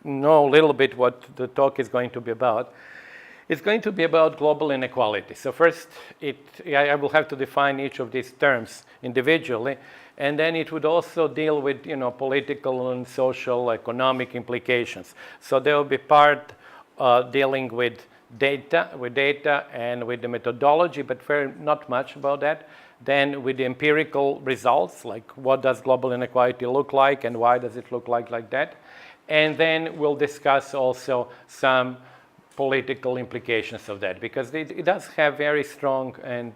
know a little bit what the talk is going to be about. It's going to be about global inequality. So first, I will have to define each of these terms individually, and then it would also deal with, political and social, economic implications. So there will be part dealing with data and with the methodology, but not much about that. Then with the empirical results, like what does global inequality look like and why does it look like that. And then we'll discuss also some political implications of that, because it does have very strong and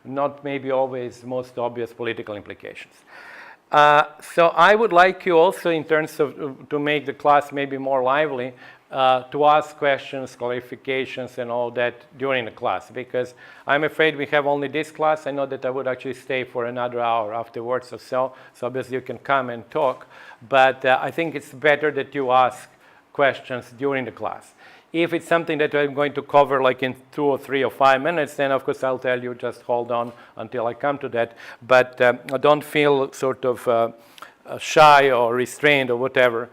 not maybe always most obvious political implications. So I would like you also, in terms of to make the class maybe more lively, to ask questions, clarifications, and all that during the class, because I'm afraid we have only this class. I know that I would actually stay for another hour afterwards or so obviously you can come and talk, but I think it's better that you ask questions during the class. If it's something that I'm going to cover like in 2 or 3 or 5 minutes, then of course I'll tell you just hold on until I come to that. But don't feel sort of shy or restrained or whatever.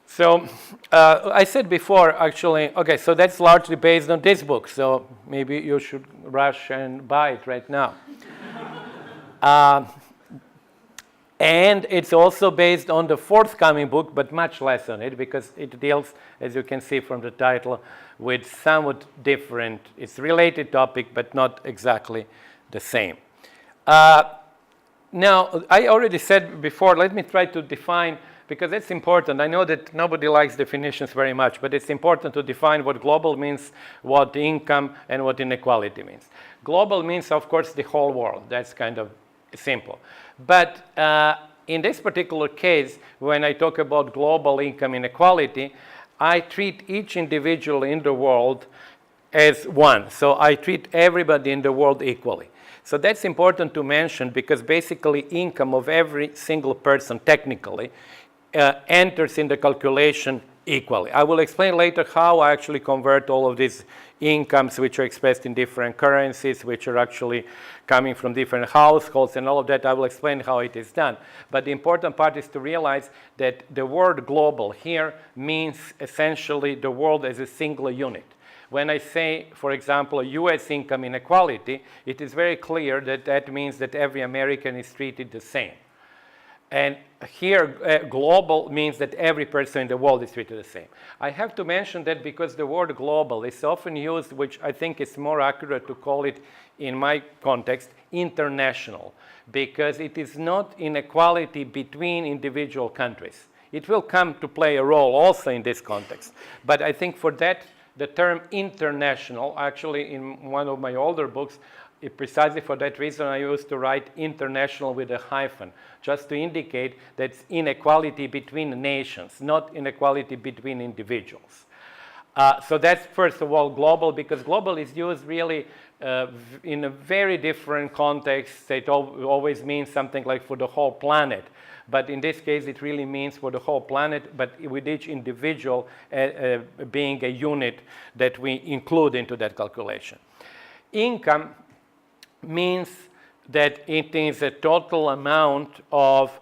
So I said before, actually, okay, so that's largely based on this book. So maybe you should rush and buy it right now. And it's also based on the forthcoming book, but much less on it, because it deals, as you can see from the title, with somewhat different, it's related topic, but not exactly the same. Now, I already said before, let me try to define, because it's important. I know that nobody likes definitions very much, but it's important to define what global means, what income, and what inequality means. Global means, of course, the whole world. That's kind of simple. But in this particular case, when I talk about global income inequality, I treat each individual in the world as one. So I treat everybody in the world equally. So that's important to mention, because basically income of every single person technically enters in the calculation equally. I will explain later how I actually convert all of these incomes, which are expressed in different currencies, which are actually coming from different households, and all of that. I will explain how it is done. But the important part is to realize that the word global here means essentially the world as a single unit. When I say, for example, US income inequality, it is very clear that that means that every American is treated the same. And here, global means that every person in the world is treated the same. I have to mention that because the word global is often used, which I think is more accurate to call it, in my context, international, because it is not inequality between individual countries. It will come to play a role also in this context. But I think for that, the term international, actually in one of my older books, precisely for that reason, I used to write international with a hyphen, just to indicate that it's inequality between nations, not inequality between individuals. So that's, first of all, global, because global is used really in a very different context. It always means something like for the whole planet. But in this case, it really means for the whole planet, but with each individual being a unit that we include into that calculation. Income means that it is a total amount of,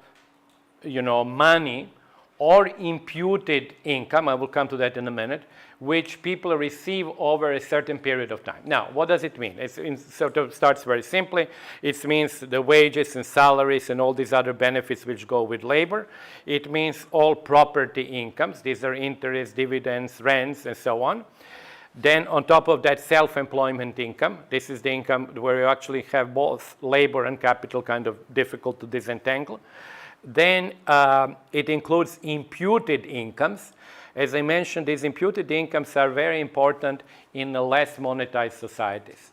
money or imputed income, I will come to that in a minute, which people receive over a certain period of time. Now, what does it mean? It sort of starts very simply. It means the wages and salaries and all these other benefits which go with labor. It means all property incomes. These are interest, dividends, rents, and so on. Then on top of that, self-employment income. This is the income where you actually have both labor and capital kind of difficult to disentangle. Then it includes imputed incomes. As I mentioned, these imputed incomes are very important in less monetized societies.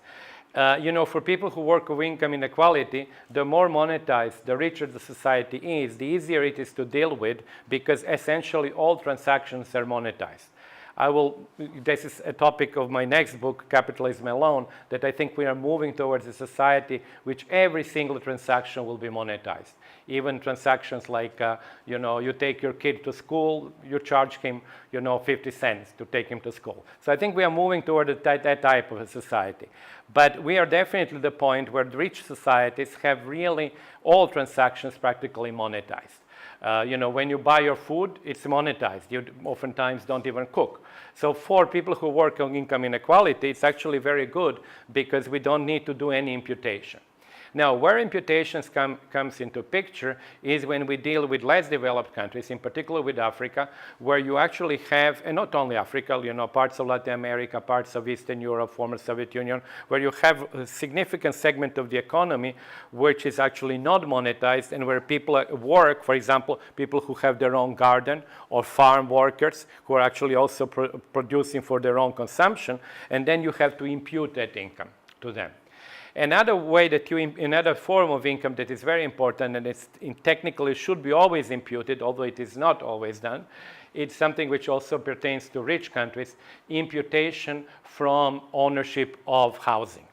For people who work with income inequality, the more monetized, the richer the society is, the easier it is to deal with, because essentially all transactions are monetized. This is a topic of my next book, Capitalism Alone, that I think we are moving towards a society which every single transaction will be monetized. Even transactions like, you take your kid to school, you charge him, 50 cents to take him to school. So I think we are moving toward that type of a society. But we are definitely at the point where rich societies have really all transactions practically monetized. When you buy your food, it's monetized. You oftentimes don't even cook. So for people who work on income inequality, it's actually very good because we don't need to do any imputation. Now, where imputations comes into picture is when we deal with less developed countries, in particular with Africa, where you actually have, and not only Africa, parts of Latin America, parts of Eastern Europe, former Soviet Union, where you have a significant segment of the economy which is actually not monetized and where people work, for example, people who have their own garden or farm workers who are actually also producing for their own consumption, and then you have to impute that income to them. Another way that another form of income that is very important, and it's technically should be always imputed, although it is not always done, it's something which also pertains to rich countries, imputation from ownership of housing.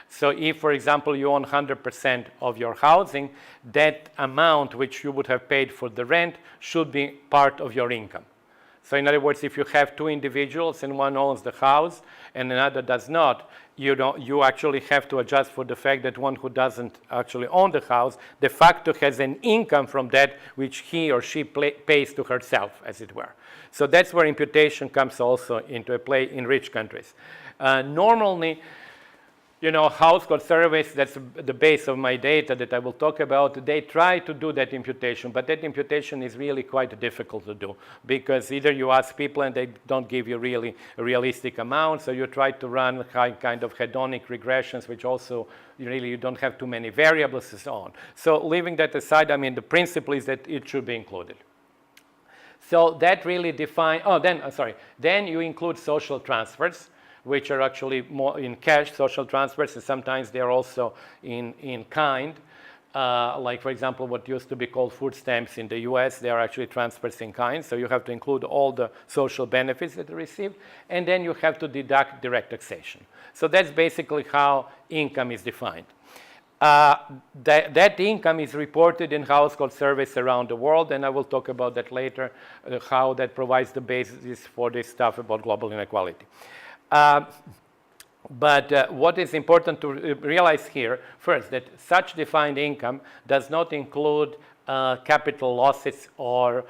So if, for example, you own 100% of your housing, that amount which you would have paid for the rent should be part of your income. So in other words, if you have two individuals and one owns the house and another does not, you actually have to adjust for the fact that one who doesn't actually own the house de facto has an income from that which he or she pays to herself, as it were. So that's where imputation comes also into play in rich countries. Normally, household surveys, that's the base of my data that I will talk about, they try to do that imputation, but that imputation is really quite difficult to do because either you ask people and they don't give you really realistic amounts, or you try to run kind of hedonic regressions, which also you don't have too many variables and so on. So leaving that aside, the principle is that it should be included. So that really defines, then you include social transfers, which are actually more in cash, social transfers, and sometimes they're also in kind. Like, for example, what used to be called food stamps in the US, they are actually transfers in kind. So you have to include all the social benefits that are received, and then you have to deduct direct taxation. So that's basically how income is defined. That income is reported in household surveys around the world, and I will talk about that later, how that provides the basis for this stuff about global inequality. But what is important to realize here, first, that such defined income does not include capital losses or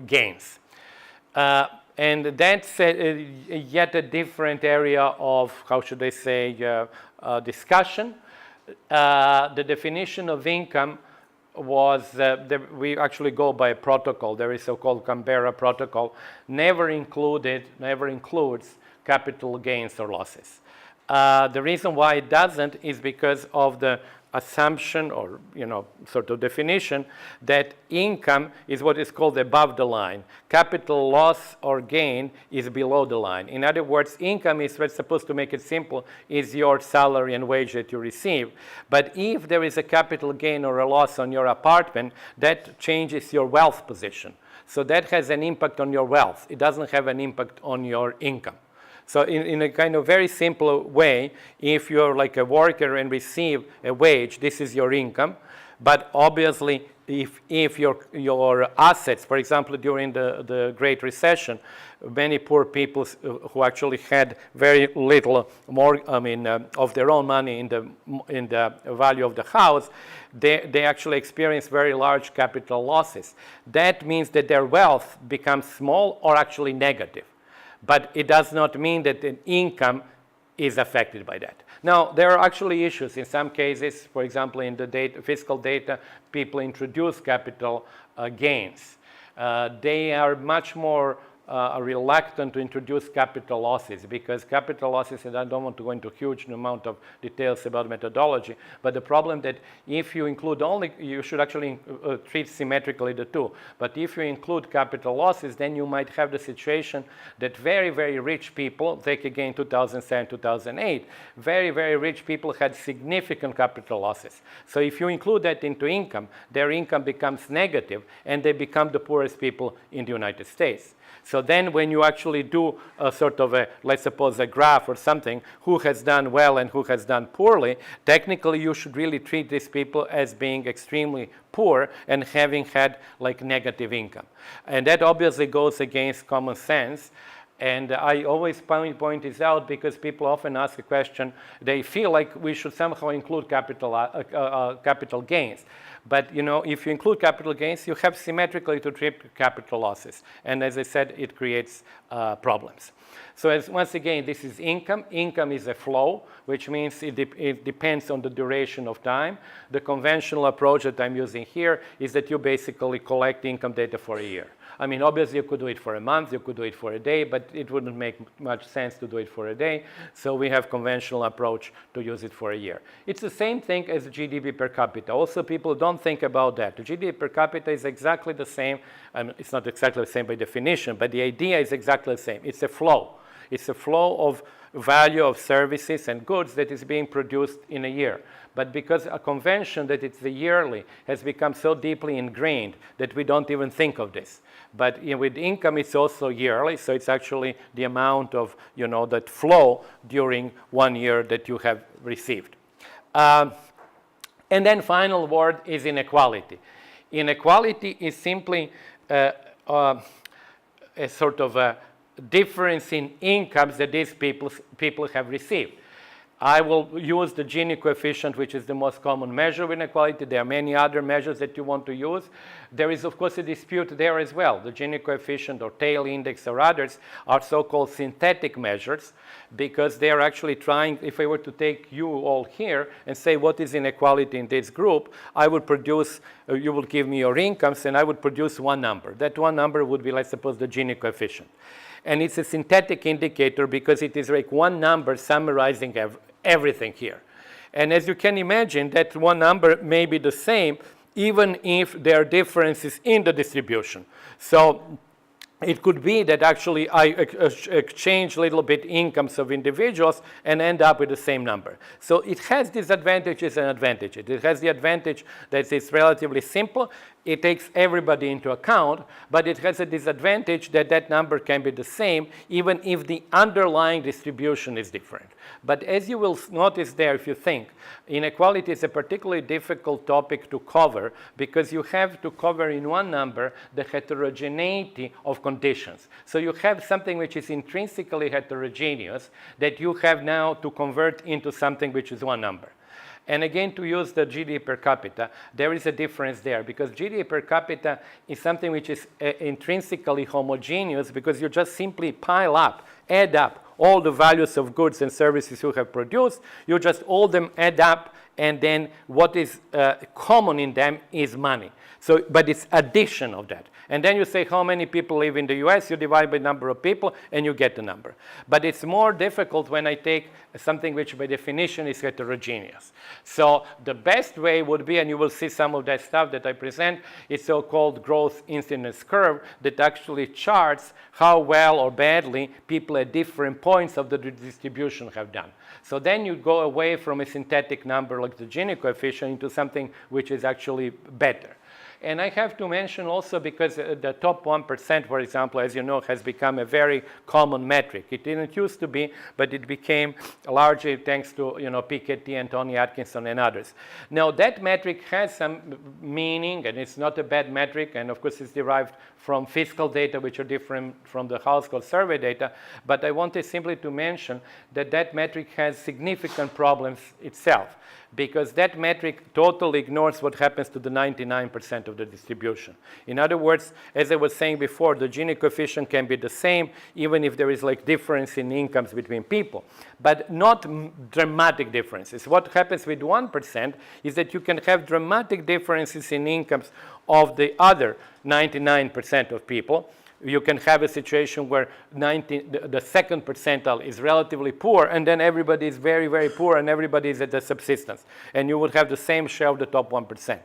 gains. And that's yet a different area of, how should I say, discussion. The definition of income was, we actually go by a protocol. There is so-called Comparative protocol, never includes capital gains or losses. The reason why it doesn't is because of the assumption or sort of definition that income is what is called above the line. Capital loss or gain is below the line. In other words, income is, what's supposed to make it simple, is your salary and wage that you receive. But if there is a capital gain or a loss on your apartment, that changes your wealth position. So that has an impact on your wealth. It doesn't have an impact on your income. So in a kind of very simple way, if you're like a worker and receive a wage, this is your income. But obviously, if your assets, for example, during the Great Recession, many poor people who actually had very little more, of their own money in the value of the house, they actually experienced very large capital losses. That means that their wealth becomes small or actually negative. But it does not mean that the income is affected by that. Now, there are actually issues. In some cases, for example, in the fiscal data, people introduce capital gains. They are much more reluctant to introduce capital losses because capital losses, and I don't want to go into a huge amount of details about methodology, but the problem that if you include only, you should actually treat symmetrically the two. But if you include capital losses, then you might have the situation that very, very rich people, take again 2007, 2008, very, very rich people had significant capital losses. So if you include that into income, their income becomes negative and they become the poorest people in the United States. So then when you actually do a sort of let's suppose a graph or something, who has done well and who has done poorly, technically you should really treat these people as being extremely poor and having had like negative income. And that obviously goes against common sense. And I always point this out because people often ask a question, they feel like we should somehow include capital gains. But if you include capital gains, you have symmetrically to treat capital losses. And as I said, it creates problems. So once again, this is income. Income is a flow, which means it depends on the duration of time. The conventional approach that I'm using here is that you basically collect income data for a year. I mean, obviously, you could do it for a month, you could do it for a day, but it wouldn't make much sense to do it for a day. So we have conventional approach to use it for a year. It's the same thing as GDP per capita. Also, people don't think about that. The GDP per capita is exactly the same. It's not exactly the same by definition, but the idea is exactly the same. It's a flow. It's a flow of value of services and goods that is being produced in a year. But because a convention that it's the yearly has become so deeply ingrained that we don't even think of this. But with income, it's also yearly, so it's actually the amount of, that flow during 1 year that you have received. And then final word is inequality. Inequality is simply a sort of a difference in incomes that these people have received. I will use the Gini coefficient, which is the most common measure of inequality. There are many other measures that you want to use. There is, of course, a dispute there as well. The Gini coefficient or tail index or others are so-called synthetic measures because they are actually trying, if I were to take you all here and say what is inequality in this group, I would produce, you will give me your incomes, and I would produce one number. That one number would be, let's suppose, the Gini coefficient. And it's a synthetic indicator because it is like one number summarizing everything here. And as you can imagine, that one number may be the same even if there are differences in the distribution. So it could be that actually I exchange a little bit incomes of individuals and end up with the same number. So it has disadvantages and advantages. It has the advantage that it's relatively simple. It takes everybody into account, but it has a disadvantage that that number can be the same even if the underlying distribution is different. But as you will notice there, if you think, inequality is a particularly difficult topic to cover because you have to cover in one number the heterogeneity of conditions. So you have something which is intrinsically heterogeneous that you have now to convert into something which is one number. And again, to use the GDP per capita, there is a difference there because GDP per capita is something which is intrinsically homogeneous because you just simply pile up, add up all the values of goods and services you have produced. You just all them add up, and then what is common in them is money. So, but it's addition of that. And then you say how many people live in the US, you divide by number of people, and you get the number. But it's more difficult when I take something which by definition is heterogeneous. So the best way would be, and you will see some of that stuff that I present, is so-called growth incidence curve that actually charts how well or badly people at different points of the distribution have done. So then you go away from a synthetic number like the Gini coefficient into something which is actually better. And I have to mention also because the top 1%, for example, as you know, has become a very common metric. It didn't used to be, but it became largely thanks to Piketty and Tony Atkinson and others. Now that metric has some meaning, and it's not a bad metric, and of course it's derived from fiscal data, which are different from the household survey data. But I wanted simply to mention that that metric has significant problems itself, because that metric totally ignores what happens to the 99% of the distribution. In other words, as I was saying before, the Gini coefficient can be the same even if there is like difference in incomes between people, but not dramatic differences. What happens with 1% is that you can have dramatic differences in incomes of the other 99% of people. You can have a situation where the second percentile is relatively poor, and then everybody is very, very poor, and everybody is at the subsistence. And you would have the same share of the top 1%.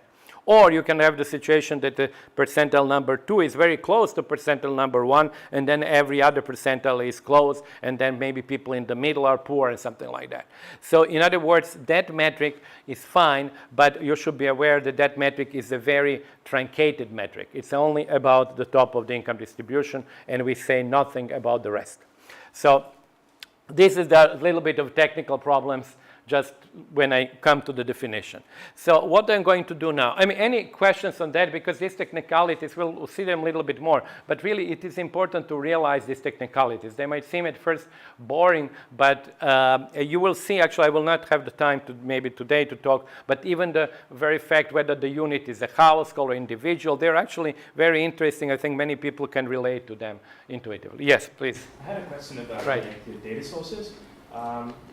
Or you can have the situation that the percentile number 2 is very close to percentile number 1, and then every other percentile is close, and then maybe people in the middle are poor and something like that. So in other words, that metric is fine, but you should be aware that that metric is a very truncated metric. It's only about the top of the income distribution, and we say nothing about the rest. So this is the little bit of technical problems just when I come to the definition. So what I'm going to do now, I mean, any questions on that? Because these technicalities, we'll see them a little bit more, but really it is important to realize these technicalities. They might seem at first boring, but you will see, actually I will not have the time to maybe today to talk, but even the very fact whether the unit is a household or individual, they're actually very interesting. I think many people can relate to them intuitively. Yes, please. I had a question about right. like, the data sources.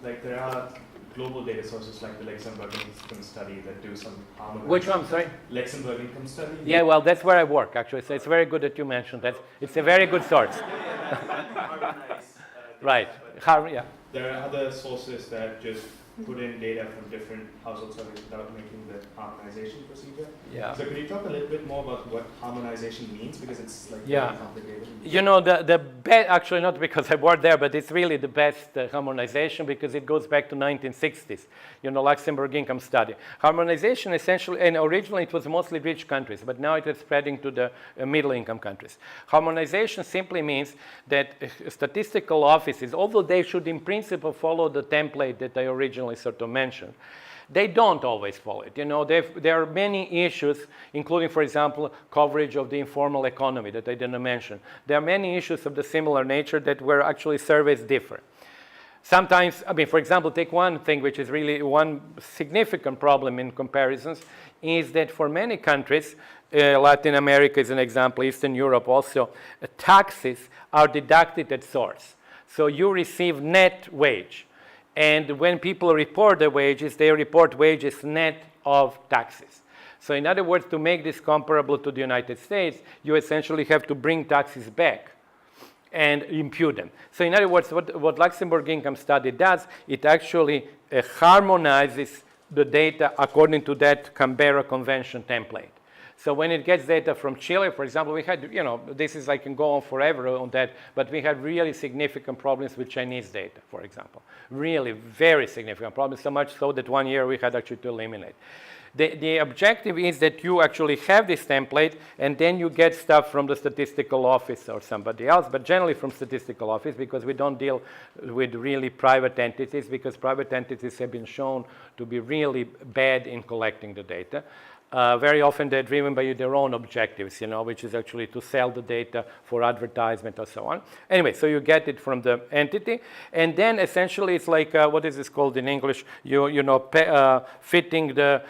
Like there are global data sources like the Luxembourg income study that do some harmonization. Which one, sorry? Luxembourg income study. Yeah, well, that's where I work, actually. So it's very good that you mentioned that. It's a very good source. Right. Yeah. There are other sources that just put in data from different household surveys without making the harmonization procedure. Yeah. So could you talk a little bit more about what harmonization means? Because it's like very complicated. You know, the best, actually not because I worked there, but it's really the best harmonization because it goes back to 1960s, you know, Luxembourg income study. Harmonization essentially, and originally it was mostly rich countries, but now it is spreading to the middle income countries. Harmonization simply means that statistical offices, although they should in principle follow the template that I originally sort of mentioned, they don't always follow it. You know, there are many issues, including, for example, coverage of the informal economy that I didn't mention. There are many issues of the similar nature that where actually surveys differ. Sometimes, I mean, for example, take one thing which is really one significant problem in comparisons is that for many countries, Latin America is an example, Eastern Europe also, taxes are deducted at source. So you receive net wage. And when people report their wages, they report wages net of taxes. So in other words, to make this comparable to the United States, you essentially have to bring taxes back and impute them. So in other words, what Luxembourg income study does, it actually harmonizes the data according to that Canberra Convention template. So when it gets data from Chile, for example, we had, you know, this is, I can go on forever on that, but we had really significant problems with Chinese data, for example. Really very significant problems, so much so that one year we had actually to eliminate. The objective is that you actually have this template and then you get stuff from the statistical office or somebody else, but generally from statistical office because we don't deal with really private entities because private entities have been shown to be really bad in collecting the data. Very often they're driven by their own objectives, you know, which is actually to sell the data for advertisement or so on. Anyway, so you get it from the entity, and then essentially it's like, what is this called in English? You know, fitting the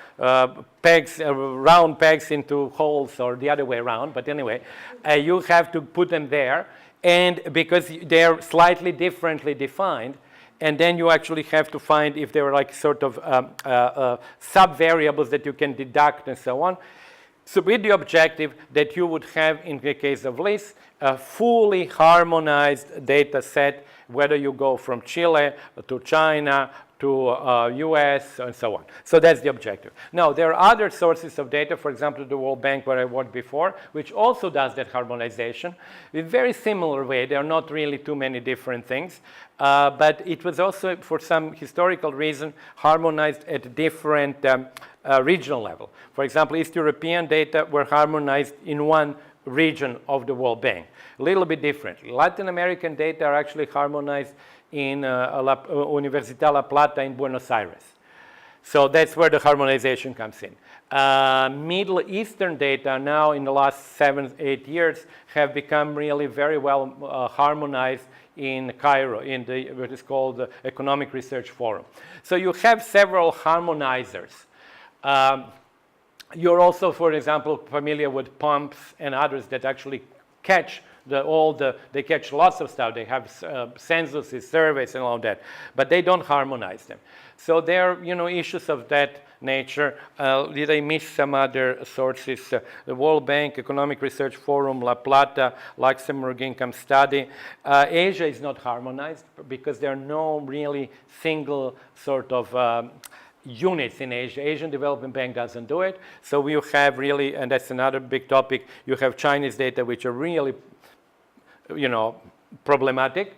pegs, round pegs into holes or the other way around, but anyway, you have to put them there, and because they're slightly differently defined, and then you actually have to find if there are like sort of sub-variables that you can deduct and so on. So with the objective that you would have, in the case of LIS, a fully harmonized data set, whether you go from Chile to China to US and so on. So that's the objective. Now, there are other sources of data, for example, the World Bank where I worked before, which also does that harmonization in a very similar way. There are not really too many different things, but it was also, for some historical reason, harmonized at a different regional level. For example, East European data were harmonized in one region of the World Bank, a little bit differently. Latin American data are actually harmonized in Universidad La Plata in Buenos Aires. So that's where the harmonization comes in. Middle Eastern data now in the last 7-8 years have become really very well harmonized in Cairo, in what is called the Economic Research Forum. So you have several harmonizers. You're also, for example, familiar with pumps and others that actually catch they catch lots of stuff. They have censuses, surveys, and all that, but they don't harmonize them. So there are, you know, issues of that nature. Did I miss some other sources? The World Bank, Economic Research Forum, La Plata, Luxembourg Income Study. Asia is not harmonized because there are no really single sort of units in Asia. Asian Development Bank doesn't do it. So we have really, and that's another big topic, you have Chinese data which are really, you know, problematic.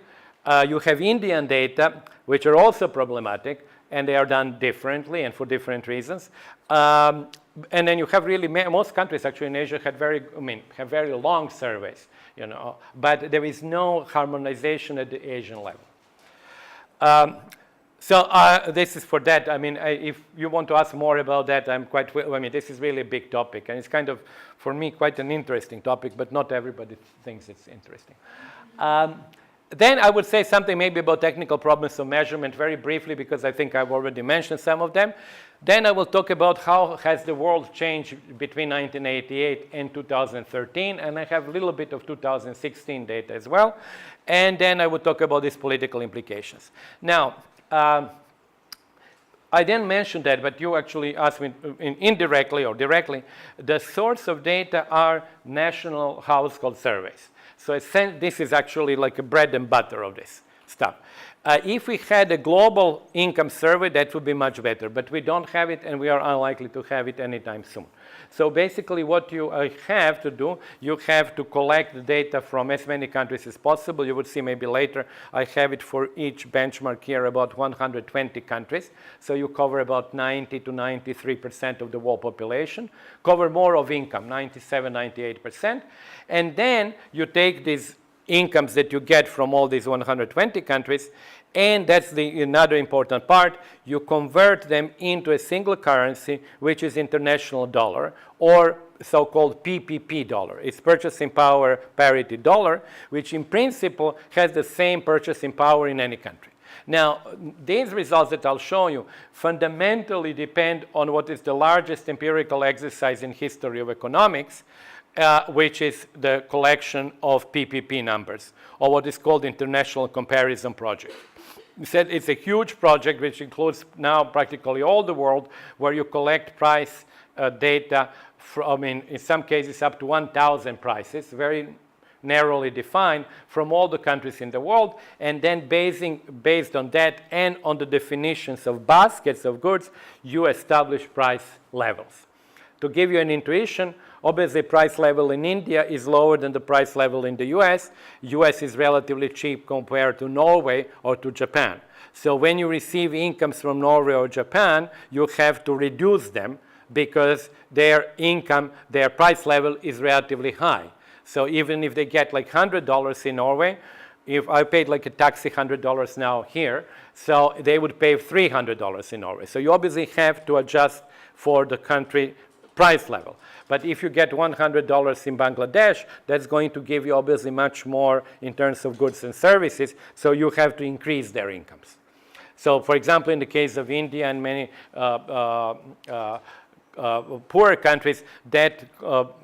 You have Indian data which are also problematic, and they are done differently and for different reasons. And then you have really, most countries actually in Asia have very long surveys, you know, but there is no harmonization at the Asian level. So this is for that. I mean, if you want to ask more about that, I'm quite, I mean, this is really a big topic, and it's kind of, for me, quite an interesting topic, but not everybody thinks it's interesting. Then I would say something maybe about technical problems of measurement very briefly, because I think I've already mentioned some of them. Then I will talk about how has the world changed between 1988 and 2013, and I have a little bit of 2016 data as well. And then I will talk about these political implications. Now, I didn't mention that, but you actually asked me indirectly or directly. The source of data are national household surveys. So this is actually like a bread and butter of this stuff. If we had a global income survey, that would be much better, but we don't have it, and we are unlikely to have it anytime soon. So basically what you have to do, you have to collect the data from as many countries as possible. You would see maybe later, I have it for each benchmark here, about 120 countries. So you cover about 90 to 93% of the world population, cover more of income, 97, 98%. And then you take these incomes that you get from all these 120 countries, and that's another important part. You convert them into a single currency, which is international dollar, or so-called PPP dollar. It's purchasing power parity dollar, which in principle has the same purchasing power in any country. Now, these results that I'll show you fundamentally depend on what is the largest empirical exercise in history of economics, which is the collection of PPP numbers, or what is called International Comparison Project. We said it's a huge project which includes now practically all the world, where you collect price data from, in some cases, up to 1,000 prices, very narrowly defined, from all the countries in the world, and then based on that and on the definitions of baskets of goods, you establish price levels. To give you an intuition, obviously price level in India is lower than the price level in the US. US is relatively cheap compared to Norway or to Japan. So when you receive incomes from Norway or Japan, you have to reduce them because their income, their price level is relatively high. So even if they get like $100 in Norway, if I paid like a taxi $100 now here, so they would pay $300 in Norway. So you obviously have to adjust for the country price level. But if you get $100 in Bangladesh, that's going to give you obviously much more in terms of goods and services, so you have to increase their incomes. So for example, in the case of India and many poorer countries, that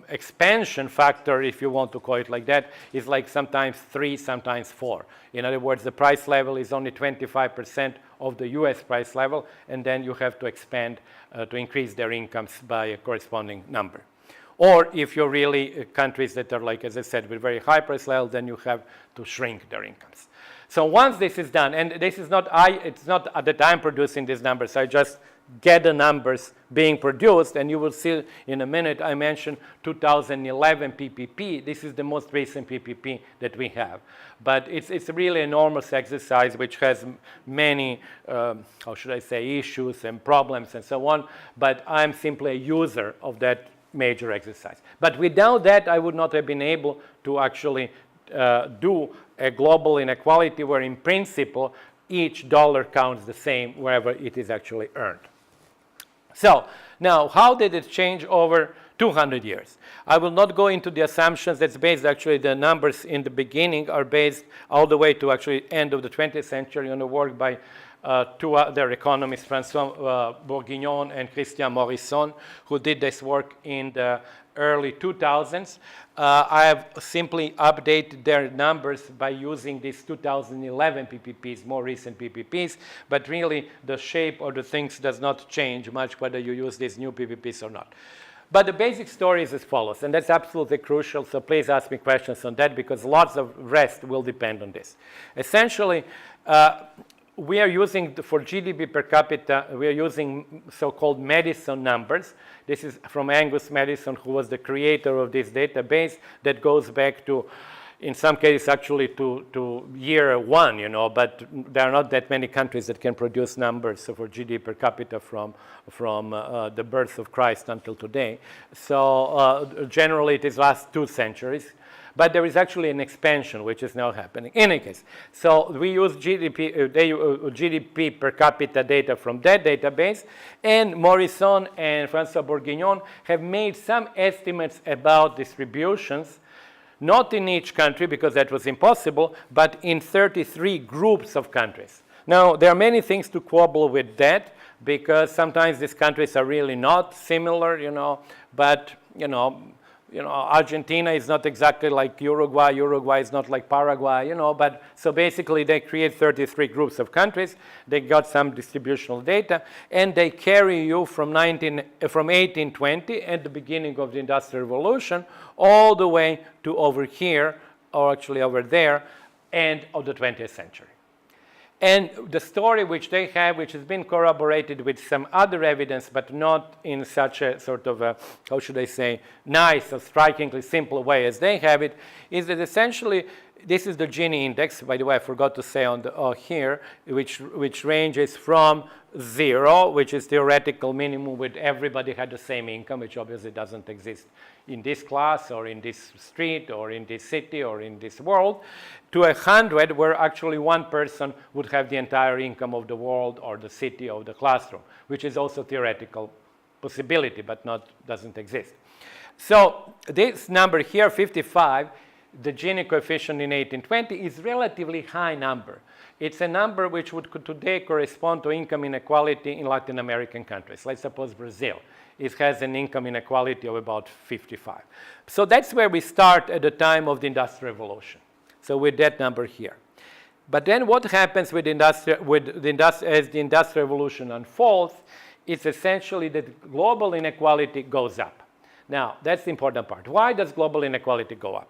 expansion factor, if you want to call it like that, is like sometimes 3, sometimes 4. In other words, the price level is only 25% of the US price level, and then you have to expand to increase their incomes by a corresponding number. Or if you're really countries that are, like, as I said, with very high price level, then you have to shrink their incomes. So once this is done, and this is not, it's not at the time producing these numbers, I just get the numbers being produced, and you will see in a minute, I mentioned 2011 PPP. This is the most recent PPP that we have. But it's a really enormous exercise which has many, how should I say, issues and problems and so on, but I'm simply a user of that major exercise. But without that, I would not have been able to actually do a global inequality where in principle, each dollar counts the same wherever it is actually earned. So now, how did it change over 200 years? I will not go into the assumptions. That's based, actually, the numbers in the beginning are based all the way to actually end of the 20th century on the work by two other economists, François Bourguignon and Christian Morisson, who did this work in the early 2000s. I have simply updated their numbers by using these 2011 PPPs, more recent PPPs, but really the shape of the things does not change much whether you use these new PPPs or not. But the basic story is as follows, and that's absolutely crucial, so please ask me questions on that because lots of rest will depend on this. Essentially, we are using, for GDP per capita, we are using so-called Madison numbers. This is from Angus Madison, who was the creator of this database that goes back to, in some cases, actually to year 1, you know, but there are not that many countries that can produce numbers for GDP per capita from the birth of Christ until today. So generally, it is last 2 centuries. But there is actually an expansion which is now happening. In any case, so we use GDP per capita data from that database, and Morrison and François Bourguignon have made some estimates about distributions, not in each country because that was impossible, but in 33 groups of countries. Now, there are many things to quibble with that because sometimes these countries are really not similar, but, Argentina is not exactly like Uruguay. Uruguay is not like Paraguay, but so basically they create 33 groups of countries. They got some distributional data, and they carry you from 1820 at the beginning of the Industrial Revolution all the way to over here, or actually over there, end of the 20th century. And the story which they have, which has been corroborated with some other evidence, but not in such a sort of a, how should I say, nice or strikingly simple way as they have it, is that essentially this is the Gini index. By the way, I forgot to say on the here, which ranges from 0, which is theoretical minimum, with everybody had the same income, which obviously doesn't exist in this class or in this street or in this city or in this world, to 100, where actually one person would have the entire income of the world or the city or the classroom, which is also theoretical possibility, but doesn't exist. So this number here, 55, the Gini coefficient in 1820, is relatively high number. It's a number which would today correspond to income inequality in Latin American countries. Let's suppose Brazil. It has an income inequality of about 55. So that's where we start at the time of the Industrial Revolution. So with that number here. But then what happens with as the Industrial Revolution unfolds, it's essentially that global inequality goes up. Now, that's the important part. Why does global inequality go up?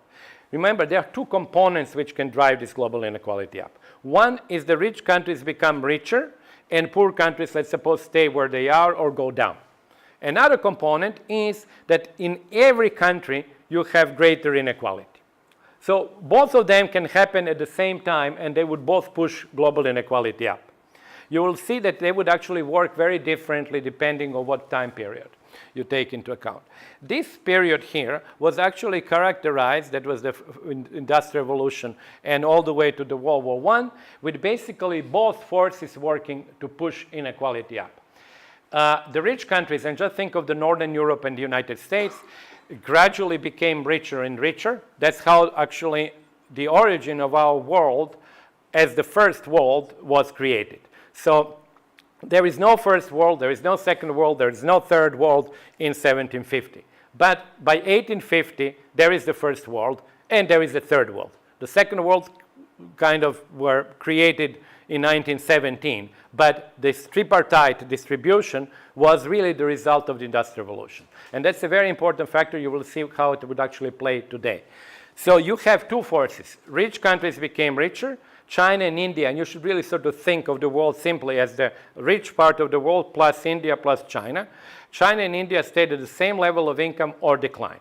Remember, there are two components which can drive this global inequality up. One is the rich countries become richer, and poor countries, let's suppose, stay where they are or go down. Another component is that in every country, you have greater inequality. So both of them can happen at the same time, and they would both push global inequality up. You will see that they would actually work very differently depending on what time period you take into account. This period here was actually characterized, that was the Industrial Revolution and all the way to the World War I, with basically both forces working to push inequality up. The rich countries, and just think of the Northern Europe and the United States, gradually became richer and richer. That's how actually the origin of our world as the first world was created. So there is no first world, there is no second world, there is no third world in 1750. But by 1850, there is the first world and there is the third world. The second world kind of were created in 1917, but this tripartite distribution was really the result of the Industrial Revolution. And that's a very important factor. You will see how it would actually play today. So you have two forces. Rich countries became richer, China and India, and you should really sort of think of the world simply as the rich part of the world plus India plus China. China and India stayed at the same level of income or declined.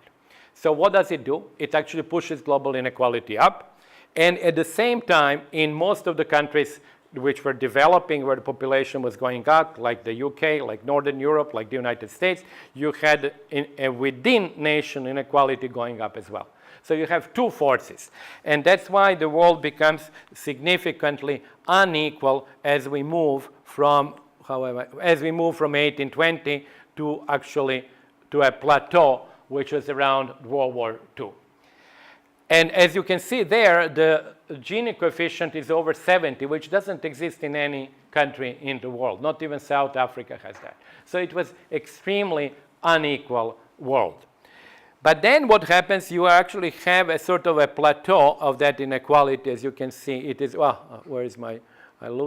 So what does it do? It actually pushes global inequality up. And at the same time, in most of the countries which were developing, where the population was going up, like the UK, like Northern Europe, like the United States, you had a within nation inequality going up as well. So you have two forces. And that's why the world becomes significantly unequal as we move from, however, as we move from 1820 to actually to a plateau, which was around World War II. And as you can see there, the Gini coefficient is over 70, which doesn't exist in any country in the world. Not even South Africa has that. So it was extremely unequal world. But then what happens, you actually have a sort of a plateau of that inequality. As you can see, it is, well, where is my,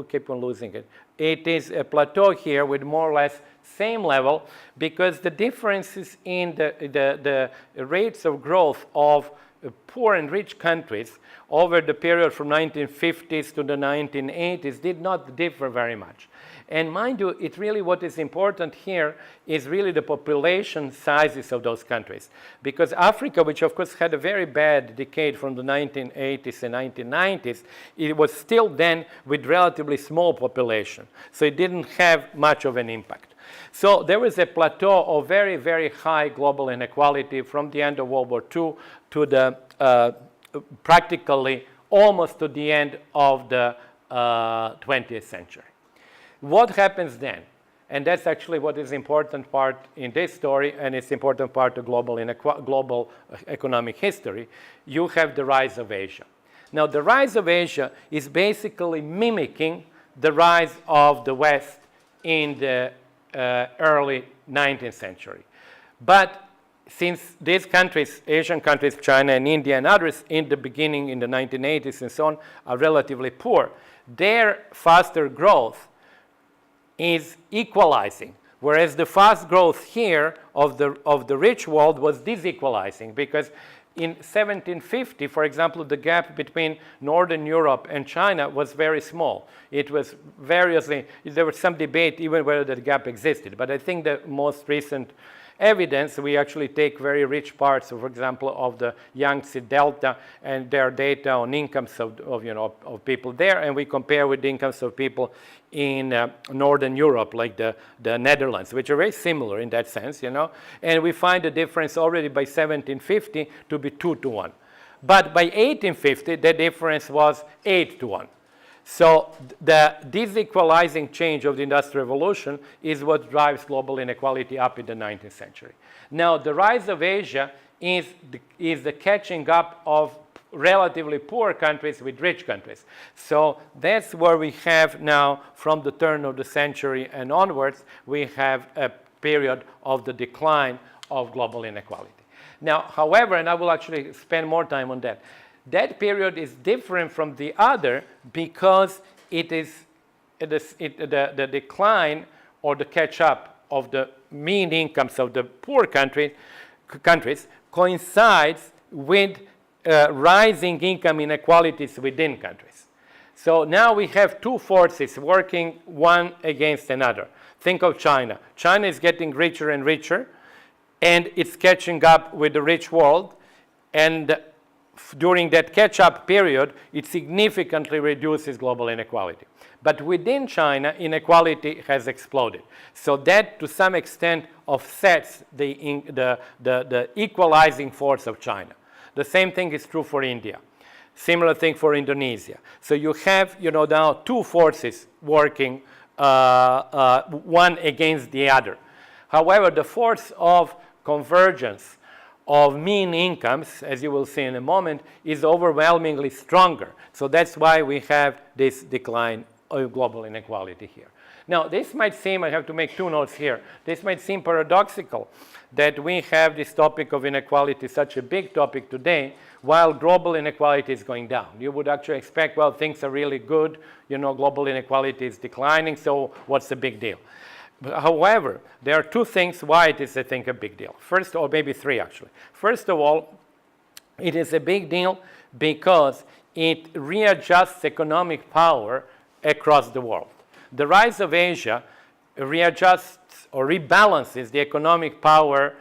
keep on losing it. It is a plateau here with more or less same level, because the differences in the rates of growth of poor and rich countries over the period from 1950s to the 1980s did not differ very much. And mind you, it really, what is important here is really the population sizes of those countries. Because Africa, which of course had a very bad decade from the 1980s and 1990s, it was still then with relatively small population. So it didn't have much of an impact. So there was a plateau of very, very high global inequality from the end of World War II to the practically almost to the end of the 20th century. What happens then? And that's actually what is important part in this story, and it's important part of global economic history. You have the rise of Asia. Now, the rise of Asia is basically mimicking the rise of the West in the early 19th century. But since these countries, Asian countries, China and India and others, in the beginning, in the 1980s and so on, are relatively poor, their faster growth is equalizing, whereas the fast growth here of the rich world was disequalizing, because in 1750, for example, the gap between Northern Europe and China was very small. It was variously, there was some debate even whether that gap existed, but I think the most recent evidence, we actually take very rich parts, for example, of the Yangtze Delta and their data on incomes of people there, and we compare with the incomes of people in Northern Europe, like the Netherlands, which are very similar in that sense, and we find the difference already by 1750 to be 2 to 1. But by 1850, the difference was 8 to 1. So the disequalizing change of the Industrial Revolution is what drives global inequality up in the 19th century. Now, the rise of Asia is the catching up of relatively poor countries with rich countries. So that's where we have now, from the turn of the century and onwards, we have a period of the decline of global inequality. Now, however, and I will actually spend more time on that, that period is different from the other because it is the decline or the catch-up of the mean incomes of the poor countries coincides with rising income inequalities within countries. So now we have two forces working one against another. Think of China. China is getting richer and richer, and it's catching up with the rich world, and during that catch-up period, it significantly reduces global inequality. But within China, inequality has exploded. So that, to some extent, offsets the equalizing force of China. The same thing is true for India. Similar thing for Indonesia. So you have, now two forces working, one against the other. However, the force of convergence of mean incomes, as you will see in a moment, is overwhelmingly stronger. So that's why we have this decline of global inequality here. Now, this might seem, I have to make two notes here, this might seem paradoxical that we have this topic of inequality, such a big topic today, while global inequality is going down. You would actually expect, well, things are really good, global inequality is declining, so what's the big deal? However, there are two things why it is, I think, a big deal. First, or maybe three, actually. First of all, it is a big deal because it readjusts economic power across the world. The rise of Asia readjusts or rebalances the economic power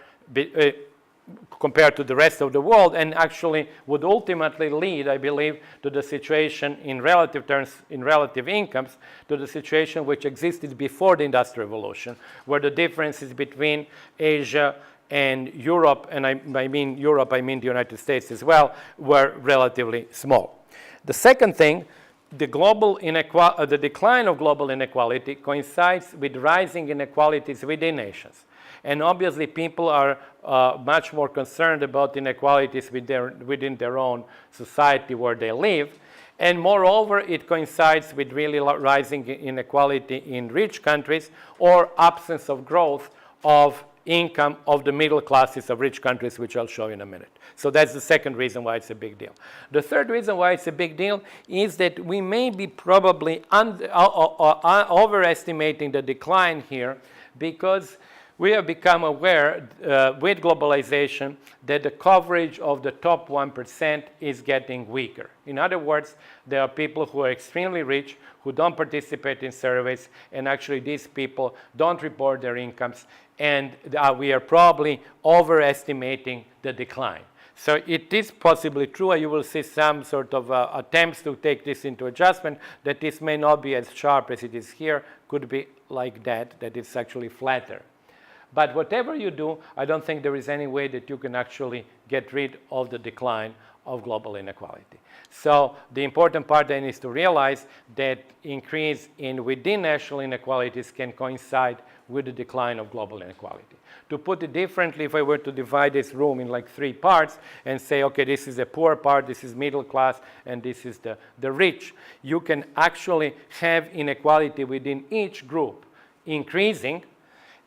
compared to the rest of the world, and actually would ultimately lead, I believe, to the situation in relative terms, in relative incomes, to the situation which existed before the Industrial Revolution, where the differences between Asia and Europe, and I mean Europe, I mean the United States as well, were relatively small. The second thing, the decline of global inequality coincides with rising inequalities within nations. And obviously, people are much more concerned about inequalities within their own society where they live. And moreover, it coincides with really rising inequality in rich countries or absence of growth of income of the middle classes of rich countries, which I'll show you in a minute. So that's the second reason why it's a big deal. The third reason why it's a big deal is that we may be probably overestimating the decline here, because we have become aware with globalization that the coverage of the top 1% is getting weaker. In other words, there are people who are extremely rich who don't participate in surveys, and actually these people don't report their incomes, and we are probably overestimating the decline. So it is possibly true, and you will see some sort of attempts to take this into adjustment, that this may not be as sharp as it is here, could be like that it's actually flatter. But whatever you do, I don't think there is any way that you can actually get rid of the decline of global inequality. So the important part then is to realize that increase in within national inequalities can coincide with the decline of global inequality. To put it differently, if I were to divide this room in like 3 parts and say, okay, this is the poor part, this is middle class, and this is the rich, you can actually have inequality within each group increasing,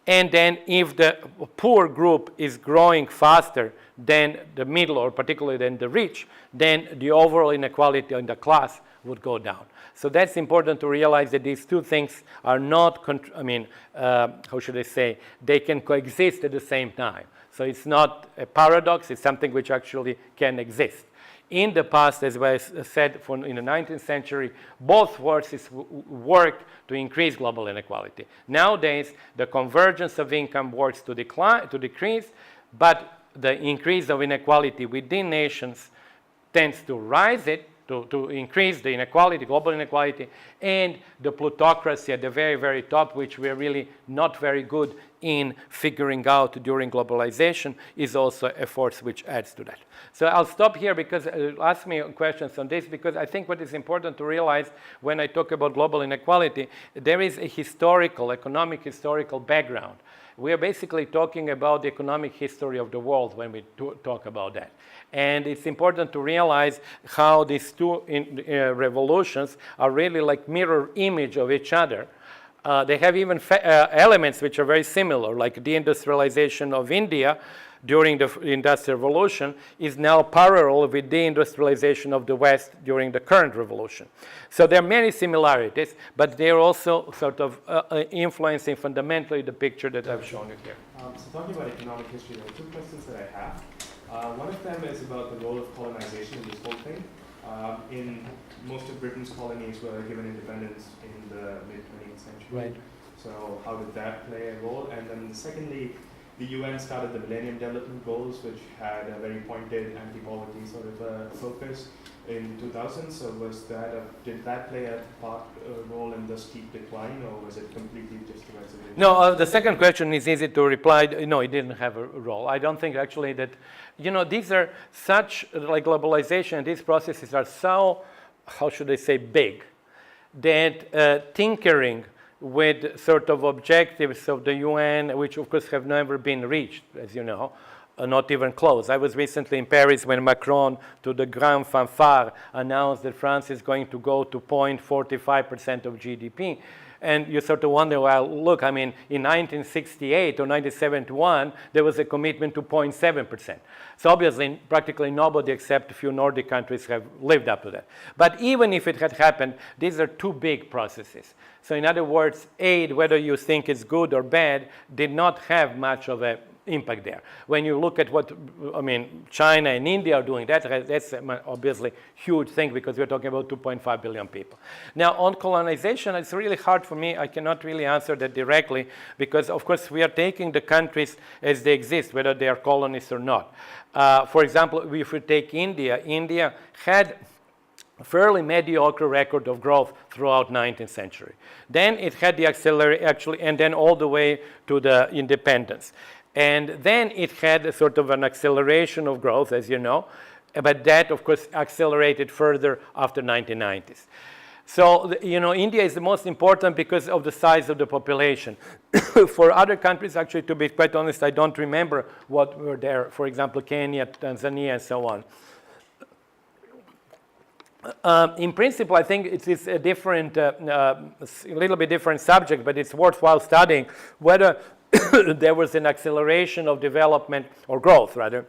and then if the poor group is growing faster than the middle, or particularly than the rich, then the overall inequality in the class would go down. So that's important to realize that these two things are not, how should I say, they can coexist at the same time. So it's not a paradox, it's something which actually can exist. In the past, as I said, in the 19th century, both forces worked to increase global inequality. Nowadays, the convergence of income works to decrease, but the increase of inequality within nations tends to rise it, to increase the inequality, global inequality, and the plutocracy at the very, very top, which we're really not very good in figuring out during globalization, is also a force which adds to that. So I'll stop here because ask me questions on this, because I think what is important to realize when I talk about global inequality, there is a economic historical background. We are basically talking about the economic history of the world when we talk about that. And it's important to realize how these two revolutions are really like mirror image of each other. They have even elements which are very similar, like deindustrialization of India during the Industrial Revolution is now parallel with the deindustrialization of the West during the current revolution. So there are many similarities, but they're also sort of influencing fundamentally the picture that I've shown you here. So talking about economic history, there are 2 questions that I have. One of them is about the role of colonization in this whole thing. In most of Britain's colonies were given independence in the mid-20th century. Right. So how did that play a role? And then secondly, the UN started the Millennium Development Goals, which had a very pointed anti-poverty sort of focus in 2000. So was that did that play a role in the steep decline, or was it completely just a reservation? No, the second question is easy to reply. No, it didn't have a role. I don't think actually that, these are such, like globalization, and these processes are so, how should I say, big, that tinkering with sort of objectives of the UN, which of course have never been reached, as you know, not even close. I was recently in Paris when Macron, to the grand fanfare, announced that France is going to go to 0.45% of GDP. And you sort of wonder, well, look, in 1968 or 1971, there was a commitment to 0.7%. So obviously, practically nobody except a few Nordic countries have lived up to that. But even if it had happened, these are 2 big processes. So in other words, aid, whether you think it's good or bad, did not have much of an impact there. When you look at what, China and India are doing, that's obviously huge thing because we're talking about 2.5 billion people. Now, on colonization, it's really hard for me. I cannot really answer that directly because, of course, we are taking the countries as they exist, whether they are colonies or not. For example, if we take India, India had a fairly mediocre record of growth throughout 19th century. Then it had the acceleration, and then all the way to the independence. And then it had a sort of an acceleration of growth, as you know, but that, of course, accelerated further after 1990s. So, India is the most important because of the size of the population. For other countries, actually, to be quite honest, I don't remember what were there. For example, Kenya, Tanzania, and so on. In principle, I think it is a different, a little bit different subject, but it's worthwhile studying whether there was an acceleration of development, or growth rather,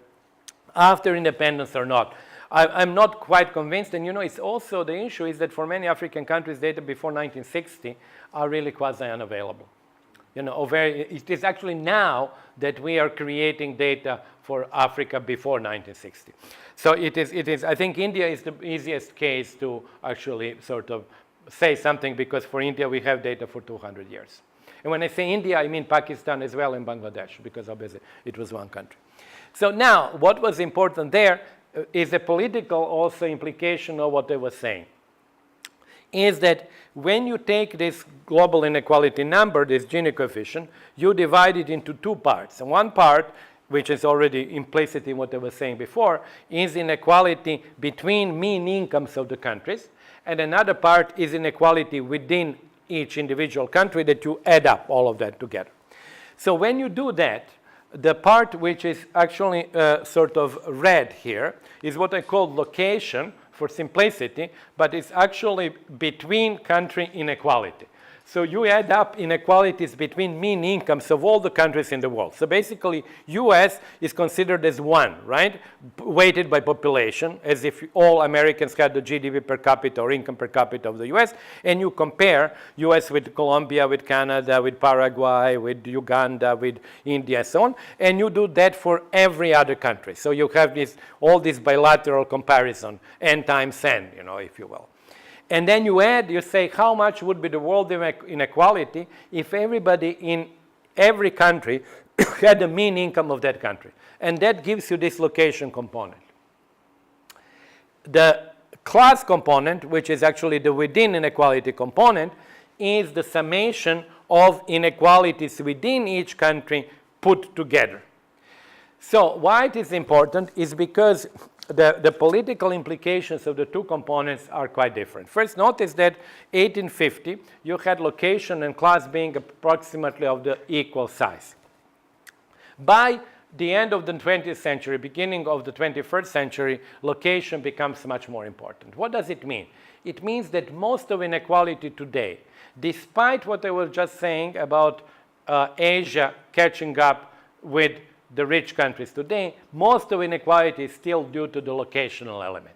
after independence or not. I'm not quite convinced, and it's also the issue is that for many African countries, data before 1960 are really quasi-unavailable. It is actually now that we are creating data for Africa before 1960. So it is. I think India is the easiest case to actually sort of say something because for India we have data for 200 years. And when I say India, I mean Pakistan as well and Bangladesh because obviously it was one country. So now what was important there is a political also implication of what I was saying. Is that when you take this global inequality number, this Gini coefficient, you divide it into 2 parts. And one part which is already implicit in what I was saying before, is inequality between mean incomes of the countries, and another part is inequality within each individual country that you add up all of that together. So when you do that, the part which is actually sort of red here is what I call location for simplicity, but it's actually between country inequality. So you add up inequalities between mean incomes of all the countries in the world. So basically, US is considered as one, right? Weighted by population, as if all Americans had the GDP per capita or income per capita of the US, and you compare US with Colombia, with Canada, with Paraguay, with Uganda, with India, and so on, and you do that for every other country. So you have all this bilateral comparison, n times n, if you will. And then you say, how much would be the world inequality if everybody in every country had the mean income of that country? And that gives you this location component. The class component, which is actually the within inequality component, is the summation of inequalities within each country put together. So why it is important is because the political implications of the two components are quite different. First, notice that 1850, you had location and class being approximately of the equal size. By the end of the 20th century, beginning of the 21st century, location becomes much more important. What does it mean? It means that most of inequality today, despite what I was just saying about Asia catching up with the rich countries today, most of inequality is still due to the locational element.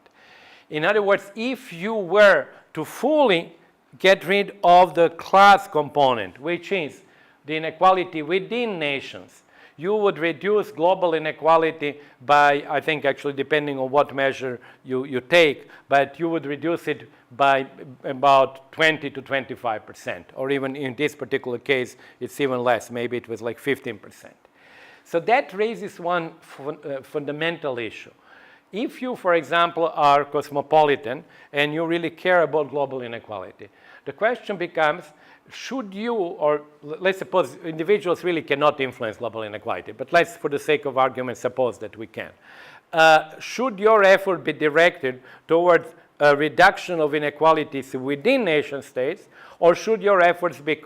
In other words, if you were to fully get rid of the class component, which is the inequality within nations, you would reduce global inequality by, I think actually depending on what measure you take, but you would reduce it by about 20 to 25%, or even in this particular case, it's even less, maybe it was like 15%. So that raises one fundamental issue. If you, for example, are cosmopolitan and you really care about global inequality, the question becomes, should you, or let's suppose individuals really cannot influence global inequality, but let's, for the sake of argument, suppose that we can. Should your effort be directed towards a reduction of inequalities within nation states, or should your efforts be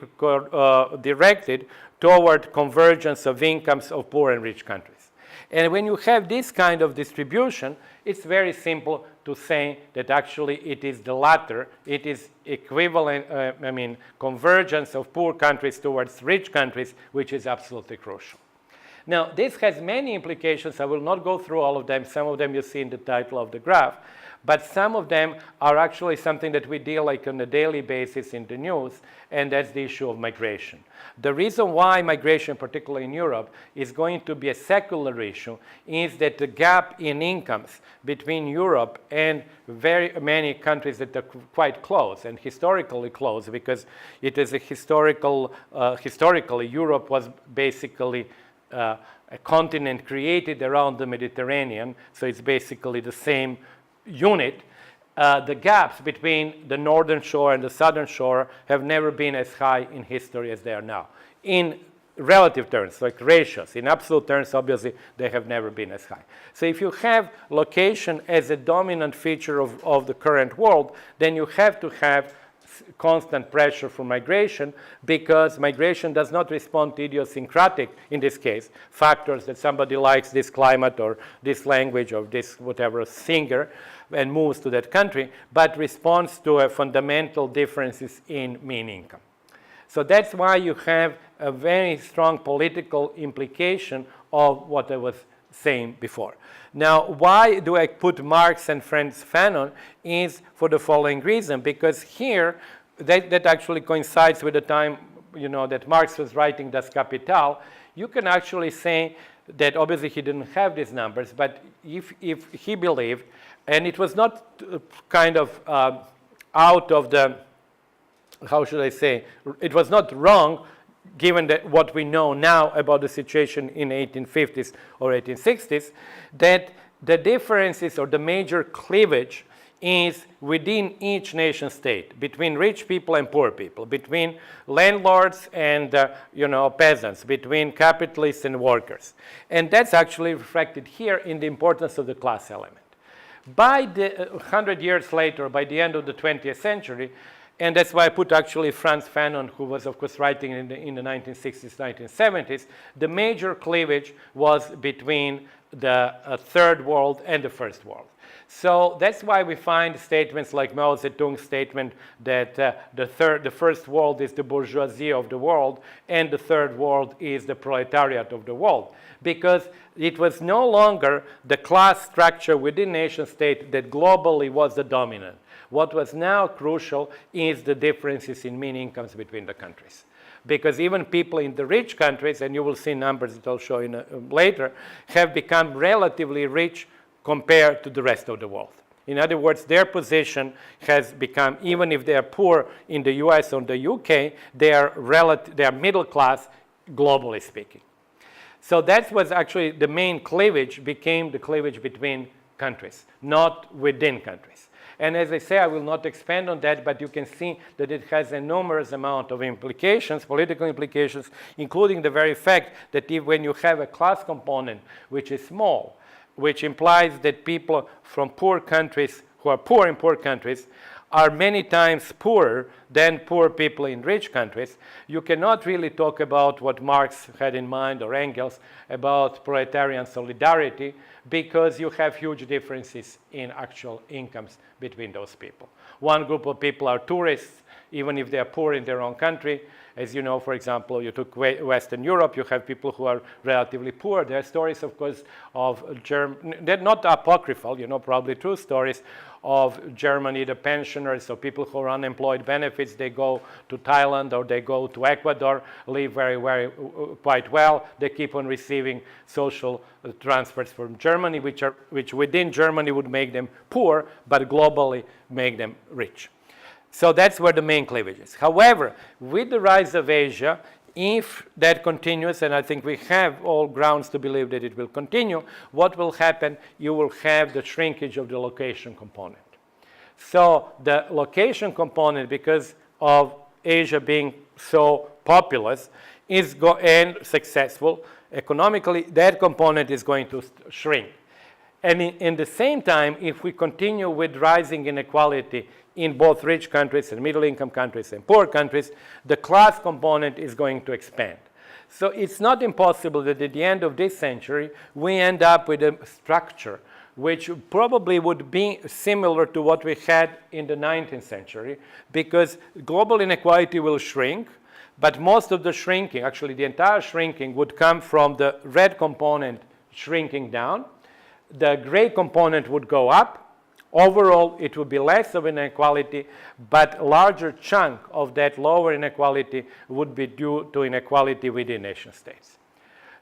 directed toward convergence of incomes of poor and rich countries? And when you have this kind of distribution, it's very simple to say that actually it is the latter. It is equivalent, convergence of poor countries towards rich countries, which is absolutely crucial. Now, this has many implications. I will not go through all of them. Some of them you see in the title of the graph. But some of them are actually something that we deal like on a daily basis in the news, and that's the issue of migration. The reason why migration, particularly in Europe, is going to be a secular issue is that the gap in incomes between Europe and very many countries that are quite close, and historically close, because it is a historically Europe was basically a continent created around the Mediterranean, so it's basically the same unit. The gaps between the northern shore and the southern shore have never been as high in history as they are now. In relative terms, like ratios, in absolute terms, obviously, they have never been as high. So if you have location as a dominant feature of the current world, then you have to have constant pressure for migration, because migration does not respond to idiosyncratic, in this case, factors that somebody likes this climate or this language or this whatever singer and moves to that country, but responds to fundamental differences in mean income. So that's why you have a very strong political implication of what I was saying before. Now, why do I put Marx and Frantz Fanon is for the following reason, because here, that actually coincides with the time, that Marx was writing Das Kapital. You can actually say that obviously he didn't have these numbers, but if he believed, and it was not kind of out of the, how should I say, it was not wrong, given that what we know now about the situation in 1850s or 1860s, that the differences or the major cleavage is within each nation state, between rich people and poor people, between landlords and peasants, between capitalists and workers. And that's actually reflected here in the importance of the class element. By 100 years later, by the end of the 20th century, and that's why I put actually Frantz Fanon, who was, of course, writing in the 1960s, 1970s, the major cleavage was between the third world and the first world. So that's why we find statements like Mao Zedong's statement that the first world is the bourgeoisie of the world and the third world is the proletariat of the world. Because it was no longer the class structure within nation state that globally was the dominant. What was now crucial is the differences in mean incomes between the countries. Because even people in the rich countries, and you will see numbers that I'll show you later, have become relatively rich compared to the rest of the world. In other words, their position has become, even if they are poor in the US or the UK, they are middle class, globally speaking. So that was actually the main cleavage, became the cleavage between countries, not within countries. And as I say, I will not expand on that, but you can see that it has an enormous amount of implications, political implications, including the very fact that when you have a class component which is small, which implies that people from poor countries, who are poor in poor countries, are many times poorer than poor people in rich countries, you cannot really talk about what Marx had in mind, or Engels, about proletarian solidarity, because you have huge differences in actual incomes between those people. One group of people are tourists, even if they are poor in their own country. As you know, for example, you took Western Europe, you have people who are relatively poor. There are stories, of course, of they're not apocryphal, probably true stories of Germany, the pensioners, so people who are unemployed benefits, they go to Thailand or they go to Ecuador, live quite well. They keep on receiving social transfers from Germany, which within Germany would make them poor, but globally make them rich. So that's where the main cleavage is. However, with the rise of Asia, if that continues, and I think we have all grounds to believe that it will continue, what will happen? You will have the shrinkage of the location component. So the location component, because of Asia being so populous and successful, economically, that component is going to shrink. And in the same time, if we continue with rising inequality in both rich countries and middle-income countries and poor countries, the class component is going to expand. So it's not impossible that at the end of this century, we end up with a structure which probably would be similar to what we had in the 19th century, because global inequality will shrink, but most of the shrinking, actually the entire shrinking, would come from the red component shrinking down. The gray component would go up. Overall, it would be less of inequality, but a larger chunk of that lower inequality would be due to inequality within nation states.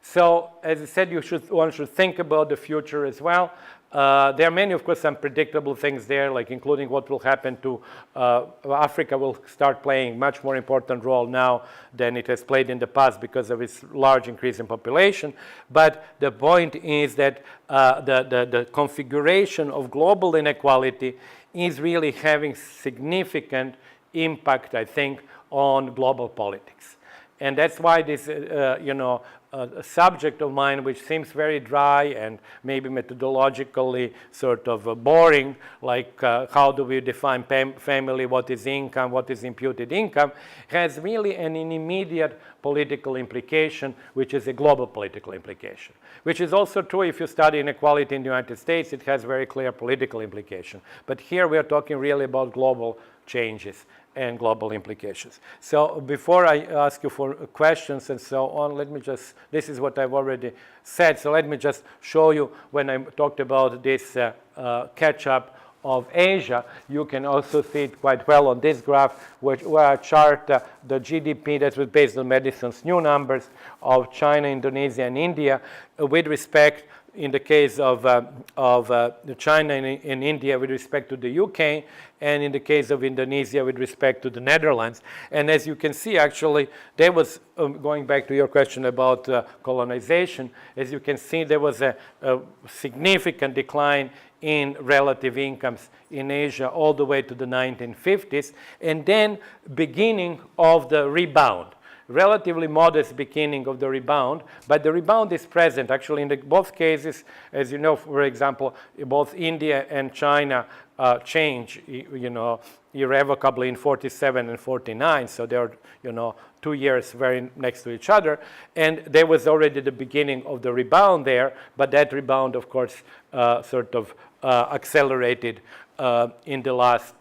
So, as I said, one should think about the future as well. There are many, of course, unpredictable things there, like including what will happen to Africa will start playing much more important role now than it has played in the past because of its large increase in population. But the point is that the configuration of global inequality is really having significant impact, I think, on global politics. And that's why this, a subject of mine which seems very dry and maybe methodologically sort of boring, like how do we define family, what is income, what is imputed income, has really an immediate political implication, which is a global political implication. Which is also true if you study inequality in the United States, it has very clear political implication. But here we are talking really about global changes and global implications. So before I ask you for questions and so on, let me just, this is what I've already said, so let me just show you when I talked about this catch-up of Asia. You can also see it quite well on this graph, where I chart the GDP that was based on Madison's new numbers of China, Indonesia, and India with respect, in the case of China and India with respect to the UK, and in the case of Indonesia with respect to the Netherlands. And as you can see, actually, there was, going back to your question about colonization, as you can see, there was a significant decline in relative incomes in Asia all the way to the 1950s, and then beginning of the rebound. Relatively modest beginning of the rebound, but the rebound is present. Actually, in both cases, as you know, for example, both India and China change, irrevocably in 47 and 49, so they're, 2 years very next to each other, and there was already the beginning of the rebound there, but that rebound, of course, sort of accelerated in the last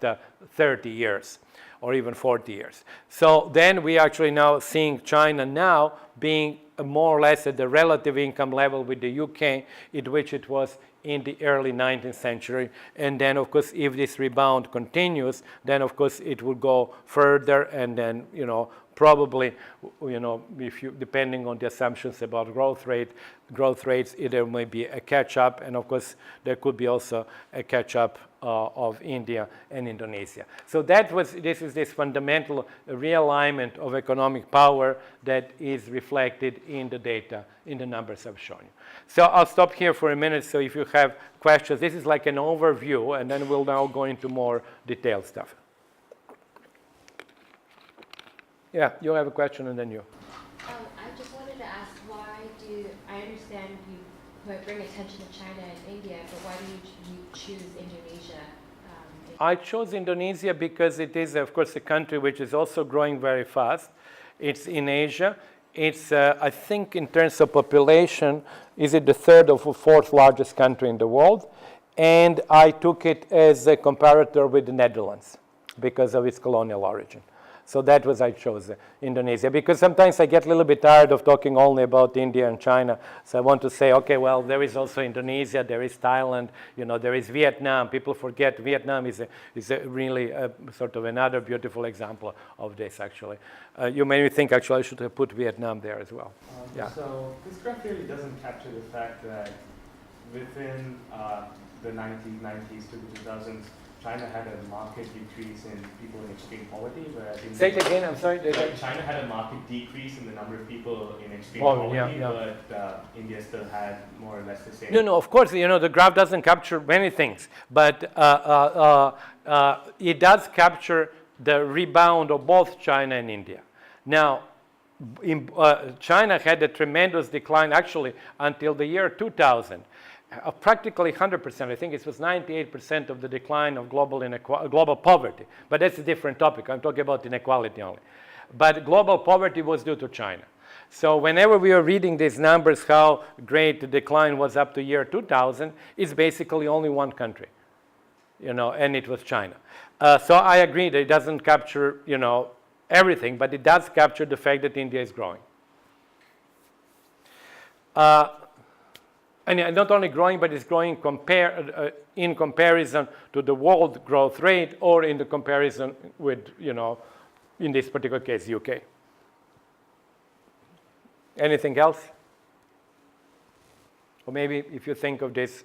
30 years. Or even 40 years. So then we actually now seeing China now being more or less at the relative income level with the UK, in which it was in the early 19th century. And then, of course, if this rebound continues, then, of course, it will go further, and then, probably, if you, depending on the assumptions about growth rates, there may be a catch-up, and of course, there could be also a catch-up of India and Indonesia. So this is this fundamental realignment of economic power that is reflected in the data, in the numbers I've shown you. So I'll stop here for a minute, so if you have questions, this is like an overview, and then we'll now go into more detailed stuff. Yeah, you have a question, and then you. I just wanted to ask, I understand you bring attention to China and India, but why do you choose Indonesia? I chose Indonesia because it is, of course, a country which is also growing very fast. It's in Asia. It's, I think, in terms of population, is it the third or fourth largest country in the world? And I took it as a comparator with the Netherlands because of its colonial origin. So that was I chose Indonesia, because sometimes I get a little bit tired of talking only about India and China. So I want to say, okay, well, there is also Indonesia, there is Thailand, there is Vietnam. People forget Vietnam is really sort of another beautiful example of this, actually. You made me think, actually, I should have put Vietnam there as well. Yeah. So this graph really doesn't capture the fact that within the 1990s to the 2000s, China had a marked decrease in people in extreme poverty, whereas Say it again, I'm sorry. China had a marked decrease in the number of people in extreme poverty, but India still had more or less the same. No, of course, the graph doesn't capture many things, but it does capture the rebound of both China and India. Now, China had a tremendous decline, actually, until the year 2000. Practically 100%, I think it was 98% of the decline of global poverty. But that's a different topic. I'm talking about inequality only. But global poverty was due to China. So whenever we are reading these numbers, how great the decline was up to year 2000, it's basically only one country, and it was China. So I agree that it doesn't capture, everything, but it does capture the fact that India is growing. And not only growing, but it's growing in comparison to the world growth rate, or in the comparison with, in this particular case, UK. Anything else? Or maybe if you think of this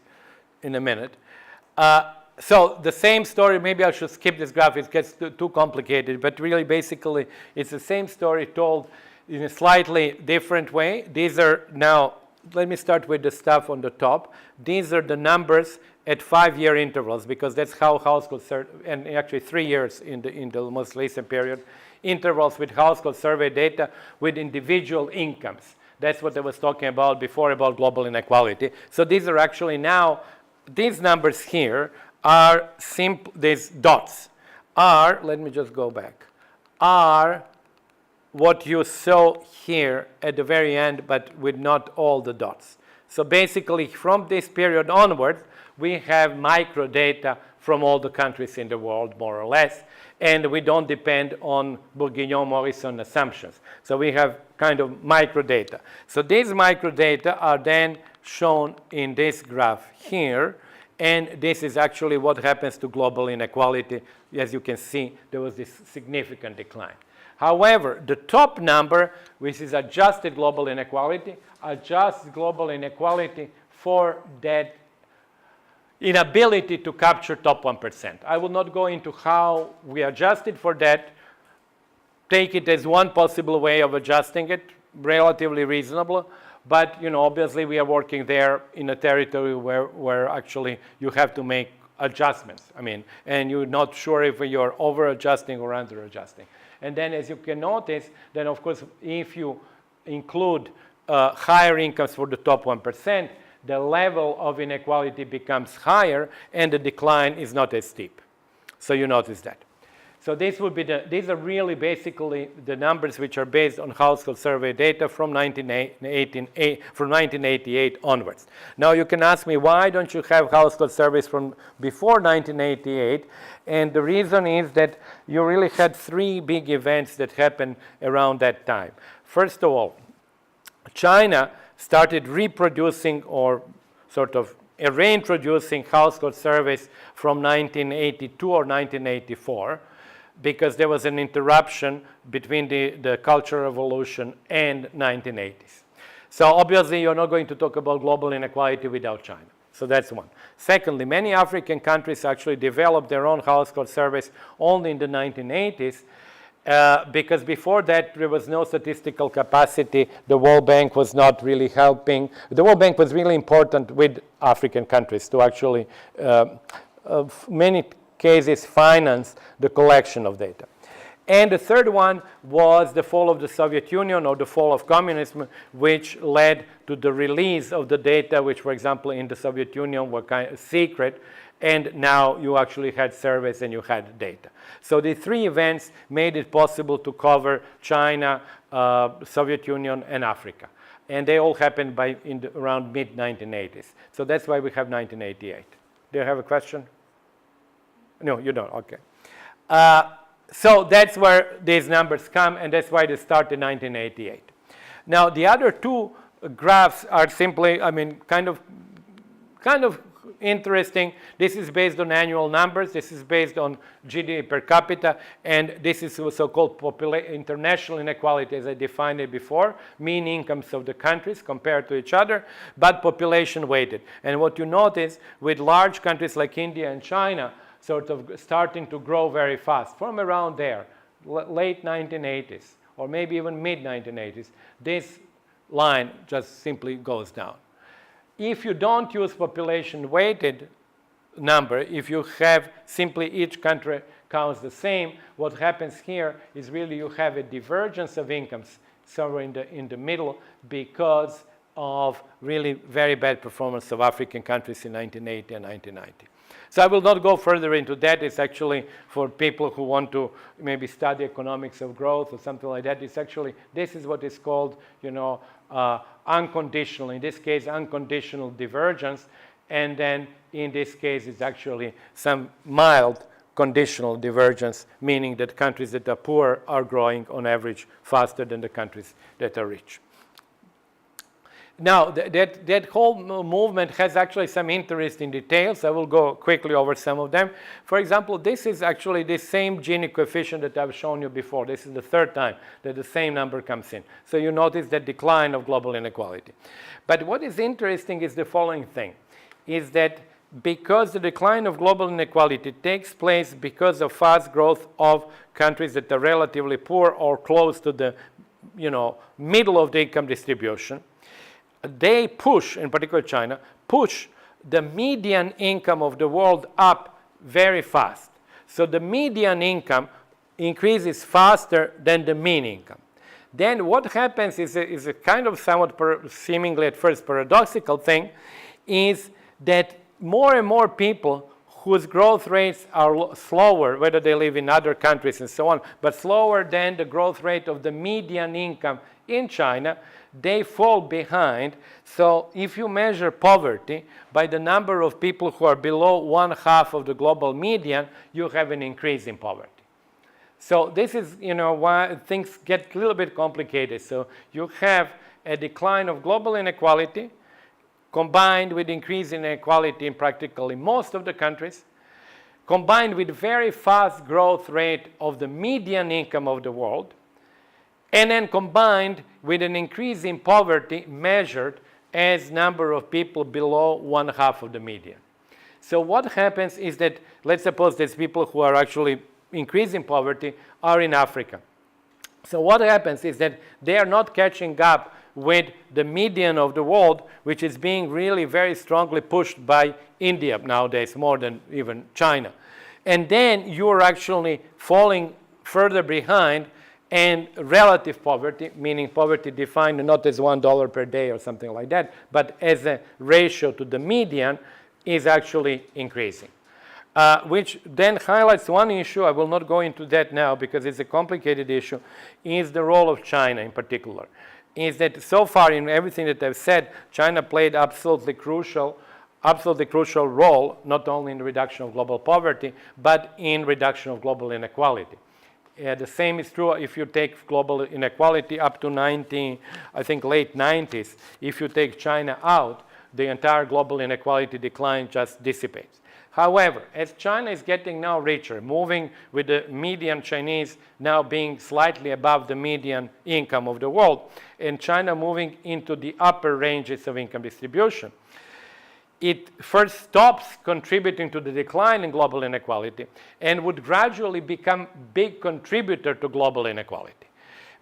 in a minute. So the same story, maybe I should skip this graph, it gets too complicated, but really basically it's the same story told in a slightly different way. These are now, let me start with the stuff on the top. These are the numbers at 5-year intervals, because that's how households, and actually 3 years in the most recent period, intervals with household survey data with individual incomes. That's what I was talking about before about global inequality. So these are actually now, these numbers here are simple, these dots are, let me just go back, are what you saw here at the very end, but with not all the dots. So basically, from this period onwards, we have micro data from all the countries in the world, more or less, and we don't depend on Bourguignon-Morrison assumptions. So we have kind of micro data. So these micro data are then shown in this graph here, and this is actually what happens to global inequality. As you can see, there was this significant decline. However, the top number, which is adjusted global inequality, adjusts global inequality for that inability to capture top 1%. I will not go into how we adjusted for that. Take it as one possible way of adjusting it, relatively reasonable. But obviously we are working there in a territory where actually you have to make adjustments. And you're not sure if you're over adjusting or under adjusting. And then, as you can notice, then of course, if you include higher incomes for the top 1%, the level of inequality becomes higher and the decline is not as steep. So you notice that. So this would be these are really basically the numbers which are based on household survey data from 1988 onwards. Now you can ask me, why don't you have household surveys from before 1988? And the reason is that you really had three big events that happened around that time. First of all, China started reproducing or sort of reintroducing household surveys from 1982 or 1984 because there was an interruption between the Cultural Revolution and 1980s. So obviously you're not going to talk about global inequality without China. So that's one. Secondly, many African countries actually developed their own household surveys only in the 1980s. Because before that, there was no statistical capacity. The World Bank was not really helping. The World Bank was really important with African countries to actually, many cases, finance the collection of data. And the third one was the fall of the Soviet Union or the fall of communism, which led to the release of the data, which, for example, in the Soviet Union were kind of secret. And now you actually had surveys and you had data. So the three events made it possible to cover China, Soviet Union, and Africa. And they all happened around mid-1980s. So that's why we have 1988. Do you have a question? No, you don't. Okay. So that's where these numbers come, and that's why they start in 1988. Now, the other two graphs are simply, kind of interesting. This is based on annual numbers. This is based on GDP per capita, and this is so-called international inequality, as I defined it before, mean incomes of the countries compared to each other, but population weighted. And what you notice with large countries like India and China sort of starting to grow very fast from around there, late 1980s, or maybe even mid-1980s, this line just simply goes down. If you don't use population-weighted number, if you have simply each country counts the same, what happens here is really you have a divergence of incomes somewhere in the middle because of really very bad performance of African countries in 1980 and 1990. So I will not go further into that. It's actually for people who want to maybe study economics of growth or something like that. It's actually, this is what is called, unconditional, in this case, unconditional divergence. And then in this case, it's actually some mild conditional divergence, meaning that countries that are poor are growing on average faster than the countries that are rich. Now, that whole movement has actually some interesting details. I will go quickly over some of them. For example, this is actually the same Gini coefficient that I've shown you before. This is the third time that the same number comes in. So you notice the decline of global inequality. But what is interesting is the following thing, is that because the decline of global inequality takes place because of fast growth of countries that are relatively poor or close to the middle of the income distribution, they push, in particular China, push the median income of the world up very fast. So the median income increases faster than the mean income. Then what happens is a kind of somewhat seemingly at first paradoxical thing, is that more and more people whose growth rates are slower, whether they live in other countries and so on, but slower than the growth rate of the median income in China, they fall behind. So if you measure poverty by the number of people who are below 1/2 of the global median, you have an increase in poverty. So this is, why things get a little bit complicated. So you have a decline of global inequality combined with increase in inequality in practically most of the countries, combined with very fast growth rate of the median income of the world, and then combined with an increase in poverty measured as number of people below 1/2 of the median. So what happens is that, let's suppose there's people who are actually increasing poverty are in Africa. So what happens is that they are not catching up with the median of the world, which is being really very strongly pushed by India nowadays, more than even China. And then you're actually falling further behind, and relative poverty, meaning poverty defined not as $1 per day or something like that, but as a ratio to the median, is actually increasing. Which then highlights one issue. I will not go into that now because it's a complicated issue, is the role of China in particular. Is that so far in everything that I've said, China played absolutely crucial role, not only in the reduction of global poverty, but in reduction of global inequality. The same is true if you take global inequality up to late 90s. If you take China out, the entire global inequality decline just dissipates. However, as China is getting now richer, moving with the median Chinese now being slightly above the median income of the world, and China moving into the upper ranges of income distribution, it first stops contributing to the decline in global inequality and would gradually become big contributor to global inequality.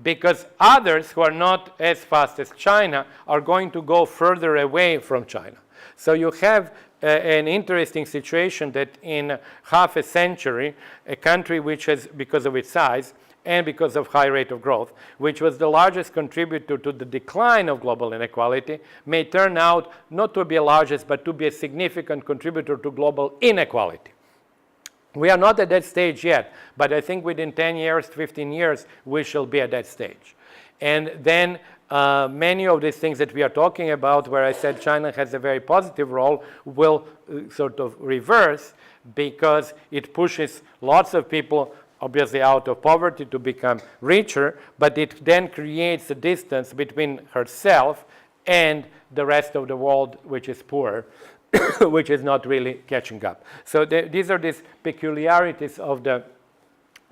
Because others who are not as fast as China are going to go further away from China. So you have an interesting situation that in half a century, a country which has, because of its size and because of high rate of growth, which was the largest contributor to the decline of global inequality, may turn out not to be the largest, but to be a significant contributor to global inequality. We are not at that stage yet, but I think within 10 years, 15 years, we shall be at that stage. And then many of these things that we are talking about, where I said China has a very positive role, will sort of reverse because it pushes lots of people obviously out of poverty to become richer, but it then creates a distance between herself and the rest of the world, which is poor, which is not really catching up. So these are these peculiarities of the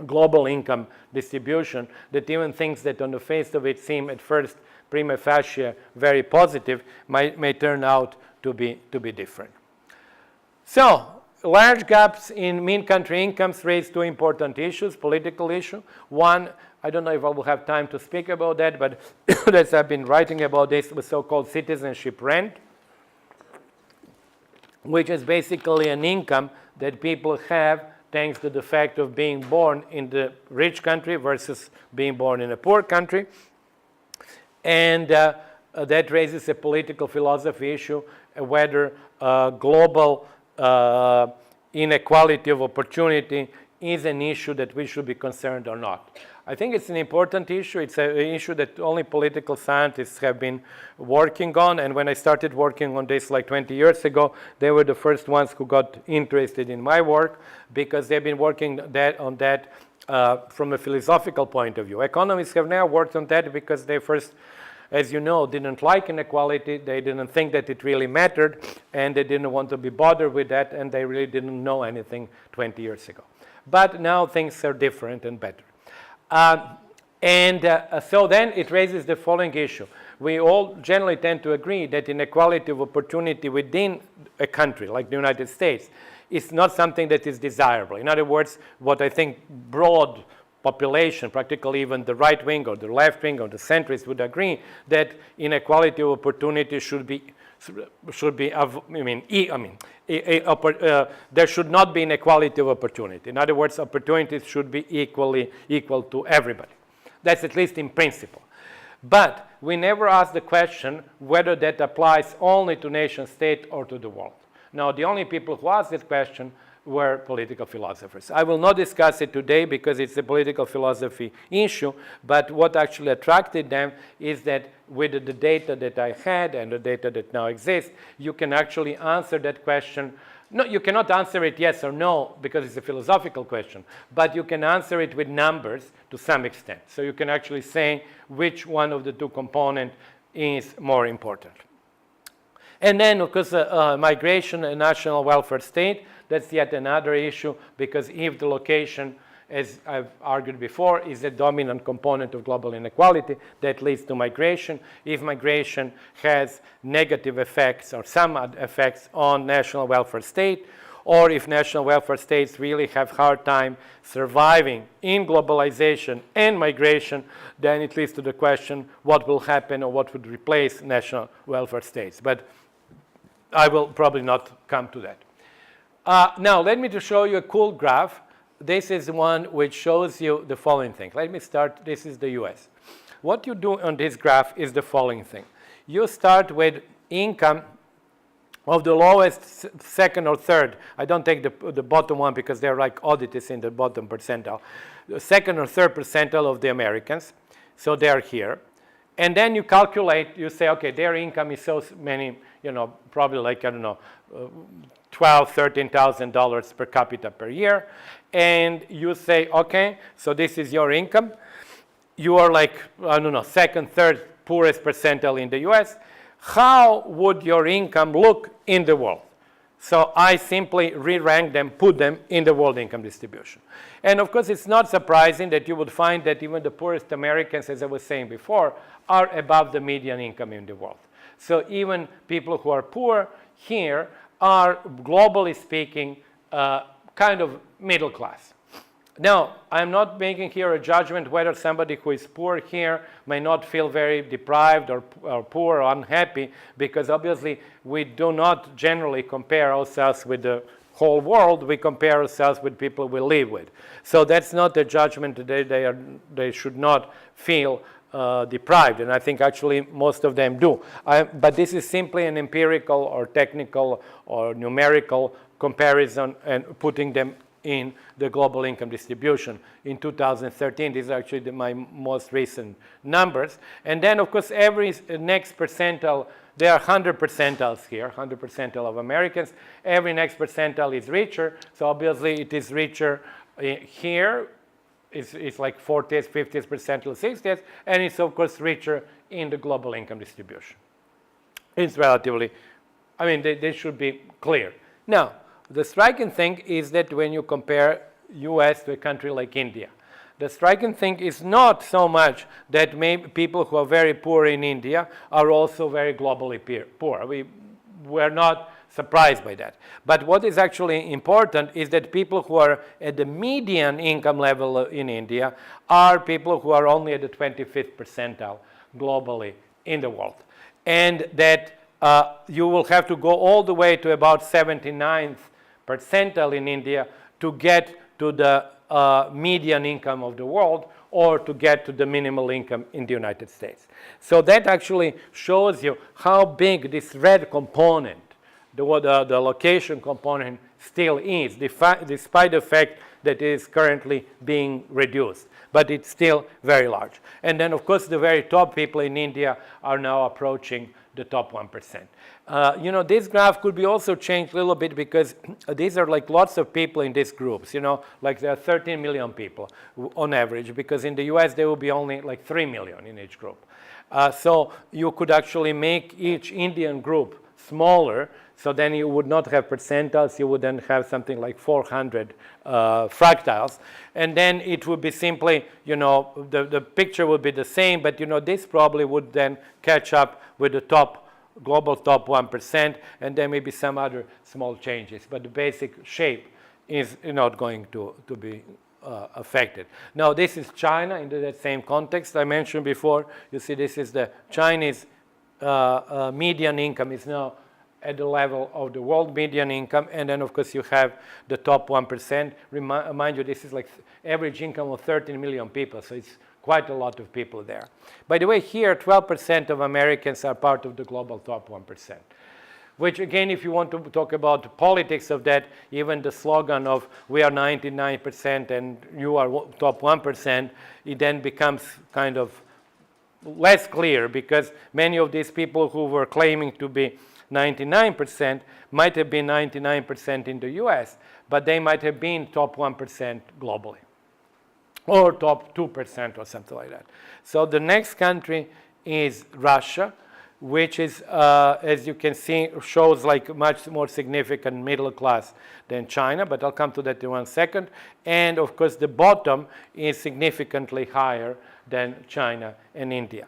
global income distribution that even things that on the face of it seem at first prima facie very positive may turn out to be different. So large gaps in mean country incomes raise two important issues, political issue. One, I don't know if I will have time to speak about that, but as I've been writing about this, was so-called citizenship rent, which is basically an income that people have thanks to the fact of being born in the rich country versus being born in a poor country. And that raises a political philosophy issue, whether global inequality of opportunity is an issue that we should be concerned or not. I think it's an important issue. It's an issue that only political scientists have been working on. And when I started working on this like 20 years ago, they were the first ones who got interested in my work because they've been working on that from a philosophical point of view. Economists have now worked on that because they first, as you know, didn't like inequality. They didn't think that it really mattered, and they didn't want to be bothered with that, and they really didn't know anything 20 years ago. But now things are different and better. So then it raises the following issue. We all generally tend to agree that inequality of opportunity within a country like the United States is not something that is desirable. In other words, what I think broad population, practically even the right wing or the left wing or the centrists would agree that inequality of opportunity there should not be inequality of opportunity. In other words, opportunities should be equal to everybody. That's at least in principle. But we never ask the question whether that applies only to nation state or to the world. Now, the only people who asked this question were political philosophers. I will not discuss it today because it's a political philosophy issue, but what actually attracted them is that with the data that I had and the data that now exists, you can actually answer that question. No, you cannot answer it yes or no because it's a philosophical question, but you can answer it with numbers to some extent. So you can actually say which one of the two components is more important. And then, of course, migration and national welfare state, that's yet another issue because if the location, as I've argued before, is a dominant component of global inequality, that leads to migration. If migration has negative effects or some effects on national welfare state, or if national welfare states really have hard time surviving in globalization and migration, then it leads to the question what will happen or what would replace national welfare states. But I will probably not come to that. Now, let me just show you a cool graph. This is one which shows you the following thing. Let me start. This is the US. What you do on this graph is the following thing. You start with income of the lowest, second or third. I don't take the bottom one because they're like oddities in the bottom percentile. The second or third percentile of the Americans. So they're here. And then you calculate, you say, okay, their income is so many, probably like, I don't know, $12,000, $13,000 per capita per year. And you say, okay, so this is your income. You are like, I don't know, second, third poorest percentile in the US. How would your income look in the world? So I simply re-rank them, put them in the world income distribution. And of course, it's not surprising that you would find that even the poorest Americans, as I was saying before, are above the median income in the world. So even people who are poor here are, globally speaking, kind of middle class. Now, I'm not making here a judgment whether somebody who is poor here may not feel very deprived or poor or unhappy, because obviously we do not generally compare ourselves with the whole world. We compare ourselves with people we live with. So that's not a judgment that they should not feel deprived, and I think actually most of them do. But this is simply an empirical or technical or numerical comparison and putting them in the global income distribution. In 2013, these are actually my most recent numbers. And then, of course, every next percentile, there are 100 percentiles here, 100 percentile of Americans. Every next percentile is richer, so obviously it is richer here. It's like 40th, 50th percentile, 60th, and it's, of course, richer in the global income distribution. It's relatively, I mean, they should be clear. Now, the striking thing is that when you compare US to a country like India, the striking thing is not so much that maybe people who are very poor in India are also very globally poor. We're not surprised by that. But what is actually important is that people who are at the median income level in India are people who are only at the 25th percentile globally in the world. And that you will have to go all the way to about 79th percentile in India to get to the median income of the world, or to get to the minimal income in the United States. So that actually shows you how big this red component, the location component, still is, despite the fact that it is currently being reduced. But it's still very large. And then, of course, the very top people in India are now approaching the top 1%. This graph could be also changed a little bit, because these are like lots of people in these groups, like there are 13 million people on average, because in the US there will be only like 3 million in each group. So you could actually make each Indian group smaller, so then you would not have percentiles, you would then have something like 400 fractals. And then it would be simply, the picture would be the same, but this probably would then catch up with the global top 1%, and there may be some other small changes, but the basic shape is not going to be affected. Now, this is China in that same context I mentioned before. You see, this is the Chinese median income is now at the level of the world median income, and then, of course, you have the top 1%. Mind you, this is like average income of 13 million people, so it's quite a lot of people there. By the way, here, 12% of Americans are part of the global top 1%, which, again, if you want to talk about the politics of that, even the slogan of we are 99% and you are top 1%, it then becomes kind of less clear, because many of these people who were claiming to be 99% might have been 99% in the US, but they might have been top 1% globally, or top 2% or something like that. So the next country is Russia, which is, as you can see, shows like much more significant middle class than China, but I'll come to that in 1 second. And of course, the bottom is significantly higher than China and India.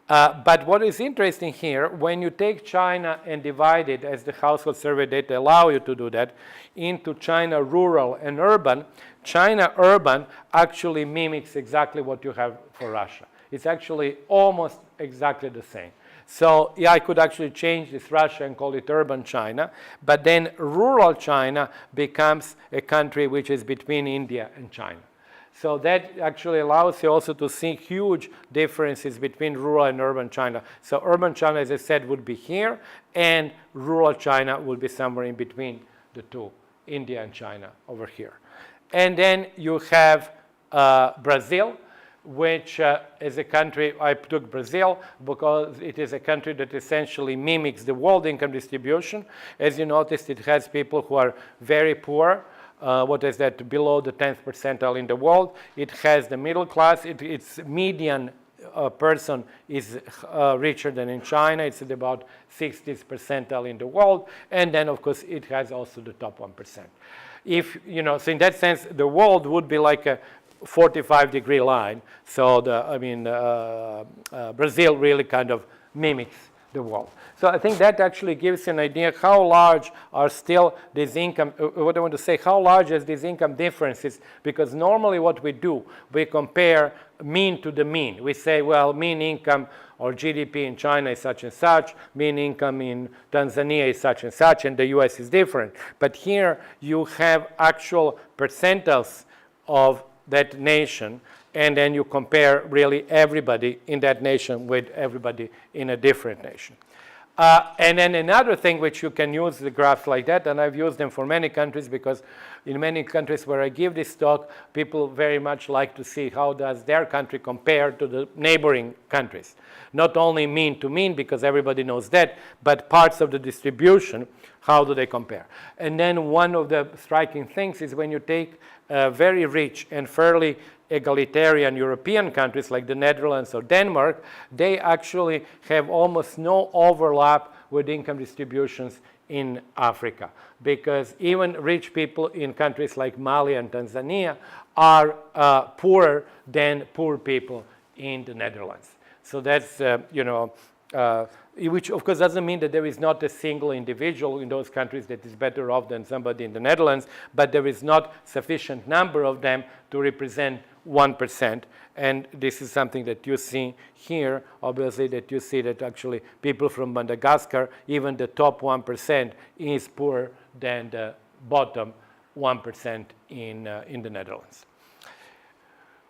But what is interesting here, when you take China and divide it, as the household survey data allow you to do that, into China rural and urban, China urban actually mimics exactly what you have for Russia. It's actually almost exactly the same. So yeah, I could actually change this Russia and call it urban China, but then rural China becomes a country which is between India and China. So that actually allows you also to see huge differences between rural and urban China. So urban China, as I said, would be here, and rural China would be somewhere in between the two, India and China over here. And then you have Brazil, which is a country, I took Brazil because it is a country that essentially mimics the world income distribution. As you noticed, it has people who are very poor. What is that, below the 10th percentile in the world. It has the middle class. Its median person is richer than in China. It's at about 60th percentile in the world. And then, of course, it has also the top 1%. If, you know, so in that sense, the world would be like a 45-degree line. So, Brazil really kind of mimics the world. So I think that actually gives an idea how large are still these income, what I want to say, how large is these income differences, because normally what we do, we compare mean to the mean. We say, well, mean income or GDP in China is such and such, mean income in Tanzania is such and such, and the US is different. But here you have actual percentiles of that nation, and then you compare really everybody in that nation with everybody in a different nation. And then another thing which you can use the graphs like that, and I've used them for many countries because in many countries where I give this talk, people very much like to see how does their country compare to the neighboring countries. Not only mean to mean, because everybody knows that, but parts of the distribution, how do they compare? And then one of the striking things is when you take very rich and fairly egalitarian European countries like the Netherlands or Denmark, they actually have almost no overlap with income distributions in Africa, because even rich people in countries like Mali and Tanzania are poorer than poor people in the Netherlands. So that's, which of course doesn't mean that there is not a single individual in those countries that is better off than somebody in the Netherlands, but there is not sufficient number of them to represent 1%. And this is something that you see here, obviously, that you see that actually people from Madagascar, even the top 1% is poorer than the bottom 1% in the Netherlands.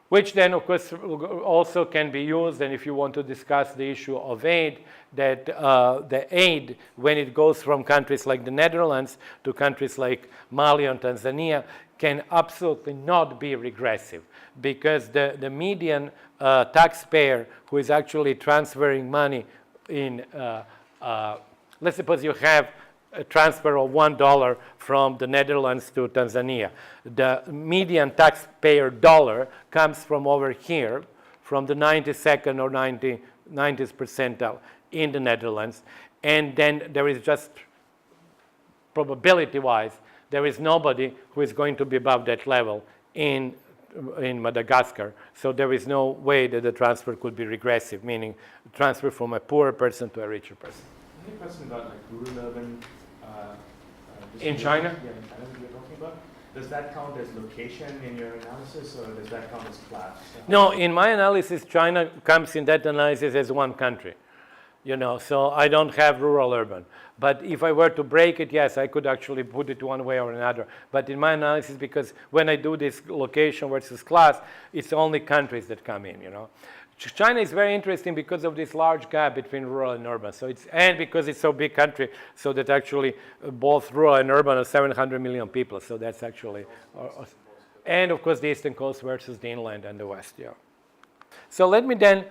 Which then, of course, also can be used, and if you want to discuss the issue of aid, that the aid, when it goes from countries like the Netherlands to countries like Mali and Tanzania, can absolutely not be regressive, because the median taxpayer who is actually transferring money in, let's suppose you have a transfer of $1 from the Netherlands to Tanzania. The median taxpayer dollar comes from over here, from the 92nd or 90th percentile in the Netherlands, and then there is just, probability-wise, there is nobody who is going to be above that level in Madagascar. So there is no way that the transfer could be regressive, meaning transfer from a poorer person to a richer person. Any question about like rural-urban in China? Yeah, in China that you're talking about. Does that count as location in your analysis, or does that count as class? No, in my analysis, China comes in that analysis as one country. So I don't have rural-urban. But if I were to break it, yes, I could actually put it one way or another. But in my analysis, because when I do this location versus class, it's only countries that come in, China is very interesting because of this large gap between rural and urban. And because it's so big country, so that actually both rural and urban are 700 million people. So that's actually, and of course the eastern coast versus the inland and the west, yeah. So let me then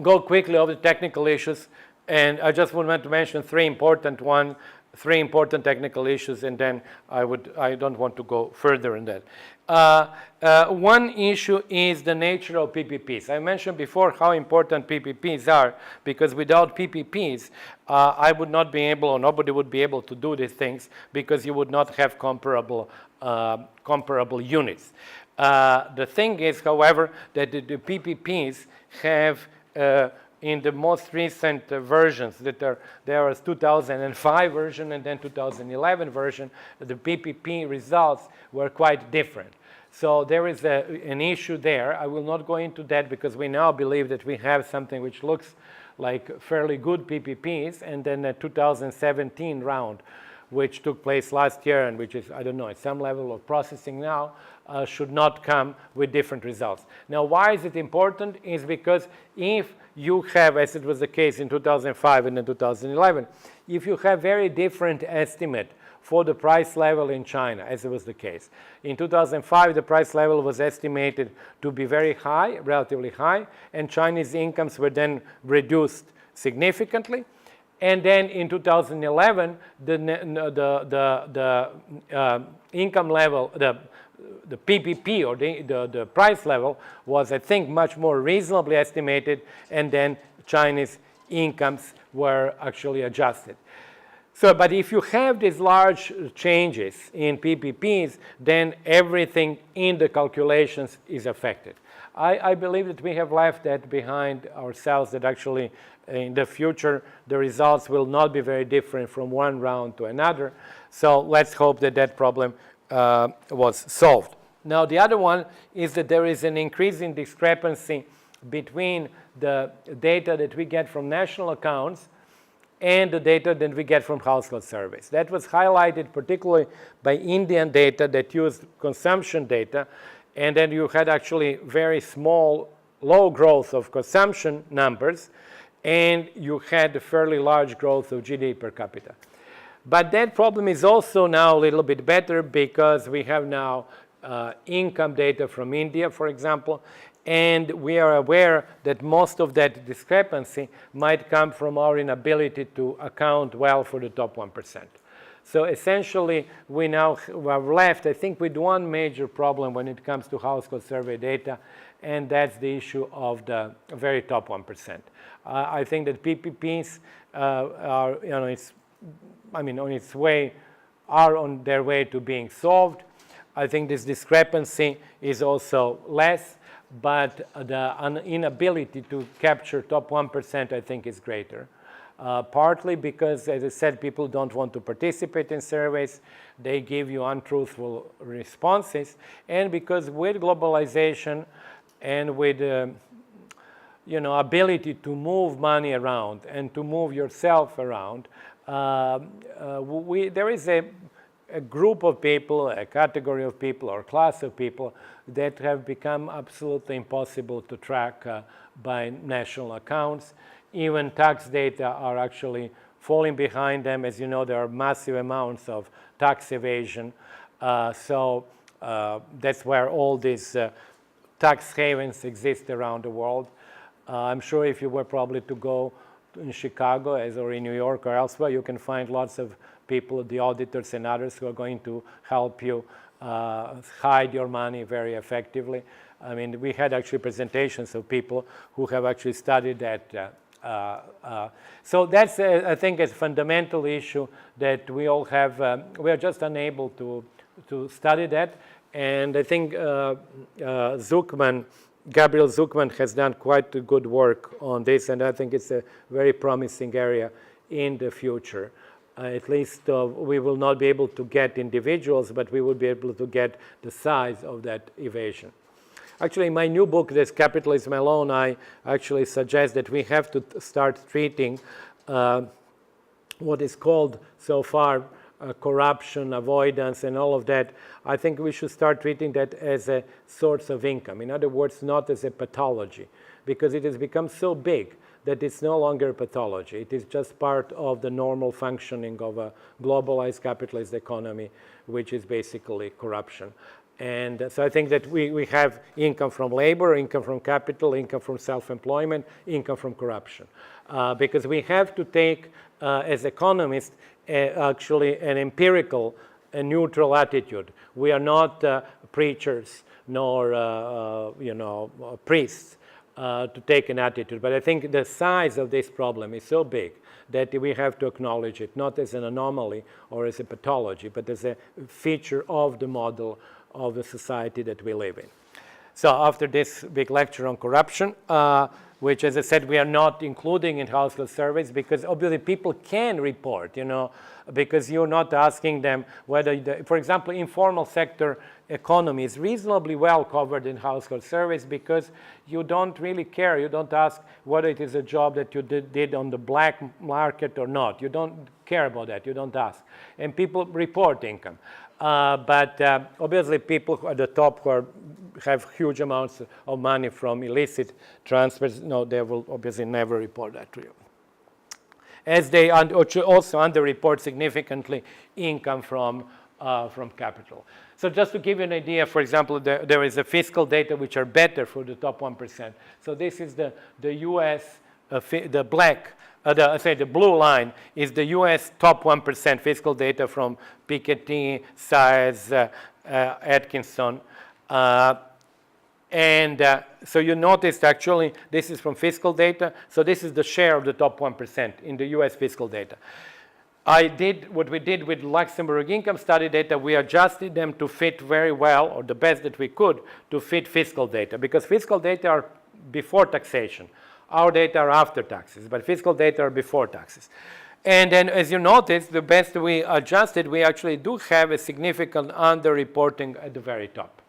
go quickly over the technical issues, and I just want to mention three important technical issues, and then I don't want to go further in that. One issue is the nature of PPPs. I mentioned before how important PPPs are, because without PPPs, I would not be able, or nobody would be able to do these things, because you would not have comparable comparable units. The thing is, however, that the PPPs have in the most recent versions, that there was 2005 version and then 2011 version, the PPP results were quite different. So there is an issue there. I will not go into that because we now believe that we have something which looks like fairly good PPPs, and then the 2017 round, which took place last year and which is, I don't know, at some level of processing now, should not come with different results. Now, why is it important? Is because if you have, as it was the case in 2005 and in 2011, if you have very different estimate for the price level in China, as it was the case. In 2005, the price level was estimated to be very high, relatively high, and Chinese incomes were then reduced significantly. And then in 2011, the income level, the PPP or the price level was, I think, much more reasonably estimated, and then Chinese incomes were actually adjusted. So, but if you have these large changes in PPPs, then everything in the calculations is affected. I believe that we have left that behind ourselves, that actually in the future the results will not be very different from one round to another. So let's hope that that problem was solved. Now the other one is that there is an increasing discrepancy between the data that we get from national accounts and the data that we get from household surveys. That was highlighted particularly by Indian data that used consumption data, and then you had actually very small, low growth of consumption numbers, and you had a fairly large growth of GDP per capita. But that problem is also now a little bit better because we have now income data from India, for example, and we are aware that most of that discrepancy might come from our inability to account well for the top 1%. So essentially, we now are left, I think, with one major problem when it comes to household survey data, and that's the issue of the very top 1%. I think that PPPs are, are on their way to being solved. I think this discrepancy is also less, but the inability to capture top 1%, I think, is greater. Partly because, as I said, people don't want to participate in surveys. They give you untruthful responses. And because with globalization and with ability to move money around and to move yourself around, there is a group of people, a category of people or class of people that have become absolutely impossible to track by national accounts. Even tax data are actually falling behind them. As you know, there are massive amounts of tax evasion. So that's where all these tax havens exist around the world. I'm sure if you were probably to go in Chicago or in New York or elsewhere, you can find lots of people, the auditors and others, who are going to help you hide your money very effectively. I mean, we had actually presentations of people who have actually studied that. So that's, I think, a fundamental issue that we all have. We are just unable to study that. And I think Gabriel Zucman has done quite good work on this, and I think it's a very promising area in the future. At least we will not be able to get individuals, but we will be able to get the size of that evasion. Actually, in my new book, this Capitalism Alone, I actually suggest that we have to start treating what is called so far corruption, avoidance, and all of that. I think we should start treating that as a source of income. In other words, not as a pathology, because it has become so big that it's no longer a pathology. It is just part of the normal functioning of a globalized capitalist economy, which is basically corruption. And so I think that we have income from labor, income from capital, income from self-employment, income from corruption. Because we have to take, as economists, actually an empirical, a neutral attitude. We are not preachers nor priests. to take an attitude. But I think the size of this problem is so big that we have to acknowledge it, not as an anomaly or as a pathology, but as a feature of the model of the society that we live in. So after this big lecture on corruption, which, as I said, we are not including in household surveys because obviously people can report, because you're not asking them whether, for example, informal sector economy is reasonably well covered in household surveys because you don't really care. You don't ask whether it is a job that you did on the black market or not. You don't care about that. You don't ask. And people report income. But obviously people at the top who have huge amounts of money from illicit transfers, no, they will obviously never report that to you. As they also underreport significantly income from capital. So just to give you an idea, for example, there is a fiscal data which are better for the top 1%. So this is the US, the blue line is the US top 1% fiscal data from Piketty, Size, Atkinson. So you noticed actually this is from fiscal data. So this is the share of the top 1% in the US fiscal data. What we did with Luxembourg income study data, we adjusted them to fit very well, or the best that we could, to fit fiscal data, because fiscal data are before taxation. Our data are after taxes, but fiscal data are before taxes. And then, as you notice, the best we adjusted, we actually do have a significant underreporting at the very top.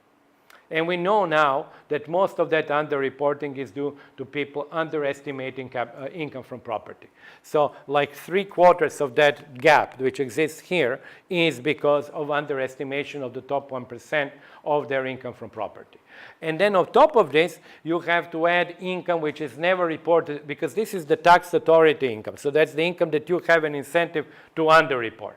And we know now that most of that underreporting is due to people underestimating income from property. So like 3/4 of that gap, which exists here, is because of underestimation of the top 1% of their income from property. And then on top of this, you have to add income which is never reported, because this is the tax authority income. So that's the income that you have an incentive to underreport.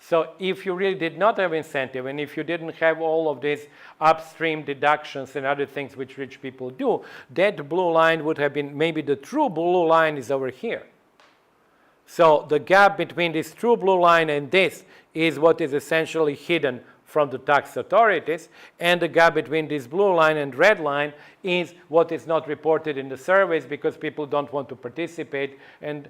So if you really did not have incentive, and if you didn't have all of these upstream deductions and other things which rich people do, that blue line would have been, maybe the true blue line is over here. So the gap between this true blue line and this is what is essentially hidden from the tax authorities, and the gap between this blue line and red line is what is not reported in the surveys because people don't want to participate, and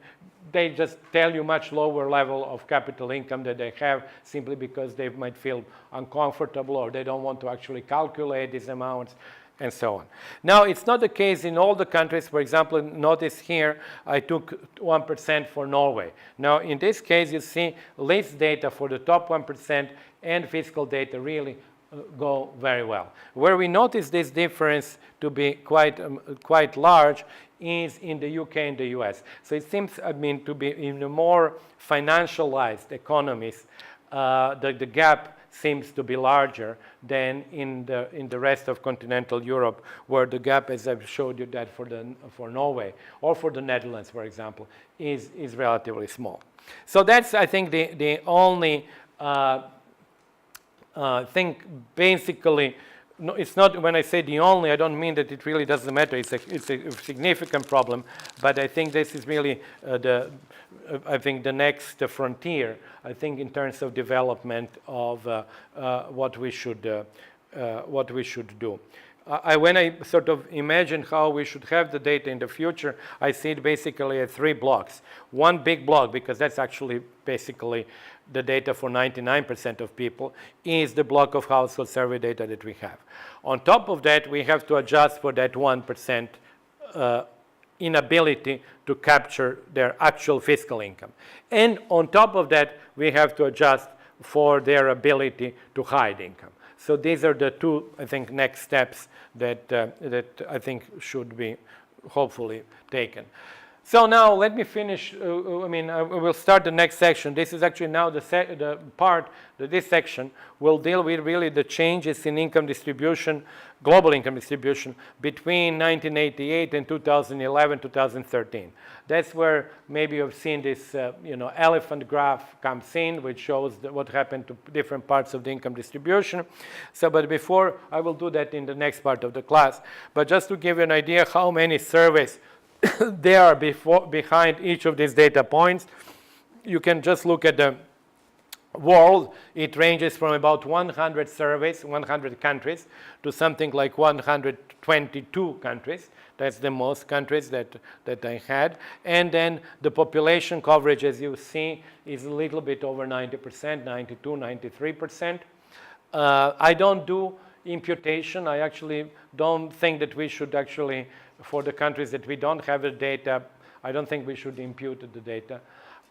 they just tell you much lower level of capital income that they have simply because they might feel uncomfortable or they don't want to actually calculate these amounts and so on. Now, it's not the case in all the countries. For example, notice here, I took 1% for Norway. Now, in this case, you see list data for the top 1% and fiscal data really go very well. Where we notice this difference to be quite large is in the UK and the US. So it seems, to be in the more financialized economies, the gap seems to be larger than in the rest of continental Europe, where the gap, as I've showed you that for Norway or for the Netherlands, for example, is relatively small. So that's, I think, the only thing basically. No, it's not, when I say the only, I don't mean that it really doesn't matter. It's a significant problem, but I think this is really the next frontier, I think, in terms of development of what we should do. When I sort of imagine how we should have the data in the future, I see it basically as 3 blocks. One big block, because that's actually basically the data for 99% of people, is the block of household survey data that we have. On top of that, we have to adjust for that 1% inability to capture their actual fiscal income. And on top of that, we have to adjust for their ability to hide income. So these are the 2, I think, next steps that I think should be hopefully taken. So now let me finish. We'll start the next section. This is actually now the part that this section will deal with really the changes in income distribution, global income distribution, between 1988 and 2011, 2013. That's where maybe you've seen this, elephant graph comes in, which shows what happened to different parts of the income distribution. So, but before, I will do that in the next part of the class. But just to give you an idea how many surveys they are behind each of these data points, you can just look at the world, it ranges from about 100 surveys, 100 countries, to something like 122 countries. That's the most countries that I had. And then the population coverage, as you see, is a little bit over 90%, 92, 93%. I don't do imputation. I actually don't think that we should actually, for the countries that we don't have the data, I don't think we should impute the data.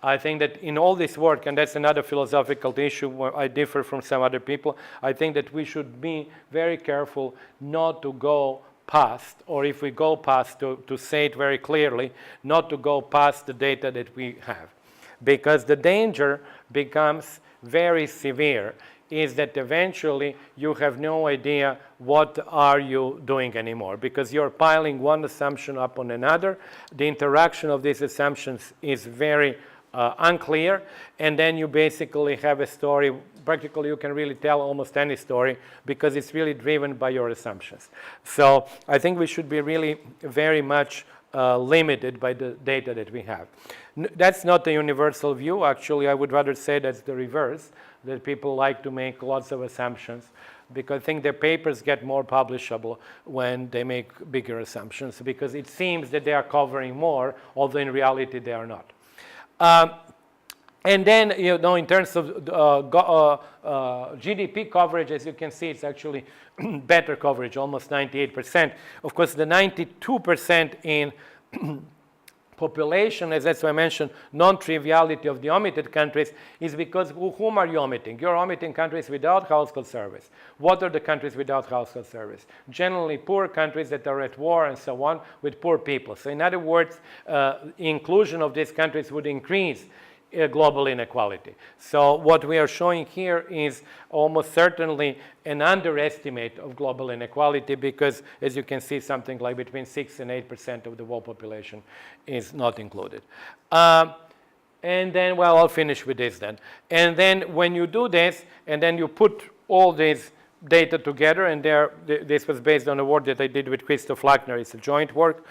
I think that in all this work, and that's another philosophical issue where I differ from some other people, I think that we should be very careful not to go past, or if we go past, to say it very clearly, not to go past the data that we have. Because the danger becomes very severe, is that eventually you have no idea what are you doing anymore, because you're piling one assumption up on another. The interaction of these assumptions is very unclear, and then you basically have a story. Practically, you can really tell almost any story because it's really driven by your assumptions. So I think we should be really very much limited by the data that we have. That's not a universal view. Actually, I would rather say that's the reverse, that people like to make lots of assumptions, because I think their papers get more publishable when they make bigger assumptions, because it seems that they are covering more, although in reality they are not. And then, in terms of GDP coverage, as you can see, it's actually better coverage, almost 98%. Of course, the 92% in population, as that's why I mentioned, non-triviality of the omitted countries, is because whom are you omitting? You're omitting countries without household service. What are the countries without household service? Generally poor countries that are at war and so on, with poor people. So in other words, inclusion of these countries would increase global inequality. So what we are showing here is almost certainly an underestimate of global inequality, because as you can see, something like between 6 and 8% of the world population is not included. And then, well, I'll finish with this then. And then when you do this, and then you put all these data together, and this was based on a work that I did with Christoph Lackner. It's a joint work.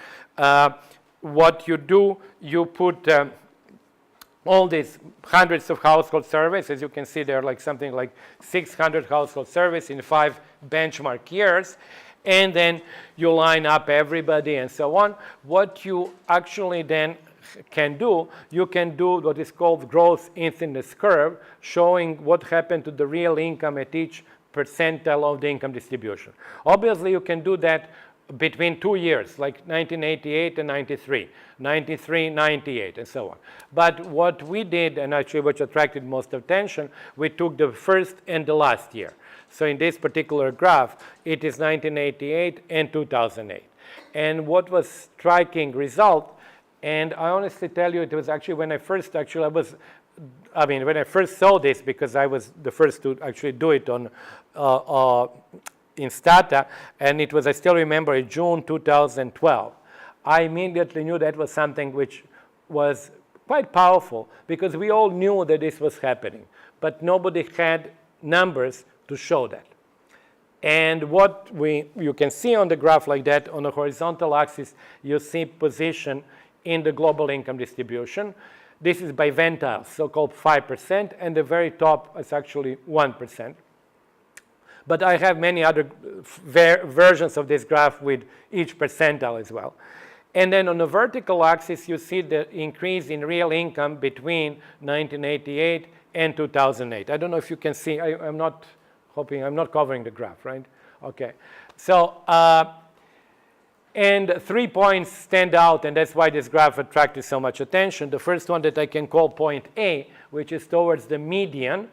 What you do, you put all these hundreds of household surveys. As you can see, there are like something like 600 household surveys in 5 benchmark years. And then you line up everybody and so on. What you actually then can do, you can do what is called growth incidence curve, showing what happened to the real income at each percentile of the income distribution. Obviously, you can do that between 2 years, like 1988 and 93, 93, 98, and so on. But what we did, and actually which attracted most attention, we took the first and the last year. So in this particular graph, it is 1988 and 2008. And what was striking result, and I honestly tell you, it was actually when I first when I first saw this, because I was the first to actually do it on in Stata, and it was, I still remember, in June 2012. I immediately knew that was something which was quite powerful, because we all knew that this was happening, but nobody had numbers to show that. And what you can see on the graph like that, on the horizontal axis, you see position in the global income distribution. This is by ventile, so-called 5%, and the very top is actually 1%. But I have many other versions of this graph with each percentile as well. And then on the vertical axis, you see the increase in real income between 1988 and 2008. I don't know if you can see. I'm not covering the graph, right? Okay. So, and 3 points stand out, and that's why this graph attracted so much attention. The first one that I can call point A, which is towards the median,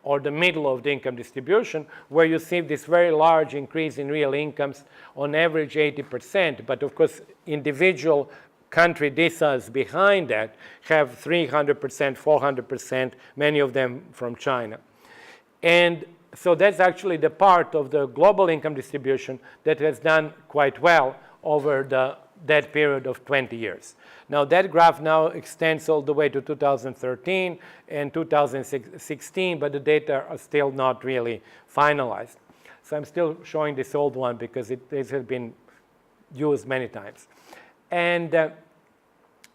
or the middle of the income distribution, where you see this very large increase in real incomes, on average 80%. But of course, individual country deciles behind that have 300%, 400%, many of them from China. And so that's actually the part of the global income distribution that has done quite well over that period of 20 years. Now that graph now extends all the way to 2013 and 2016, but the data are still not really finalized. So I'm still showing this old one because this has been used many times. And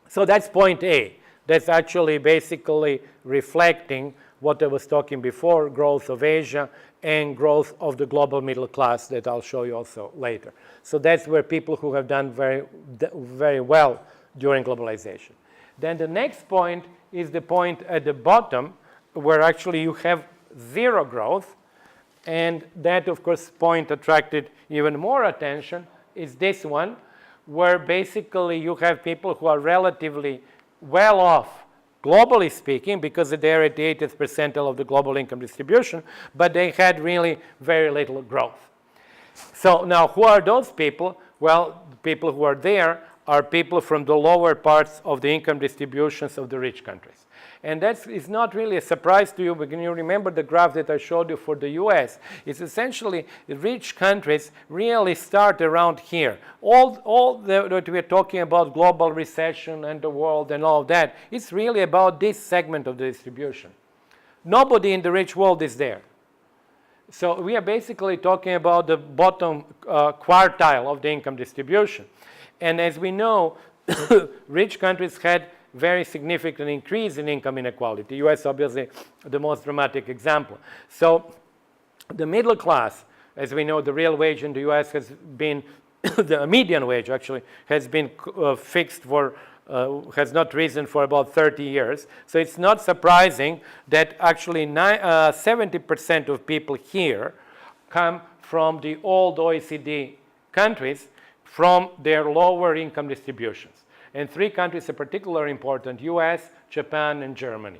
so that's point A. That's actually basically reflecting what I was talking before, growth of Asia and growth of the global middle class that I'll show you also later. So that's where people who have done very well during globalization. Then the next point is the point at the bottom where actually you have zero growth. And that, of course, point attracted even more attention is this one, where basically you have people who are relatively well off, globally speaking, because they're at the 80th percentile of the global income distribution, but they had really very little growth. So now who are those people? Well, the people who are there are people from the lower parts of the income distributions of the rich countries. And that is not really a surprise to you, but can you remember the graph that I showed you for the US? It's essentially rich countries really start around here. All that we're talking about, global recession and the world and all of that, it's really about this segment of the distribution. Nobody in the rich world is there. So we are basically talking about the bottom quartile of the income distribution. And as we know, rich countries had very significant increase in income inequality. US obviously the most dramatic example. So the middle class, as we know, the real wage in the US has been, the median wage actually, has been fixed for, has not risen for about 30 years. So it's not surprising that actually 70% of people here come from the old OECD countries from their lower income distributions. And three countries are particularly important: US, Japan, and Germany.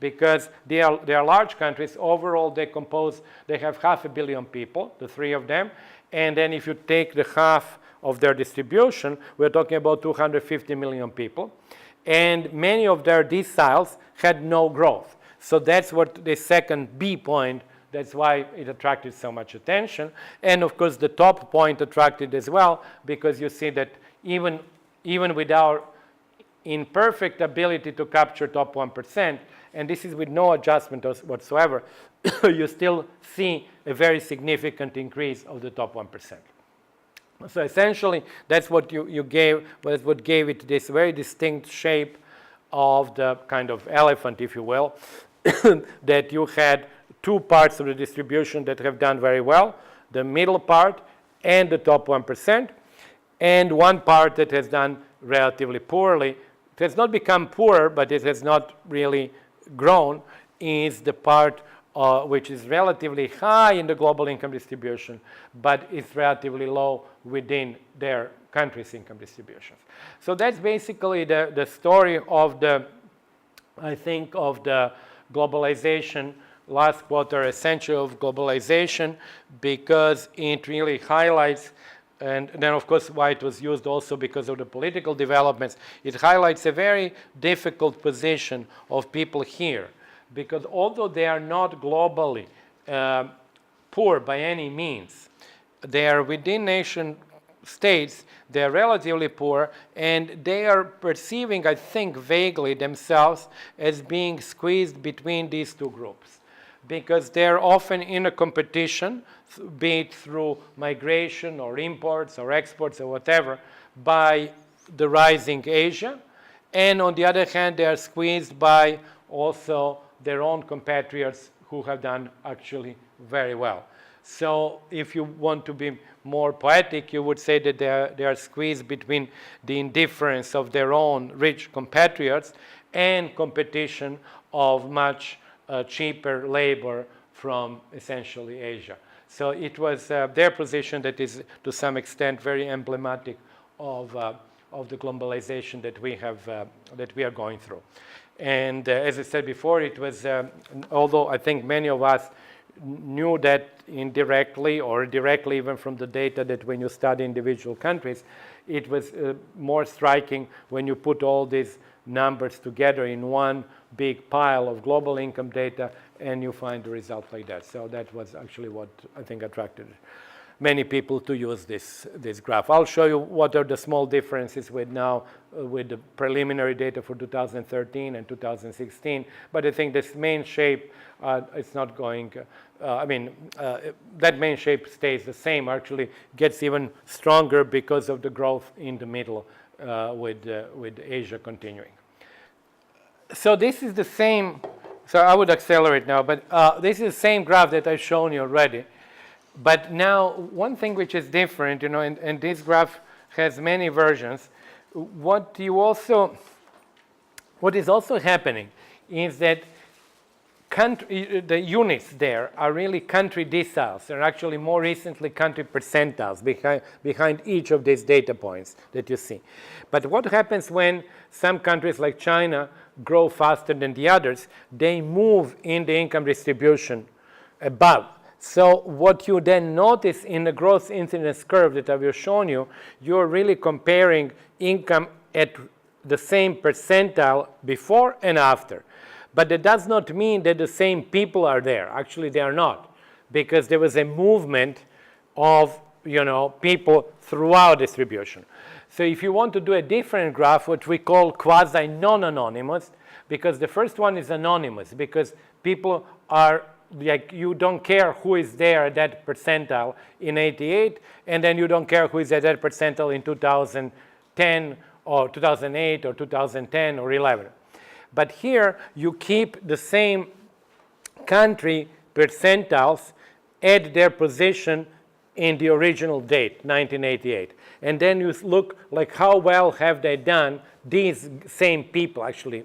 Because they are large countries. Overall, they have 500 million people, the three of them. And then if you take the half of their distribution, we're talking about 250 million people. And many of their deciles had no growth. So that's what the second B point, that's why it attracted so much attention. And of course, the top point attracted as well, because you see that even with our imperfect ability to capture top 1%, and this is with no adjustment whatsoever, you still see a very significant increase of the top 1%. So essentially, that's what what gave it this very distinct shape of the kind of elephant, if you will, that you had two parts of the distribution that have done very well, the middle part and the top 1%, and one part that has done relatively poorly. It has not become poorer, but it has not really grown, is the part which is relatively high in the global income distribution, but is relatively low within their country's income distributions. So that's basically the story of I think, of the globalization, last quarter essential of globalization, because it really highlights, and then of course why it was used also because of the political developments, it highlights a very difficult position of people here. Because although they are not globally poor by any means, they are within nation states, they are relatively poor, and they are perceiving, I think, vaguely themselves as being squeezed between these two groups. Because they're often in a competition, be it through migration or imports or exports or whatever, by the rising Asia. And on the other hand, they are squeezed by also their own compatriots who have done actually very well. So if you want to be more poetic, you would say that they are squeezed between the indifference of their own rich compatriots and competition of much cheaper labor from essentially Asia. So it was their position that is to some extent very emblematic of the globalization that we are going through. And as I said before, it was, although I think many of us knew that indirectly or directly even from the data that when you study individual countries, it was more striking when you put all these numbers together in one big pile of global income data and you find the result like that. So that was actually what I think attracted many people to use this graph. I'll show you what are the small differences with the preliminary data for 2013 and 2016. But I think this main shape, it's not going, that main shape stays the same, actually gets even stronger because of the growth in the middle with Asia continuing. So this is the same So I would accelerate now, but this is the same graph that I've shown you already. But now, one thing which is different, you know, and this graph has many versions. What is also happening is that the units there are really country deciles. They're actually more recently country percentiles behind each of these data points that you see. But what happens when some countries like China grow faster than the others? They move in the income distribution above. So what you then notice in the growth incidence curve that I've shown you, you're really comparing income at the same percentile before and after. But that does not mean that the same people are there. Actually, they are not, because there was a movement of, you know, people throughout distribution. So if you want to do a different graph, what we call quasi-non-anonymous, because the first one is anonymous, because people are like, you don't care who is there at that percentile in 88, and then you don't care who is at that percentile in 2010 or 2008 or 2010 or 11. But here you keep the same country percentiles at their position in the original date, 1988. And then you look like how well have they done, these same people. Actually,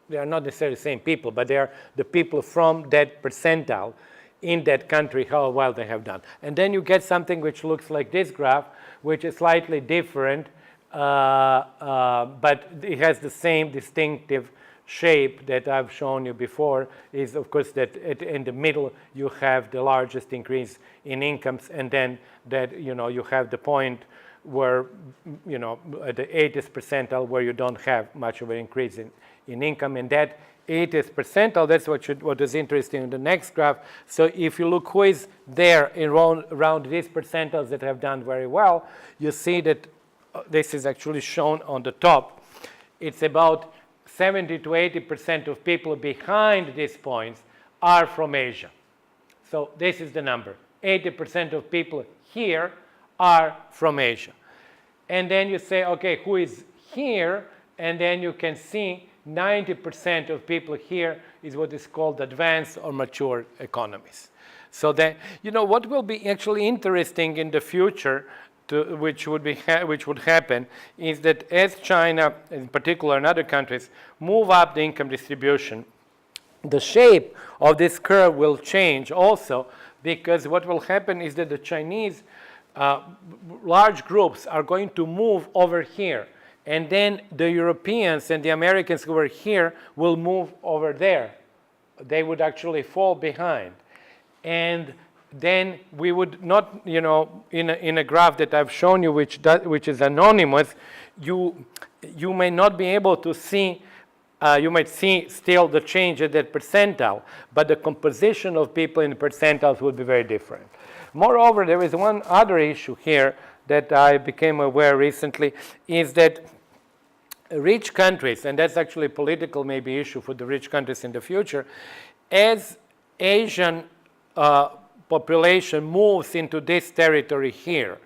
they are not necessarily the same people, but they are the people from that percentile in that country, how well they have done. And then you get something which looks like this graph, which is slightly different, but it has the same distinctive shape that I've shown you before. Is, of course, that in the middle you have the largest increase in incomes, and then that, you know, you have the point where, you know, at the 80th percentile where you don't have much of an increase in income. And that 80th percentile, that's what is interesting in the next graph. So if you look who is there around these percentiles that have done very well, you see that this is actually shown on the top. It's about 70 to 80% of people behind these points are from Asia. So this is the number. 80% of people here are from Asia. And then you say, okay, who is here? And then you can see 90% of people here is what is called advanced or mature economies. So that, you know, what will be actually interesting in the future, which would happen, is that as China, in particular, and other countries move up the income distribution, the shape of this curve will change also, because what will happen is that the Chinese large groups are going to move over here, and then the Europeans and the Americans who are here will move over there. They would actually fall behind. And then we would not, you know, in a graph that I've shown you, which is anonymous, you may not be able to see, you might see still the change at that percentile, but the composition of people in the percentiles would be very different. Moreover, there is one other issue here that I became aware recently, is that rich countries, and that's actually a political maybe issue for the rich countries in the future, as Asian population moves into this territory here,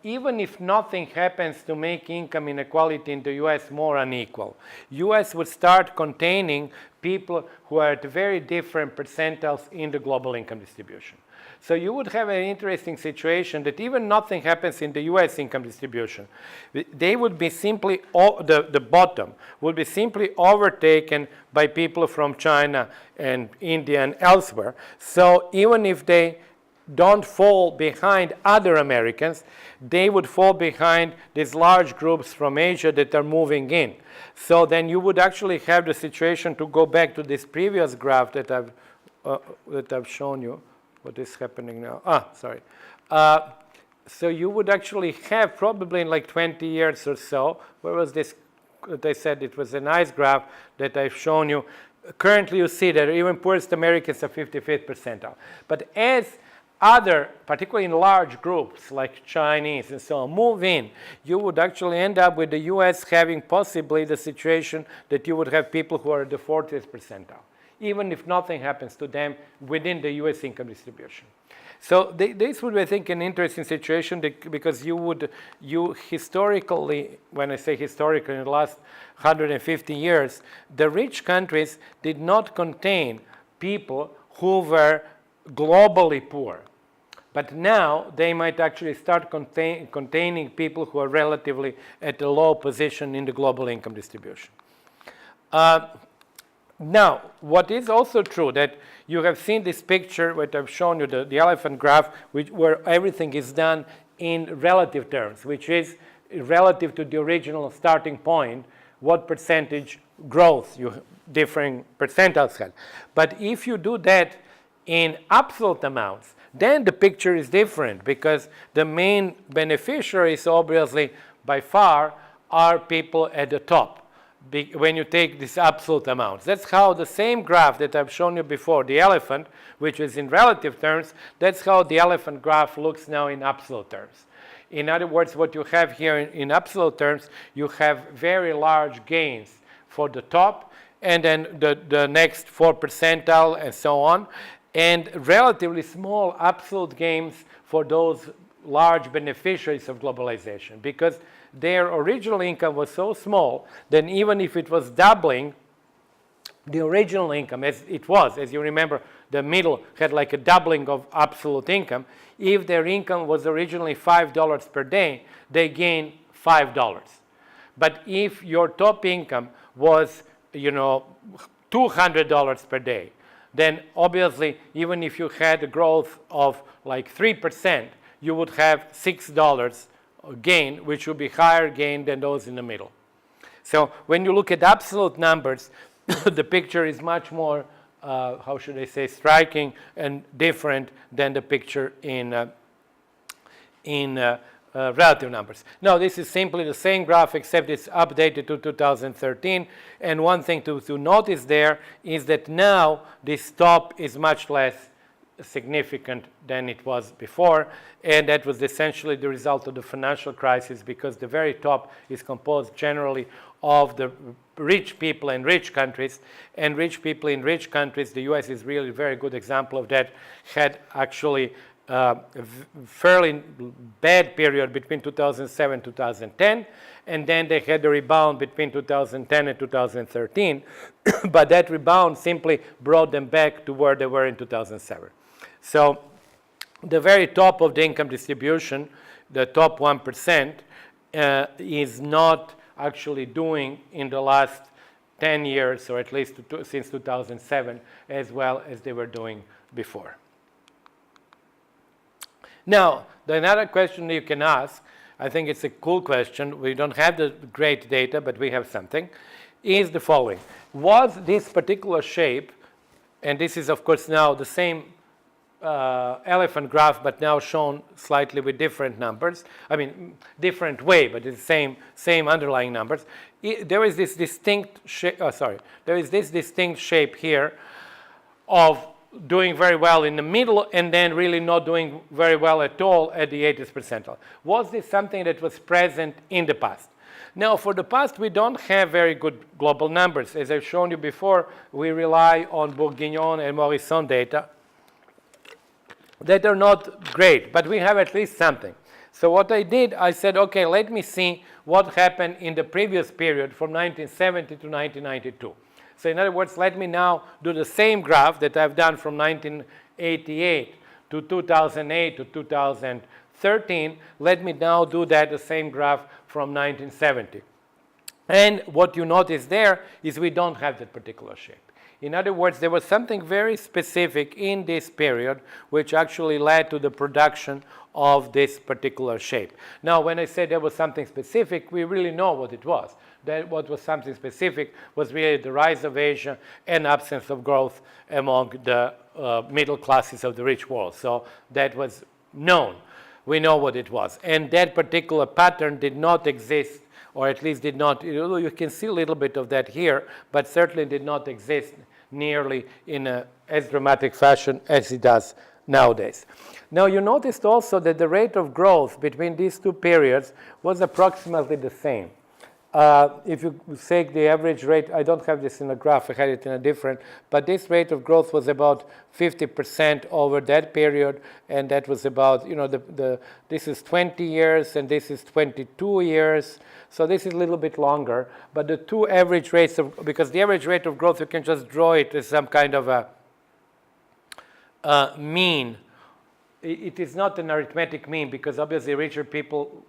even if nothing happens to make income inequality in the US more unequal, US would start containing people who are at very different percentiles in the global income distribution. So you would have an interesting situation that even nothing happens in the US income distribution. They would be simply, the bottom would be simply overtaken by people from China and India and elsewhere. So even if they don't fall behind other Americans, they would fall behind these large groups from Asia that are moving in. So then you would actually have the situation, to go back to this previous graph that I've shown you. What is happening now? Sorry. So you would actually have probably in like 20 years or so, where was this? They said it was a nice graph that I've shown you. Currently you see that even poorest Americans are 55th percentile. But as other, particularly in large groups like Chinese and so on, move in, you would actually end up with the US having possibly the situation that you would have people who are at the 40th percentile, even if nothing happens to them within the US income distribution. So this would be, I think, an interesting situation because you historically, when I say historically, in the last 150 years, the rich countries did not contain people who were globally poor. But now they might actually start containing people who are relatively at a low position in the global income distribution. Now, what is also true that you have seen this picture, what I've shown you, the elephant graph, where everything is done in relative terms, which is relative to the original starting point, what percentage growth differing percentiles had. But if you do that in absolute amounts, then the picture is different because the main beneficiaries, obviously, by far, are people at the top when you take these absolute amounts. That's how the same graph that I've shown you before, the elephant, which is in relative terms, that's how the elephant graph looks now in absolute terms. In other words, what you have here in absolute terms, you have very large gains for the top, and then the next 4 percentile, and so on, and relatively small absolute gains for those large beneficiaries of globalization, because their original income was so small that even if it was doubling the original income, as it was, as you remember, the middle had like a doubling of absolute income. If their income was originally $5 per day, they gain $5. But if your top income was, $200 per day, then obviously, even if you had a growth of like 3%, you would have $6 gain, which would be higher gain than those in the middle. So when you look at absolute numbers, the picture is much more, how should I say, striking and different than the picture in relative numbers. Now, this is simply the same graph, except it's updated to 2013. And one thing to notice there is that now this top is much less significant than it was before, and that was essentially the result of the financial crisis, because the very top is composed generally of the rich people in rich countries, and rich people in rich countries, the US is really a very good example of that, had actually a fairly bad period between 2007 and 2010, and then they had a rebound between 2010 and 2013, but that rebound simply brought them back to where they were in 2007. So the very top of the income distribution, the top 1%, is not actually doing in the last 10 years, or at least since 2007, as well as they were doing before. Now, another question you can ask, I think it's a cool question, we don't have the great data, but we have something, is the following. Was this particular shape, and this is of course now the same elephant graph, but now shown slightly with different numbers. I mean, different way, but it's the same underlying numbers. There is this distinct shape. There is this distinct shape here of doing very well in the middle and then really not doing very well at all at the 80th percentile. Was this something that was present in the past? Now, for the past, we don't have very good global numbers. As I've shown you before, we rely on Bourguignon and Morisson data that are not great, but we have at least something. So what I did, I said, okay, let me see what happened in the previous period from 1970 to 1992. So in other words, let me now do the same graph that I've done from 1988 to 2008 to 2013. Let me now do that, the same graph from 1970. And what you notice there is we don't have that particular shape. In other words, there was something very specific in this period which actually led to the production of this particular shape. Now, when I say there was something specific, we really know what it was. That what was something specific was really the rise of Asia and absence of growth among the middle classes of the rich world. So that was known. We know what it was. And that particular pattern did not exist, or at least did not, you can see a little bit of that here, but certainly did not exist nearly in as dramatic fashion as it does nowadays. Now, you noticed also that the rate of growth between these two periods was approximately the same. if you take the average rate, I don't have this in a graph, I had it in a different, but this rate of growth was about 50% over that period, and that was about, this is 20 years, and this is 22 years, so this is a little bit longer, but the two average rates of, because the average rate of growth, you can just draw it as some kind of a mean. It is not an arithmetic mean, because obviously richer people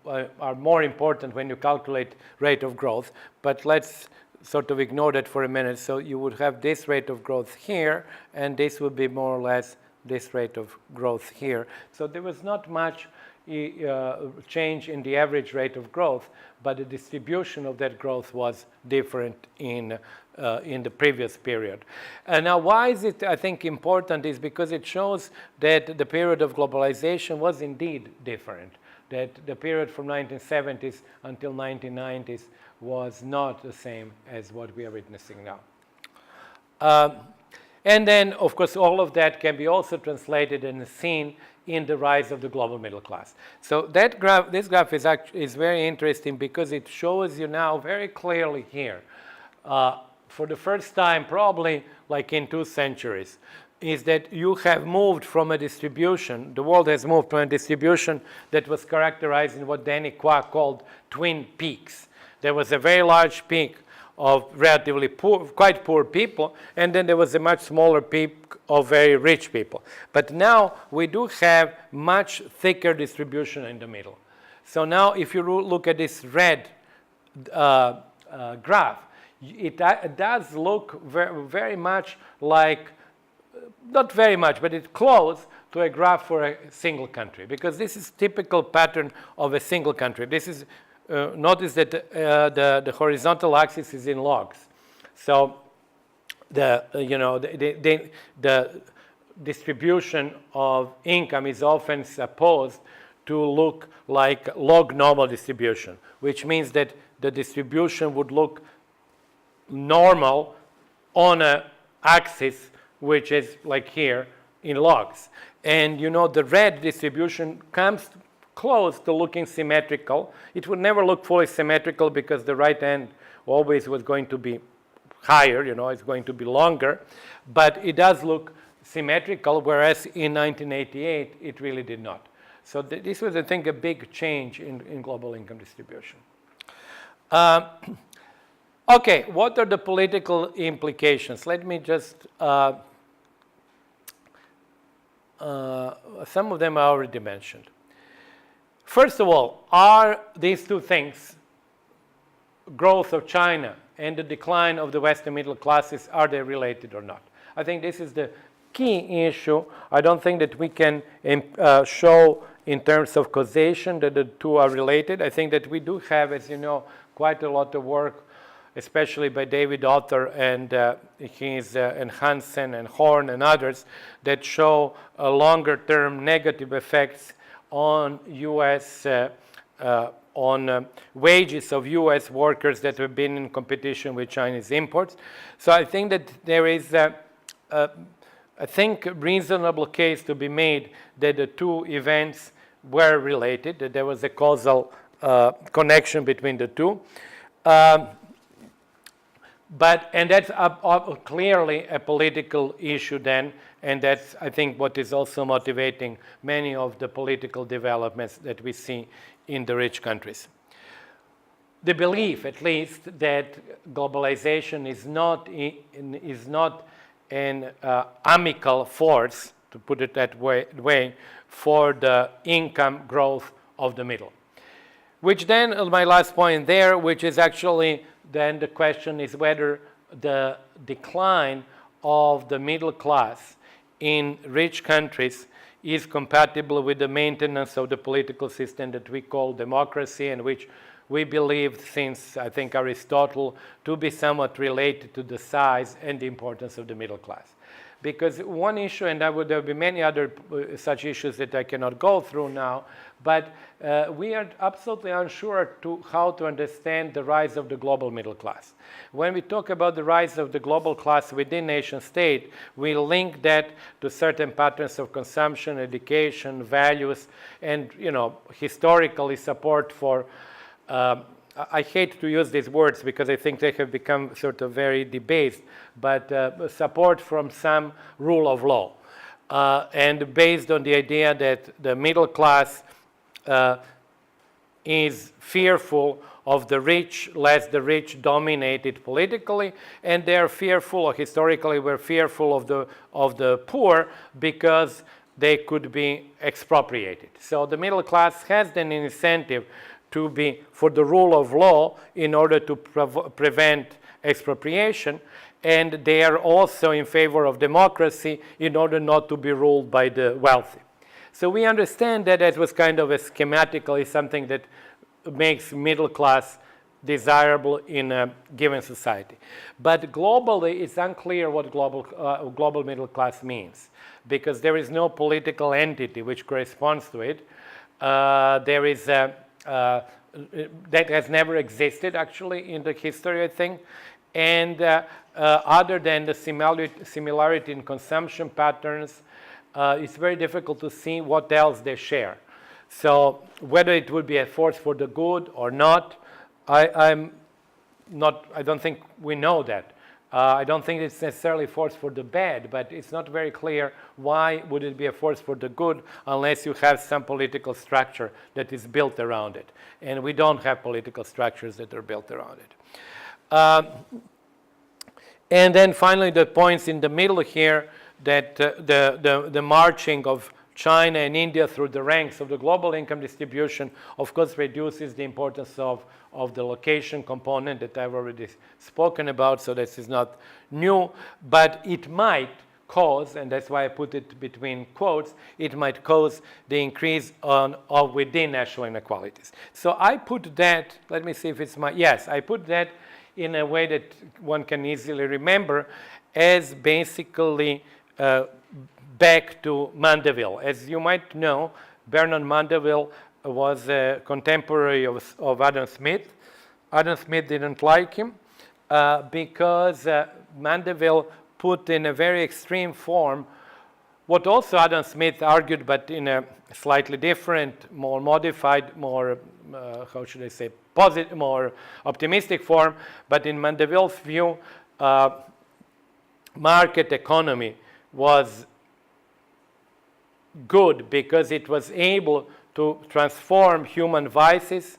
are more important when you calculate rate of growth, but let's sort of ignore that for a minute. So you would have this rate of growth here, and this would be more or less this rate of growth here. So there was not much change in the average rate of growth, but the distribution of that growth was different in the previous period. Now, why is it, I think, important is because it shows that the period of globalization was indeed different, that the period from 1970s until 1990s was not the same as what we are witnessing now. And then, of course, all of that can be also translated and seen in the rise of the global middle class. So that graph, this graph is very interesting because it shows you now very clearly here, for the first time probably like in 2 centuries, is that you have moved from a distribution, the world has moved from a distribution that was characterized in what Danny Kwok called twin peaks. There was a very large peak of relatively poor, quite poor people, and then there was a much smaller peak of very rich people. But now we do have much thicker distribution in the middle. So now if you look at this red graph, it does look very much like, not very much, but it's close to a graph for a single country, because this is typical pattern of a single country. This is, notice that the horizontal axis is in logs. So the distribution of income is often supposed to look like log normal distribution, which means that the distribution would look normal on an axis which is like here in logs. And the red distribution comes close to looking symmetrical. It would never look fully symmetrical because the right end always was going to be higher, it's going to be longer, but it does look symmetrical, whereas in 1988 it really did not. So this was, I think, a big change in global income distribution. Okay, what are the political implications? Let me just, some of them I already mentioned. First of all, are these two things, growth of China and the decline of the Western middle classes, are they related or not? I think this is the key issue. I don't think that we can show in terms of causation that the two are related. I think that we do have, as you know, quite a lot of work, especially by David Author and and Hansen and Horn and others, that show longer-term negative effects on U.S. On wages of U.S. workers that have been in competition with Chinese imports. So I think that there is I think a reasonable case to be made that the two events were related, that there was a causal connection between the two. And that's clearly a political issue then, and that's, I think, what is also motivating many of the political developments that we see in the rich countries. The belief, at least, that globalization is not an amical force, to put it that way, for the income growth of the middle. Which then, my last point there, which is actually then the question is whether the decline of the middle class in rich countries is compatible with the maintenance of the political system that we call democracy, and which we believe, since I think Aristotle, to be somewhat related to the size and the importance of the middle class. Because one issue, and there will be many other such issues that I cannot go through now, but we are absolutely unsure how to understand the rise of the global middle class. When we talk about the rise of the global class within nation state, we link that to certain patterns of consumption, education, values, and historically support for I hate to use these words because I think they have become sort of very debased, but support from some rule of law. And based on the idea that the middle class is fearful of the rich, lest the rich dominate it politically, and they're fearful, or historically were fearful of the poor because they could be expropriated. So the middle class has an incentive to be for the rule of law in order to prevent expropriation, and they are also in favor of democracy in order not to be ruled by the wealthy. So we understand that it was kind of a schematically something that makes middle class desirable in a given society. But globally, it's unclear what global middle class means, because there is no political entity which corresponds to it. There is that has never existed actually in the history, I think. And other than the similarity in consumption patterns, it's very difficult to see what else they share. So whether it would be a force for the good or not, I don't think we know that. I don't think it's necessarily a force for the bad, but it's not very clear why would it be a force for the good unless you have some political structure that is built around it. And we don't have political structures that are built around it. And then finally, the points in the middle here, that the marching of China and India through the ranks of the global income distribution, of course, reduces the importance of the location component that I've already spoken about, so this is not new, but it might cause, and that's why I put it between quotes, it might cause the increase of within national inequalities. So I put that, let me see if it's yes, I put that in a way that one can easily remember as basically back to Mandeville. As you might know, Bernard Mandeville was a contemporary of Adam Smith. Adam Smith didn't like him because Mandeville put in a very extreme form what also Adam Smith argued, but in a slightly different, more modified, more, how should I say, positive, more optimistic form. But in Mandeville's view, market economy was good because it was able to transform human vices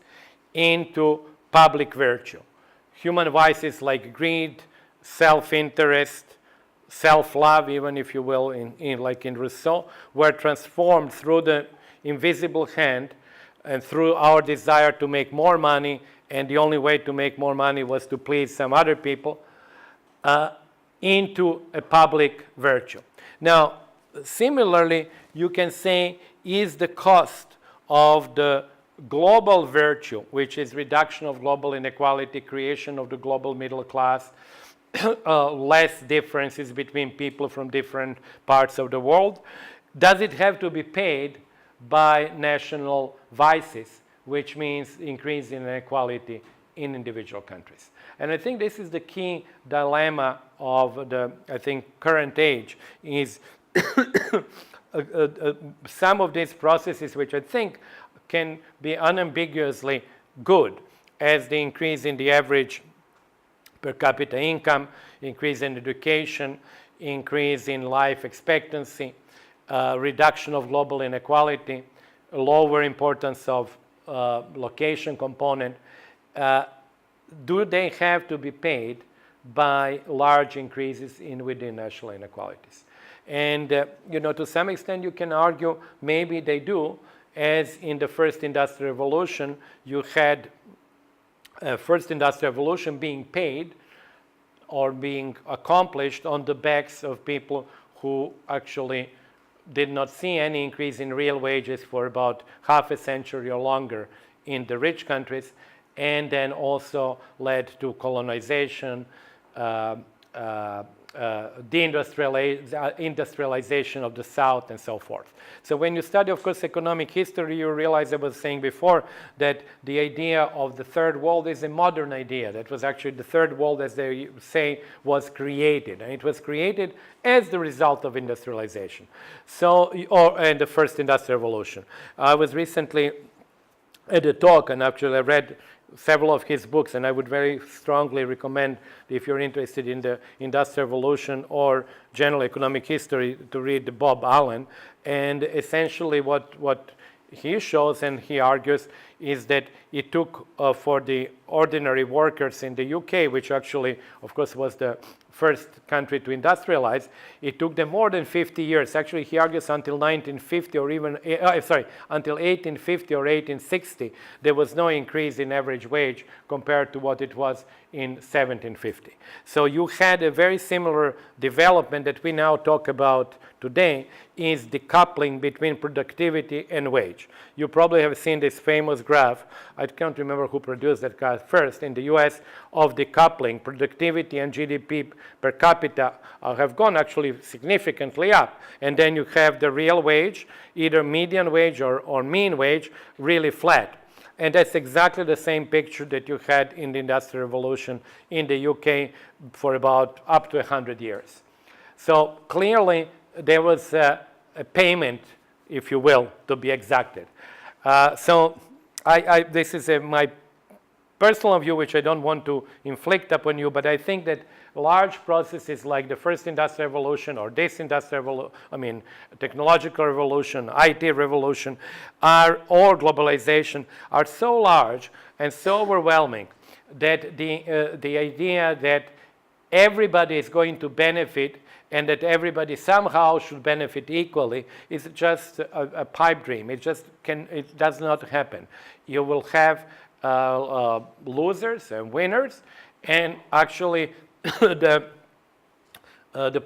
into public virtue. Human vices like greed, self-interest, self-love, even if you will, like in Rousseau, were transformed through the invisible hand and through our desire to make more money, and the only way to make more money was to please some other people, into a public virtue. Now, similarly, you can say, is the cost of the global virtue, which is reduction of global inequality, creation of the global middle class, less differences between people from different parts of the world, does it have to be paid by national vices, which means increase in inequality in individual countries? And I think this is the key dilemma of the, I think, current age, is some of these processes which I think can be unambiguously good, as the increase in the average per capita income, increase in education, increase in life expectancy, reduction of global inequality, lower importance of location component. Do they have to be paid by large increases in within national inequalities? And to some extent you can argue maybe they do, as in the first industrial revolution you had first industrial revolution being paid or being accomplished on the backs of people who actually did not see any increase in real wages for about half a century or longer in the rich countries, and then also led to colonization, deindustrialization of the South, and so forth. So when you study, of course, economic history, you realize I was saying before that the idea of the third world is a modern idea. That was actually the third world, as they say, was created. And it was created as the result of industrialization. And the first industrial revolution. I was recently at a talk, and actually I read several of his books, and I would very strongly recommend, if you're interested in the Industrial Revolution or general economic history, to read Bob Allen. And essentially what he shows and he argues is that it took for the ordinary workers in the UK, which actually, of course, was the first country to industrialize, it took them more than 50 years. Actually, he argues until 1950 or even, until 1850 or 1860, there was no increase in average wage compared to what it was in 1750. So you had a very similar development that we now talk about today, is the coupling between productivity and wage. You probably have seen this famous graph, I can't remember who produced that graph first, in the US, of the coupling, productivity and GDP per capita have gone actually significantly up. And then you have the real wage, either median wage or mean wage, really flat. And that's exactly the same picture that you had in the Industrial Revolution in the UK for about up to 100 years. So clearly, there was a payment, if you will, to be exacted. So this is my personal view, which I don't want to inflict upon you, but I think that large processes like the first industrial revolution or this industrial, technological revolution, IT revolution, or globalization are so large and so overwhelming that the idea that everybody is going to benefit and that everybody somehow should benefit equally is just a pipe dream. It does not happen. You will have losers and winners, and actually the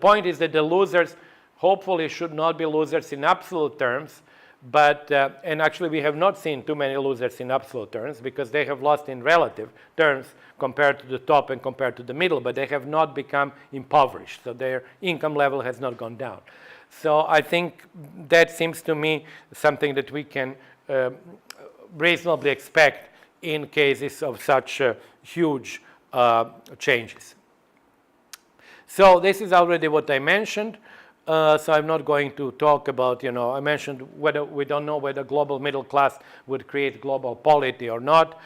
point is that the losers hopefully should not be losers in absolute terms, but and actually we have not seen too many losers in absolute terms because they have lost in relative terms compared to the top and compared to the middle, but they have not become impoverished, so their income level has not gone down. So I think that seems to me something that we can reasonably expect in cases of such huge changes. So this is already what I mentioned. So I'm not going to talk about, I mentioned whether we don't know whether global middle class would create global polity or not.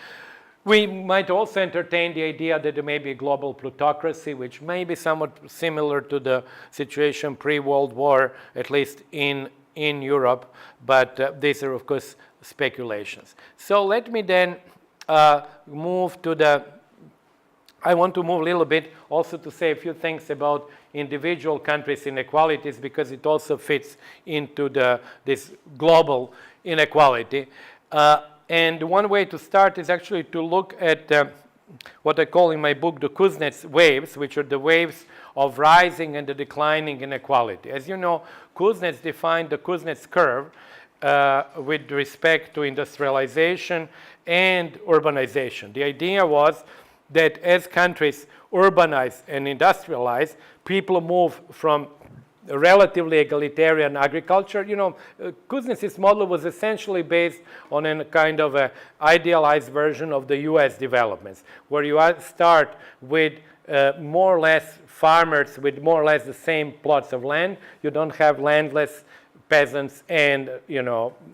We might also entertain the idea that there may be a global plutocracy, which may be somewhat similar to the situation pre-World War, at least in Europe, but these are, of course, speculations. So let me then move to I want to move a little bit also to say a few things about individual countries' inequalities because it also fits into this global inequality. And one way to start is actually to look at what I call in my book the kuznets waves, which are the waves of rising and the declining inequality. As you know, Kuznets defined the Kuznets curve with respect to industrialization and urbanization. The idea was that as countries urbanize and industrialize, people move from relatively egalitarian agriculture. Kuznets' model was essentially based on a kind of an idealized version of the US developments, where you start with more or less farmers with more or less the same plots of land. You don't have landless peasants and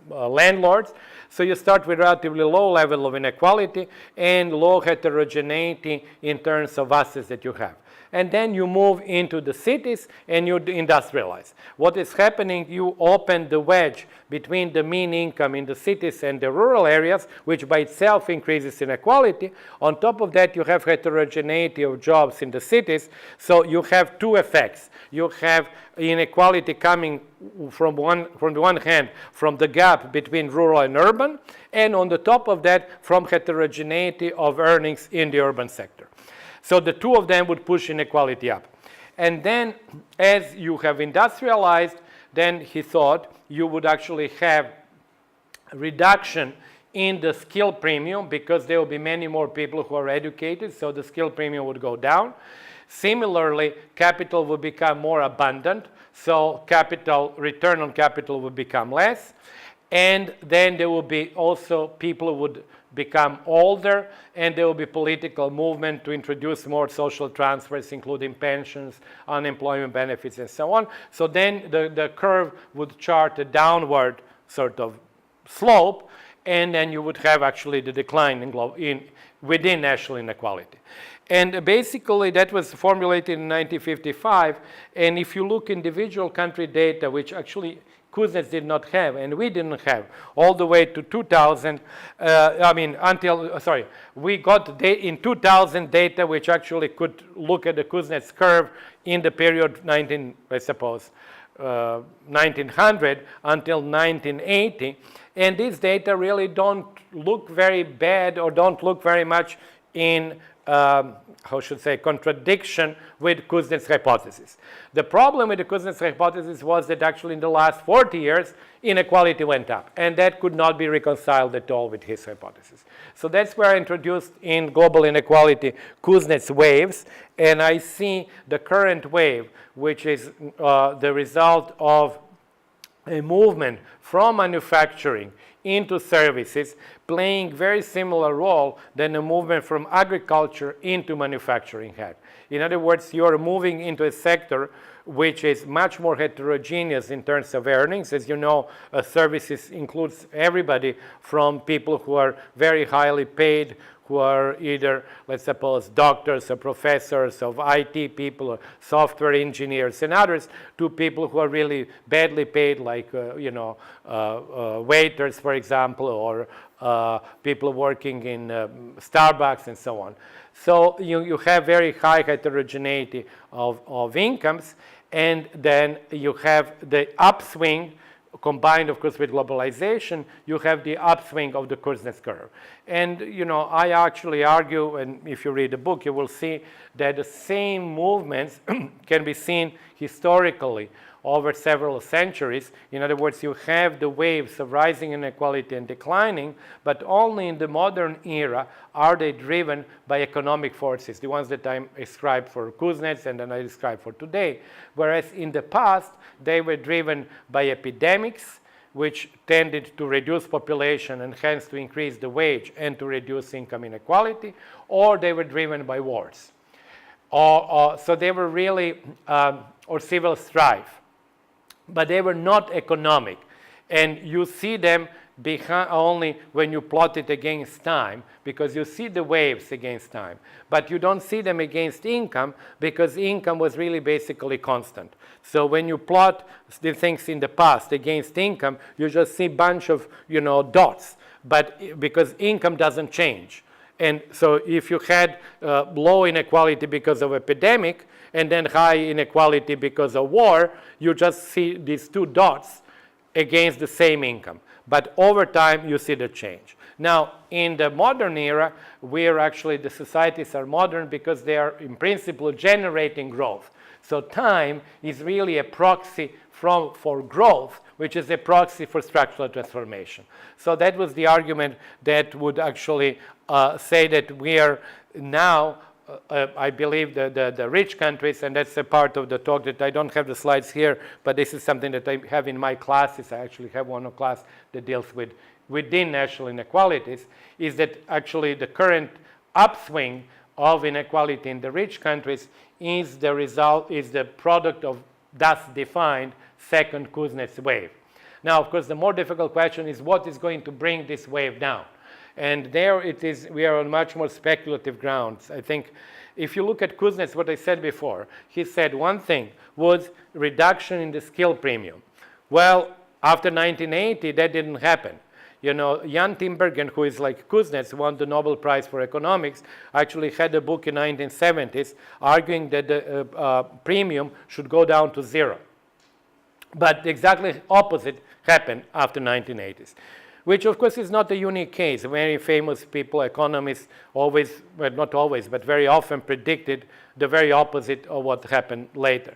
landlords. So you start with relatively low level of inequality and low heterogeneity in terms of assets that you have. And then you move into the cities and you industrialize. What is happening, you open the wedge between the mean income in the cities and the rural areas, which by itself increases inequality. On top of that, you have heterogeneity of jobs in the cities. So you have two effects. You have inequality coming from the one hand from the gap between rural and urban, and on the top of that from heterogeneity of earnings in the urban sector. So the two of them would push inequality up. And then as you have industrialized, then he thought you would actually have a reduction in the skill premium because there will be many more people who are educated, so the skill premium would go down. Similarly, capital will become more abundant, so return on capital will become less. And then there will be also people who would become older, and there will be political movement to introduce more social transfers, including pensions, unemployment benefits, and so on. So then the curve would chart a downward sort of slope, and then you would have actually the decline within national inequality. And basically that was formulated in 1955, and if you look individual country data, which actually Kuznets did not have, and we didn't have, all the way to 2000, we got in 2000 data which actually could look at the Kuznets curve in the period 1900 until 1980, and these data really don't look very bad or don't look very much in contradiction with Kuznets' hypothesis. The problem with the Kuznets' hypothesis was that actually in the last 40 years, inequality went up, and that could not be reconciled at all with his hypothesis. So that's where I introduced in Global Inequality Kuznets' waves, and I see the current wave, which is the result of a movement from manufacturing into services, playing very similar role than a movement from agriculture into manufacturing had. In other words, you are moving into a sector which is much more heterogeneous in terms of earnings. As you know, services includes everybody from people who are very highly paid, who are either, let's suppose, doctors or professors of IT people or software engineers and others, to people who are really badly paid, like, waiters, for example, or people working in Starbucks and so on. So you have very high heterogeneity of incomes, and then you have the upswing combined, of course, with globalization, you have the upswing of the Kuznets curve. And, I actually argue, and if you read the book, you will see that the same movements can be seen historically over several centuries. In other words, you have the waves of rising inequality and declining, but only in the modern era are they driven by economic forces, the ones that I described for Kuznets and then I described for today. Whereas in the past, they were driven by epidemics, which tended to reduce population and hence to increase the wage and to reduce income inequality, or they were driven by wars. So they were really, or civil strife. But they were not economic. And you see them only when you plot it against time, because you see the waves against time. But you don't see them against income, because income was really basically constant. So when you plot the things in the past against income, you just see a bunch of, dots. But because income doesn't change. And so if you had low inequality because of epidemic, and then high inequality because of war, you just see these two dots against the same income. But over time, you see the change. Now, in the modern era, the societies are modern because they are, in principle, generating growth. So time is really a proxy for growth, which is a proxy for structural transformation. So that was the argument that would actually say that we are now, I believe, the rich countries, and that's a part of the talk that I don't have the slides here, but this is something that I have in my classes. I actually have one class that deals with within national inequalities, is that actually the current upswing of inequality in the rich countries is the product of thus defined second Kuznets wave. Now, of course, the more difficult question is what is going to bring this wave down? And there it is, we are on much more speculative grounds. I think if you look at Kuznets, what I said before, he said one thing was reduction in the skill premium. Well, after 1980, that didn't happen. Jan Tinbergen, who is like Kuznets, won the Nobel Prize for Economics, actually had a book in the 1970s arguing that the premium should go down to zero. But the exactly opposite happened after 1980s. Which, of course, is not a unique case. Very famous people, economists, always, well, not always, but very often predicted the very opposite of what happened later.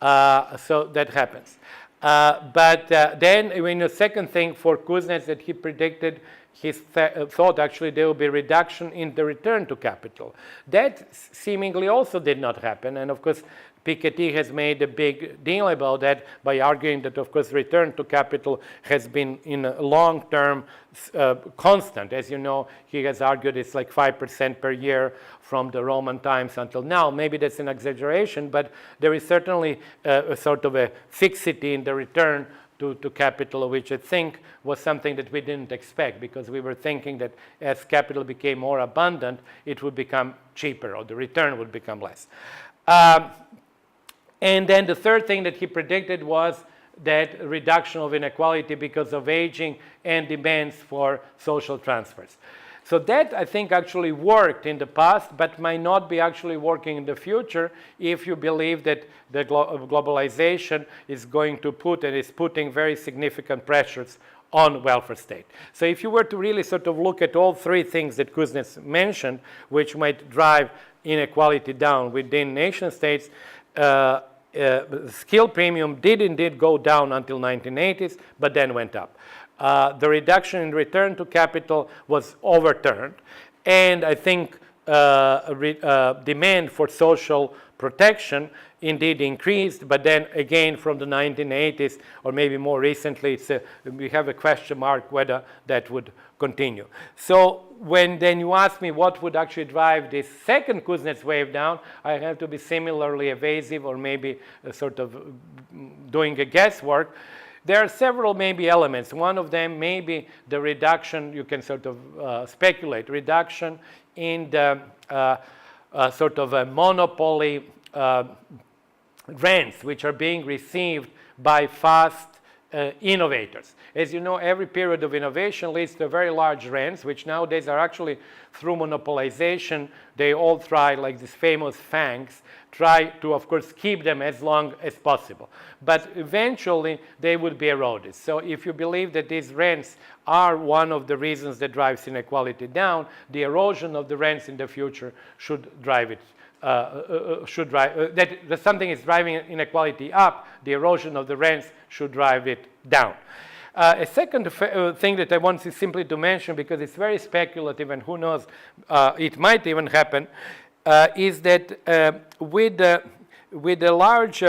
So that happens. But then, the second thing for Kuznets that he predicted, he thought actually there will be a reduction in the return to capital. That seemingly also did not happen. And of course, Piketty has made a big deal about that by arguing that, of course, return to capital has been in a long-term constant. As you know, he has argued it's like 5% per year from the Roman times until now. Maybe that's an exaggeration, but there is certainly a sort of a fixity in the return to capital, which I think was something that we didn't expect, because we were thinking that as capital became more abundant, it would become cheaper, or the return would become less. And then the third thing that he predicted was that reduction of inequality because of aging and demands for social transfers. So that, I think, actually worked in the past, but might not be actually working in the future if you believe that the globalization is going to put and is putting very significant pressures on welfare state. So if you were to really sort of look at all three things that Kuznets mentioned, which might drive inequality down within nation states, skill premium did indeed go down until 1980s, but then went up. The reduction in return to capital was overturned, and I think demand for social protection indeed increased, but then again from the 1980s, or maybe more recently, we have a question mark whether that would continue. So when then you ask me what would actually drive this second Kuznets wave down, I have to be similarly evasive, or maybe sort of doing a guesswork. There are several maybe elements. One of them may be the reduction, you can sort of speculate, reduction in the sort of a monopoly rents which are being received by fast innovators. As you know, every period of innovation leads to very large rents, which nowadays are actually, through monopolization, they all try, like these famous FANGs, try to, of course, keep them as long as possible. But eventually, they would be eroded. So if you believe that these rents are one of the reasons that drives inequality down, the erosion of the rents in the future should drive it. That something is driving inequality up, the erosion of the rents should drive it down. A second thing that I want is simply to mention, because it's very speculative and who knows, it might even happen, is that with the large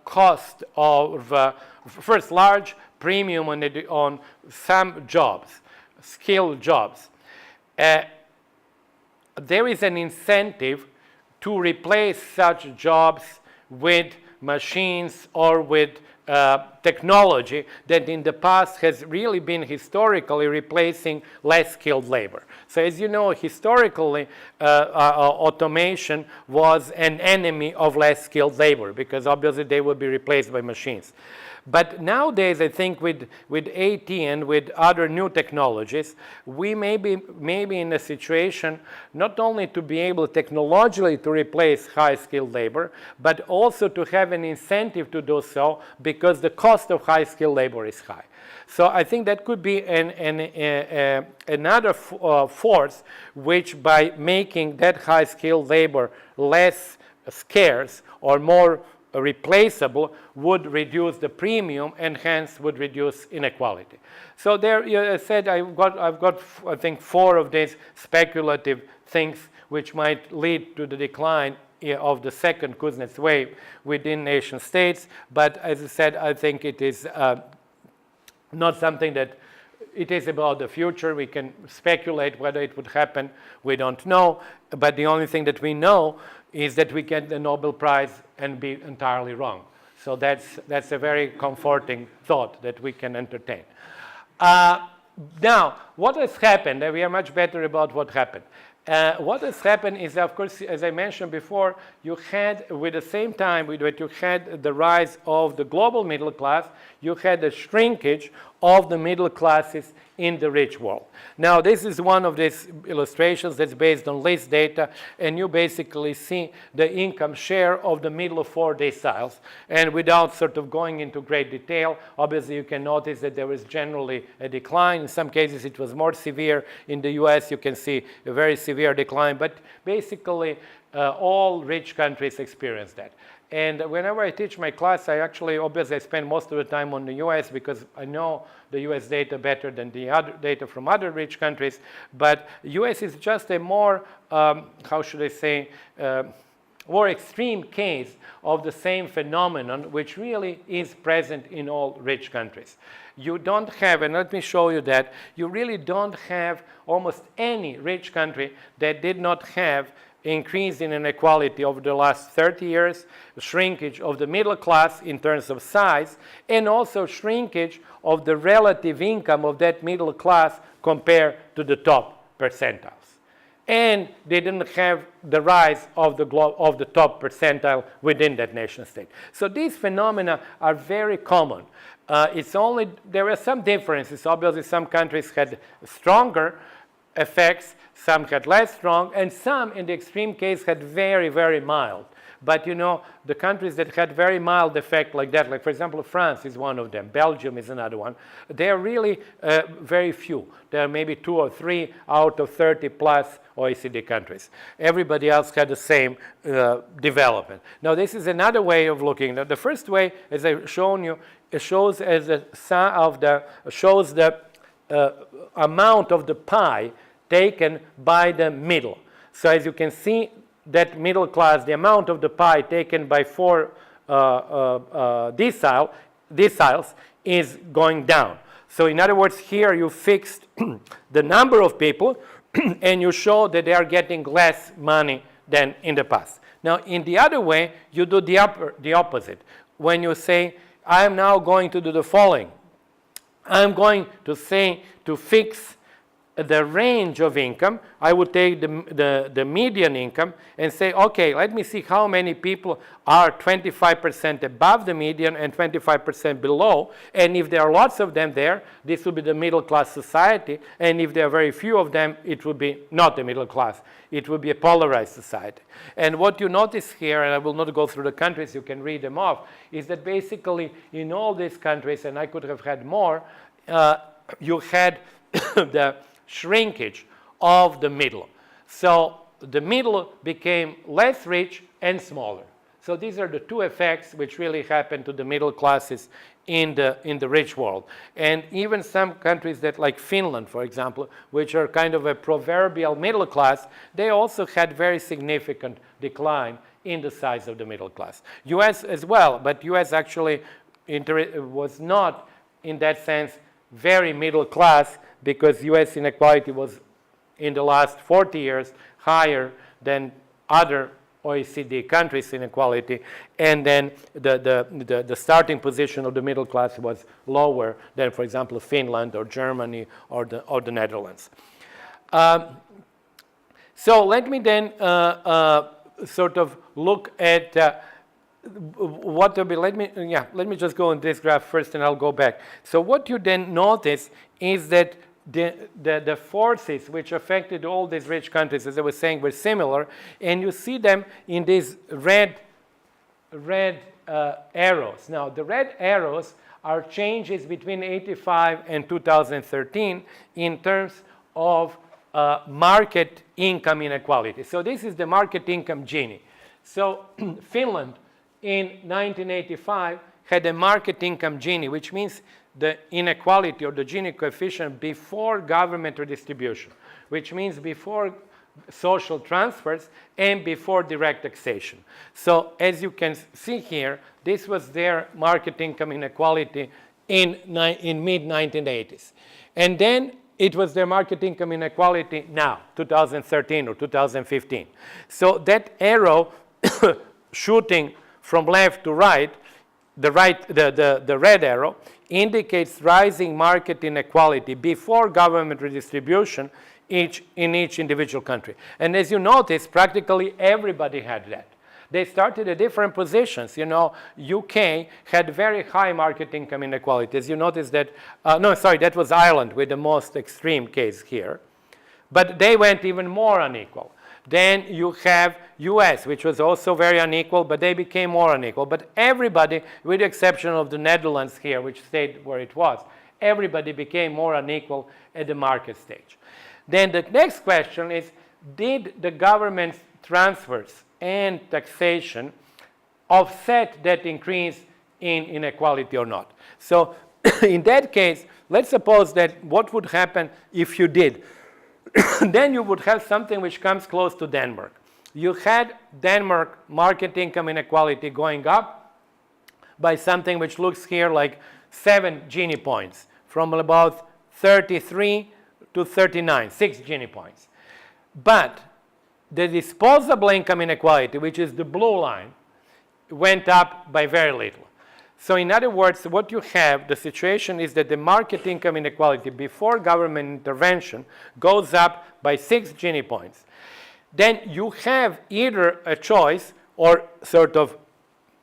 cost of, first, large premium on some jobs, skilled jobs, there is an incentive to replace such jobs with machines or with technology that in the past has really been historically replacing less skilled labor. So as you know, historically, automation was an enemy of less skilled labor, because obviously they would be replaced by machines. But nowadays, I think with AT and with other new technologies, we may be in a situation not only to be able technologically to replace high-skilled labor, but also to have an incentive to do so, because the cost of high-skilled labor is high. So I think that could be another force which, by making that high-skilled labor less scarce or more replaceable, would reduce the premium and hence would reduce inequality. So there, I said, I've got I think 4 of these speculative things which might lead to the decline of the second Kuznets wave within nation states. But as I said, I think it is not something that it is about the future. We can speculate whether it would happen. We don't know. But the only thing that we know is that we get the Nobel Prize and be entirely wrong. So that's a very comforting thought that we can entertain. Now, what has happened? We are much better about what happened. What has happened is, of course, as I mentioned before, you had, with the same time with what you had the rise of the global middle class, you had a shrinkage of the middle classes in the rich world. Now, this is one of these illustrations that's based on list data, and you basically see the income share of the middle 4 deciles. And without sort of going into great detail, obviously you can notice that there was generally a decline. In some cases it was more severe. In the US you can see a very severe decline, but basically all rich countries experience that. And whenever I teach my class, obviously I spend most of the time on the US, because I know the US data better than the other data from other rich countries. But US is just a more, how should I say, more extreme case of the same phenomenon, which really is present in all rich countries. You don't have, and let me show you that, you really don't have almost any rich country that did not have increase in inequality over the last 30 years, shrinkage of the middle class in terms of size, and also shrinkage of the relative income of that middle class compared to the top percentiles. And they didn't have the rise of the top percentile within that nation state. So these phenomena are very common. There are some differences. Obviously, some countries had stronger effects, some had less strong, and some, in the extreme case, had very, very mild. But the countries that had very mild effect like that, like for example, France is one of them, Belgium is another one, they are really very few. There are maybe 2 or 3 out of 30 plus OECD countries. Everybody else had the same development. Now, this is another way of looking. Now, the first way, as I've shown you, it shows the amount of the pie taken by the middle. So as you can see, that middle class, the amount of the pie taken by 4 deciles is going down. So in other words, here you fixed the number of people and you show that they are getting less money than in the past. Now, in the other way, you do the opposite. When you say, I'm now going to do the following. I'm going to say to fix the range of income. I would take the median income and say, okay, let me see how many people are 25% above the median and 25% below. And if there are lots of them there, this will be the middle class society. And if there are very few of them, it will be not the middle class. It will be a polarized society. And what you notice here, and I will not go through the countries, you can read them off, is that basically in all these countries, and I could have had more, you had the shrinkage of the middle. So the middle became less rich and smaller. So these are the two effects which really happened to the middle classes in the rich world. And even some countries that, like Finland, for example, which are kind of a proverbial middle class, they also had very significant decline in the size of the middle class. US as well, but US actually was not, in that sense, very middle class, because US inequality was, in the last 40 years, higher than other OECD countries' inequality, and then the starting position of the middle class was lower than, for example, Finland or Germany or the Netherlands. So let me then sort of look at what will be. Let me just go on this graph first, and I'll go back. So what you then notice is that the forces which affected all these rich countries, as I was saying, were similar, and you see them in these red arrows. Now, the red arrows are changes between 85 and 2013 in terms of market income inequality. So this is the market income Gini. So Finland in 1985 had a market income Gini, which means the inequality or the Gini coefficient before government redistribution, which means before social transfers and before direct taxation. So as you can see here, this was their market income inequality in mid-1980s. And then it was their market income inequality now, 2013 or 2015. So that arrow shooting from left to right, the red arrow, indicates rising market inequality before government redistribution in each individual country. And as you notice, practically everybody had that. They started at different positions. UK had very high market income inequality. As you notice that, that was Ireland with the most extreme case here. But they went even more unequal. Then you have US, which was also very unequal, but they became more unequal. But everybody, with the exception of the Netherlands here, which stayed where it was, everybody became more unequal at the market stage. Then the next question is, did the government transfers and taxation offset that increase in inequality or not? So in that case, let's suppose that what would happen if you did? Then you would have something which comes close to Denmark. You had Denmark market income inequality going up by something which looks here like 7 Gini points, from about 33 to 39, 6 Gini points. But the disposable income inequality, which is the blue line, went up by very little. So in other words, what you have, the situation is that the market income inequality before government intervention goes up by 6 Gini points. Then you have either a choice or sort of,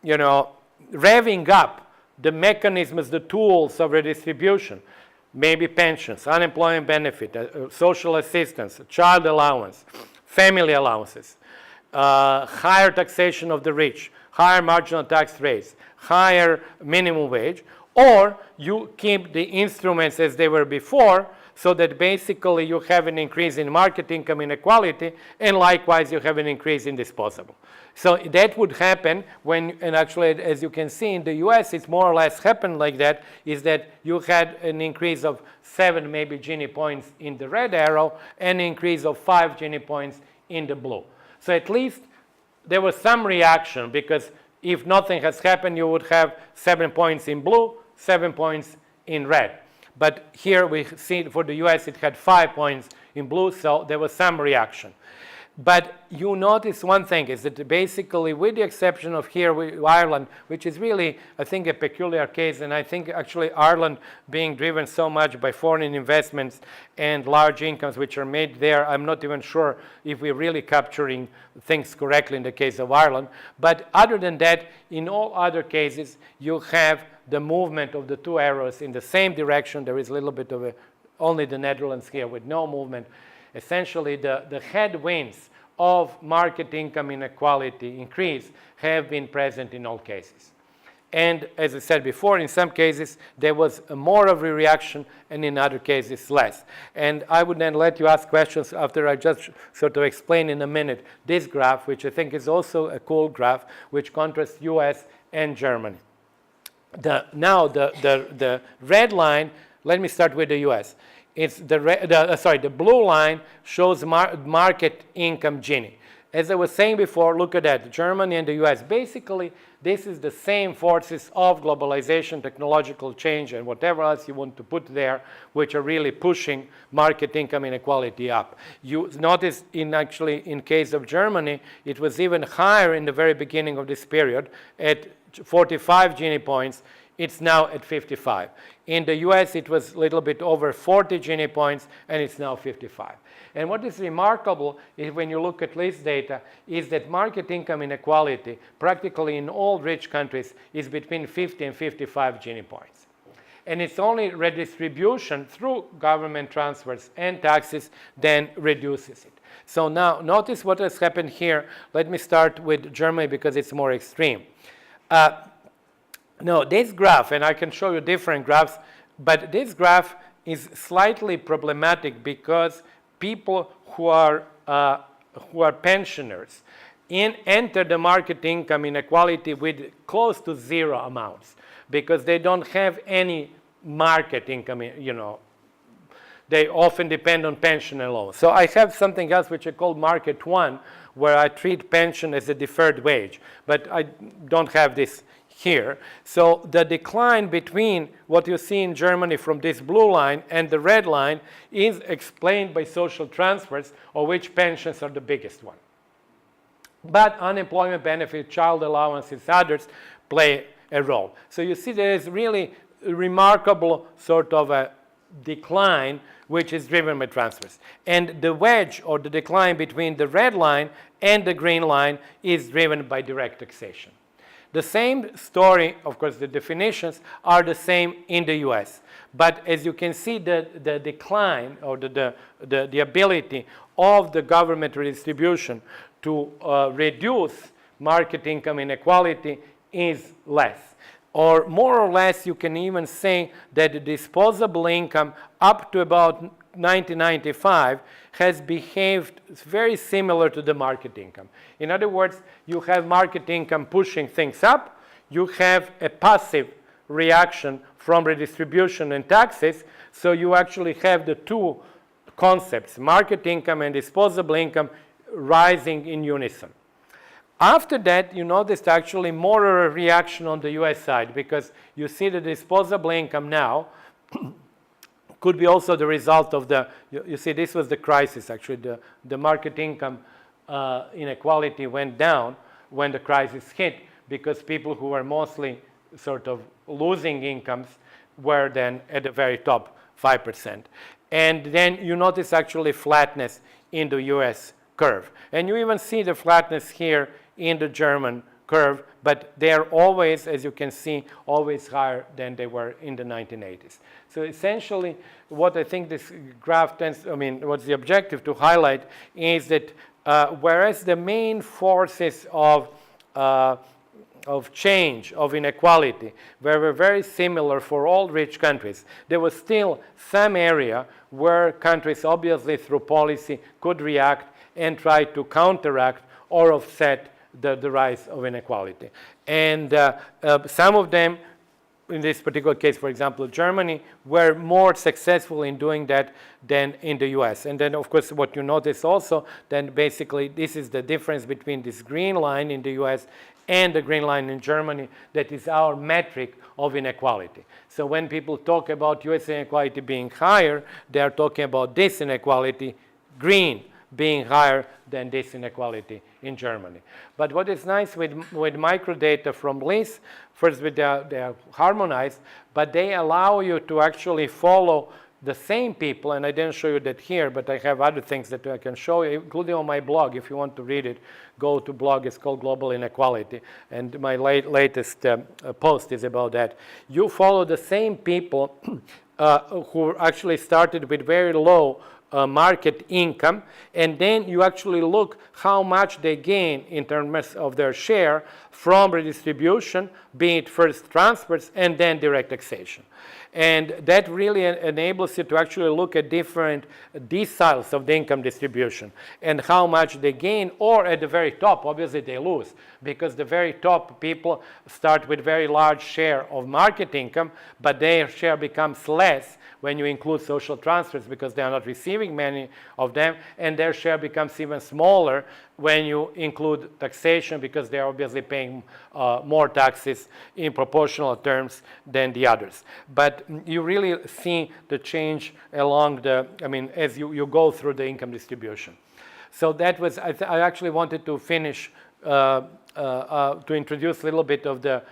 revving up the mechanisms, the tools of redistribution, maybe pensions, unemployment benefit, social assistance, child allowance, family allowances, higher taxation of the rich, higher marginal tax rates, higher minimum wage, or you keep the instruments as they were before, so that basically you have an increase in market income inequality, and likewise you have an increase in disposable. So that would happen when, and actually as you can see in the US, it's more or less happened like that, is that you had an increase of 7 maybe Gini points in the red arrow, and an increase of 5 Gini points in the blue. So at least there was some reaction, because if nothing has happened, you would have 7 points in blue, 7 points in red. But here we see for the US it had 5 points in blue, so there was some reaction. But you notice one thing is that basically, with the exception of here with Ireland, which is really, I think, a peculiar case, and I think actually Ireland being driven so much by foreign investments and large incomes which are made there, I'm not even sure if we're really capturing things correctly in the case of Ireland. But other than that, in all other cases, you have the movement of the 2 arrows in the same direction. There is a little bit of only the Netherlands here with no movement. Essentially, the headwinds of market income inequality increase have been present in all cases. And as I said before, in some cases, there was more of a reaction, and in other cases, less. And I would then let you ask questions after I just sort of explain in a minute this graph, which I think is also a cool graph, which contrasts US and Germany. Now, the red line, let me start with the US. It's the blue line shows market income Gini. As I was saying before, look at that, Germany and the US. Basically, this is the same forces of globalization, technological change, and whatever else you want to put there, which are really pushing market income inequality up. You notice in case of Germany, it was even higher in the very beginning of this period at 45 Gini points. It's now at 55. In the US, it was a little bit over 40 Gini points, and it's now 55. And what is remarkable is when you look at this data is that market income inequality, practically in all rich countries, is between 50 and 55 Gini points. And it's only redistribution through government transfers and taxes then reduces it. So now notice what has happened here. Let me start with Germany because it's more extreme. No, this graph, and I can show you different graphs, but this graph is slightly problematic because people who are pensioners enter the market income inequality with close to zero amounts because they don't have any market income, They often depend on pension alone. So I have something else which I call Market 1, where I treat pension as a deferred wage, but I don't have this here. So the decline between what you see in Germany from this blue line and the red line is explained by social transfers, of which pensions are the biggest one. But unemployment benefit, child allowances, others play a role. So you see there is really a remarkable sort of a decline which is driven by transfers. And the wedge or the decline between the red line and the green line is driven by direct taxation. The same story, of course, the definitions are the same in the US. But as you can see, the decline or the ability of the government redistribution to reduce market income inequality is less. Or more or less, you can even say that the disposable income up to about 1995 has behaved very similar to the market income. In other words, you have market income pushing things up, you have a passive reaction from redistribution and taxes, so you actually have the two concepts, market income and disposable income, rising in unison. After that, you noticed actually more of a reaction on the US side because you see the disposable income now could be also the result of you see this was the crisis actually, the market income inequality went down when the crisis hit, because people who were mostly sort of losing incomes were then at the very top 5%. And then you notice actually flatness in the US curve. And you even see the flatness here in the German curve, but they're always, as you can see, always higher than they were in the 1980s. So essentially, what I think this graph tends, what's the objective to highlight is that whereas the main forces of change, of inequality, were very similar for all rich countries, there was still some area where countries, obviously through policy, could react and try to counteract or offset the rise of inequality. And some of them, in this particular case, for example, Germany, were more successful in doing that than in the US. And then, of course, what you notice also, then basically this is the difference between this green line in the US and the green line in Germany. That is our metric of inequality. So when people talk about US inequality being higher, they are talking about this inequality, green, being higher than this inequality in Germany. But what is nice with microdata from LIS, first they are harmonized, but they allow you to actually follow the same people, and I didn't show you that here, but I have other things that I can show you, including on my blog. If you want to read it, go to blog. It's called Global Inequality, and my latest post is about that. You follow the same people who actually started with very low market income, and then you actually look how much they gain in terms of their share from redistribution, be it first transfers and then direct taxation. And that really enables you to actually look at different deciles of the income distribution and how much they gain, or at the very top, obviously they lose, because the very top people start with very large share of market income, but their share becomes less when you include social transfers because they are not receiving many of them, and their share becomes even smaller when you include taxation because they are obviously paying more taxes in proportional terms than the others. But you really see the change along the, as you go through the income distribution. So that was, I actually wanted to finish to introduce a little bit of the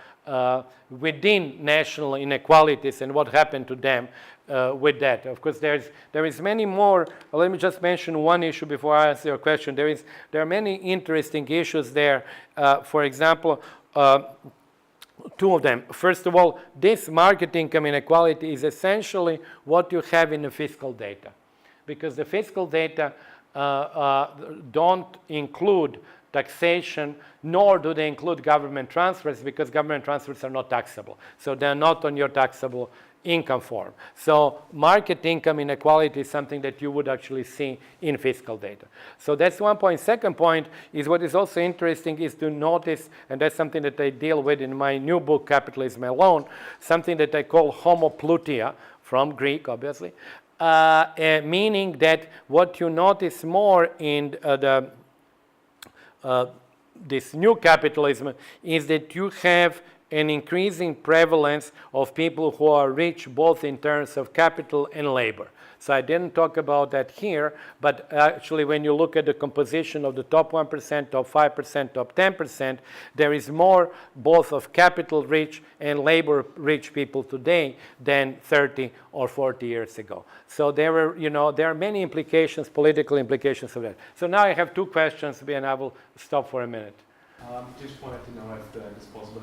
within national inequalities and what happened to them with that. Of course, there is many more. Let me just mention one issue before I answer your question. There are many interesting issues there. For example, two of them. First of all, this market income inequality is essentially what you have in the fiscal data, because the fiscal data don't include taxation, nor do they include government transfers, because government transfers are not taxable. So they're not on your taxable income form. So market income inequality is something that you would actually see in fiscal data. So that's one point. Second point is what is also interesting is to notice, and that's something that I deal with in my new book, Capitalism Alone, something that I call homoplutia, from Greek, obviously, meaning that what you notice more in this new capitalism is that you have an increasing prevalence of people who are rich both in terms of capital and labor. So I didn't talk about that here, but actually when you look at the composition of the top 1%, top 5%, top 10%, there is more both of capital rich and labor rich people today than 30 or 40 years ago. So there are many implications, political implications of that. So now I have two questions, and I will stop for a minute. Just wanted to know if the disposable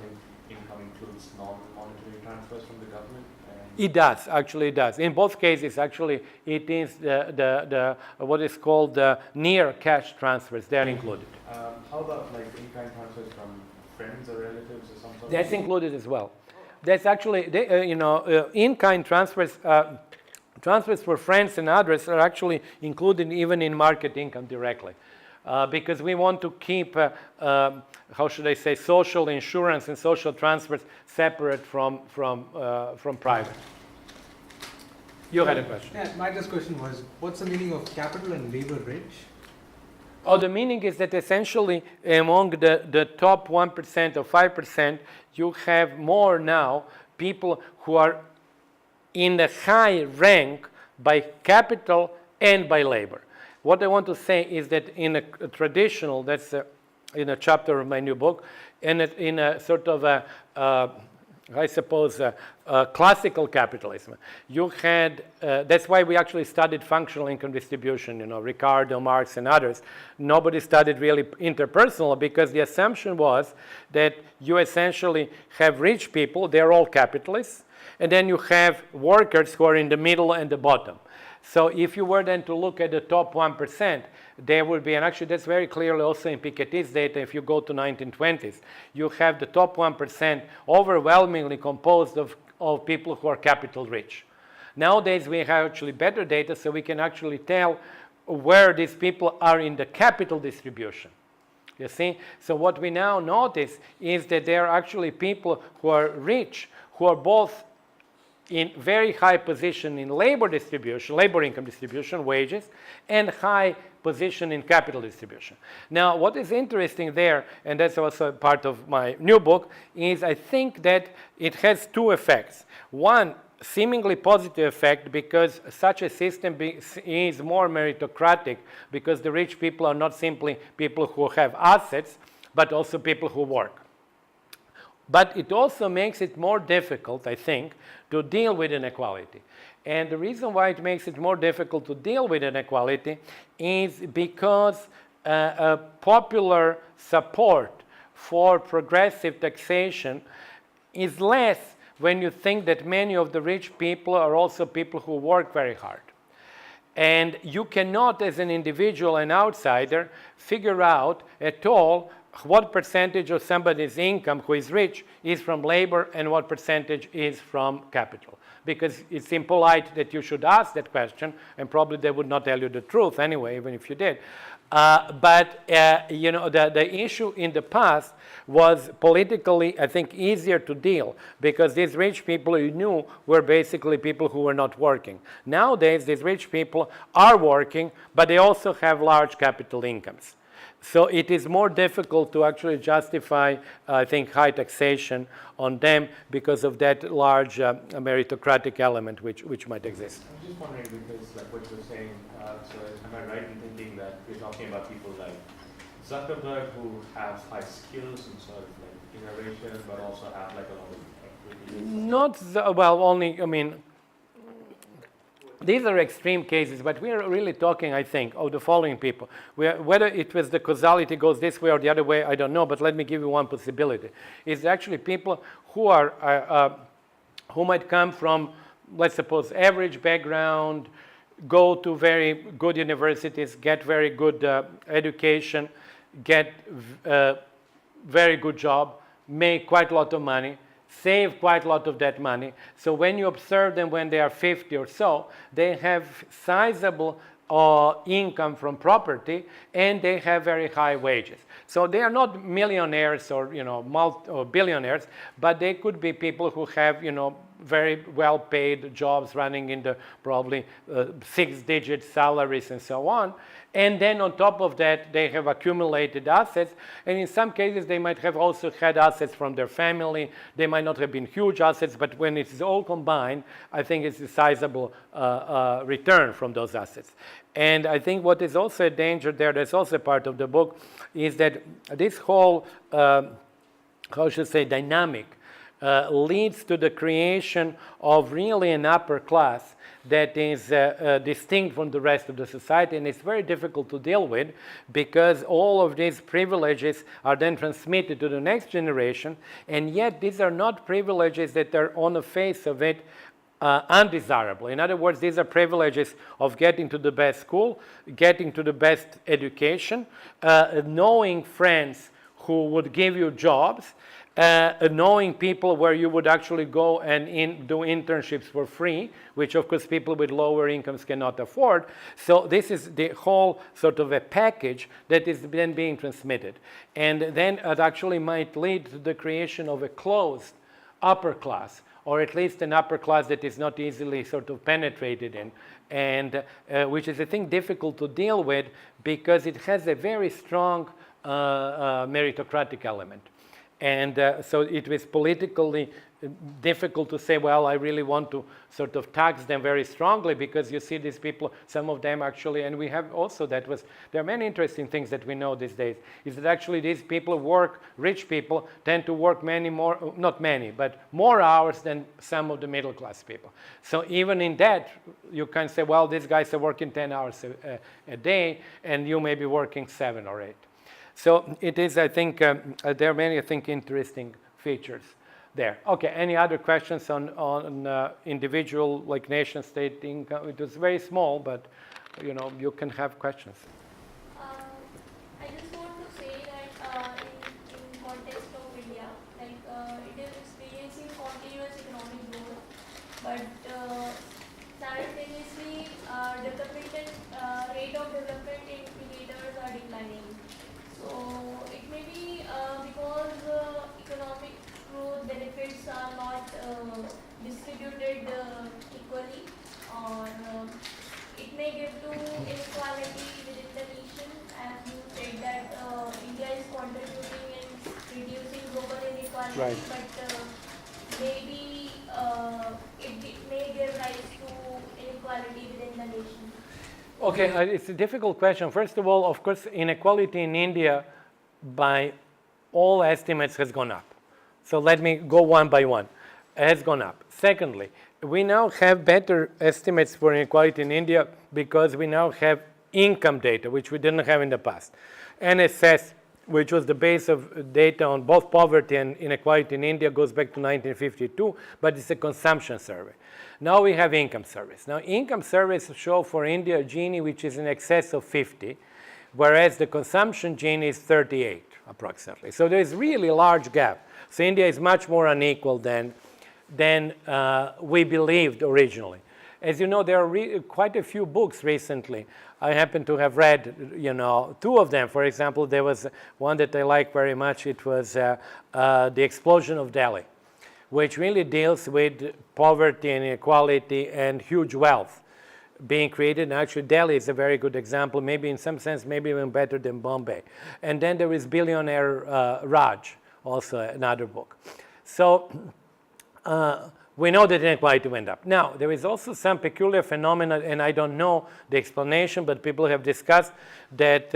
income includes non-monetary transfers from the government. It does, actually it does. In both cases, actually, it is the what is called the near cash transfers. They are included. How about like in-kind transfers from friends or relatives or something? That's included as well. That's actually, in-kind transfers, transfers for friends and others are actually included even in market income directly. Because we want to keep, how should I say, social insurance and social transfers separate from private. You had a question. Yeah, my just question was, what's the meaning of capital and labor rich? Oh, the meaning is that essentially among the top 1% or 5%, you have more now people who are in the high rank by capital and by labor. what I want to say is that in a traditional, that's in a chapter of my new book, in a sort of I suppose, classical capitalism. You had, that's why we actually studied functional income distribution, Ricardo, Marx, and others. Nobody studied really interpersonal because the assumption was that you essentially have rich people, they're all capitalists, and then you have workers who are in the middle and the bottom. So if you were then to look at the top 1%, there would be, and actually that's very clearly also in Piketty's data, if you go to 1920s, you have the top 1% overwhelmingly composed of people who are capital rich. Nowadays we have actually better data, so we can actually tell where these people are in the capital distribution. You see? So what we now notice is that there are actually people who are rich, who are both in very high position in labor distribution, labor income distribution, wages, and high position in capital distribution. Now, what is interesting there, and that's also part of my new book, is I think that it has two effects. One, seemingly positive effect, because such a system is more meritocratic, because the rich people are not simply people who have assets, but also people who work. But it also makes it more difficult, I think, to deal with inequality. And the reason why it makes it more difficult to deal with inequality is because popular support for progressive taxation is less when you think that many of the rich people are also people who work very hard. And you cannot, as an individual, an outsider, figure out at all what percentage of somebody's income who is rich is from labor and what percentage is from capital. Because it's impolite that you should ask that question, and probably they would not tell you the truth anyway, even if you did. The issue in the past was politically, I think, easier to deal because these rich people you knew were basically people who were not working. Nowadays, these rich people are working, but they also have large capital incomes. So it is more difficult to actually justify, I think, high taxation on them because of that large meritocratic element which might exist. I'm just wondering because, like what you're saying, so am I right in thinking that we're talking about people like Zuckerberg who have high skills and sort of like innovation, but also have like a lot of equity? These are extreme cases, but we are really talking, I think, of the following people. Whether it was the causality goes this way or the other way, I don't know, but let me give you one possibility. It's actually people who are, who might come from, let's suppose, average background, go to very good universities, get very good education, get a very good job, make quite a lot of money, save quite a lot of that money. So when you observe them when they are 50 or so, they have sizable income from property and they have very high wages. So they are not millionaires or or billionaires, but they could be people who have very well paid jobs running in the probably 6-digit salaries and so on. And then on top of that, they have accumulated assets. And in some cases, they might have also had assets from their family. They might not have been huge assets, but when it's all combined, I think it's a sizable return from those assets. And I think what is also a danger there, that's also part of the book, is that this whole, dynamic leads to the creation of really an upper class that is distinct from the rest of the society, and it's very difficult to deal with because all of these privileges are then transmitted to the next generation, and yet these are not privileges that are on the face of it undesirable. In other words, these are privileges of getting to the best school, getting to the best education, knowing friends who would give you jobs, knowing people where you would actually go and do internships for free, which of course people with lower incomes cannot afford. So this is the whole sort of a package that is then being transmitted. And then it actually might lead to the creation of a closed upper class, or at least an upper class that is not easily sort of penetrated in, and which is, I think, difficult to deal with because it has a very strong meritocratic element. And so it was politically difficult to say, well, I really want to sort of tax them very strongly, because you see these people, some of them actually, and we have also there are many interesting things that we know these days, is that actually these people work, rich people tend to work not many, but more hours than some of the middle class people. So even in that, you can say, well, these guys are working 10 hours a day, and you may be working 7 or 8. So it is, I think, there are many, I think, interesting features there. Okay, any other questions on individual, like nation state income? It was very small, but you can have questions. I just want to say that in context of India, like it is experiencing continuous economic growth, but simultaneously development rate of development indicators are declining. So it may be because economic growth benefits are not distributed equally, or it may give to inequality within the nation, as you said that India is contributing in reducing global inequality, Right. but maybe it may give rise to inequality within the nation. Okay, it's a difficult question. First of all, of course, inequality in India by all estimates has gone up. So let me go one by one. It has gone up. Secondly, we now have better estimates for inequality in India because we now have income data, which we didn't have in the past. NSS, which was the base of data on both poverty and inequality in India, goes back to 1952, but it's a consumption survey. Now we have income surveys. Now income surveys show for India a Gini which is in excess of 50, whereas the consumption Gini is 38 approximately. So there is really a large gap. So India is much more unequal than we believed originally. As you know, there are quite a few books recently. I happen to have read, 2 of them. For example, there was one that I like very much. It was The Explosion of Delhi, which really deals with poverty and inequality and huge wealth being created. And actually, Delhi is a very good example, maybe in some sense, maybe even better than Bombay. And then there is Billionaire Raj, also another book. So we know that inequality went up. Now, there is also some peculiar phenomena, and I don't know the explanation, but people have discussed that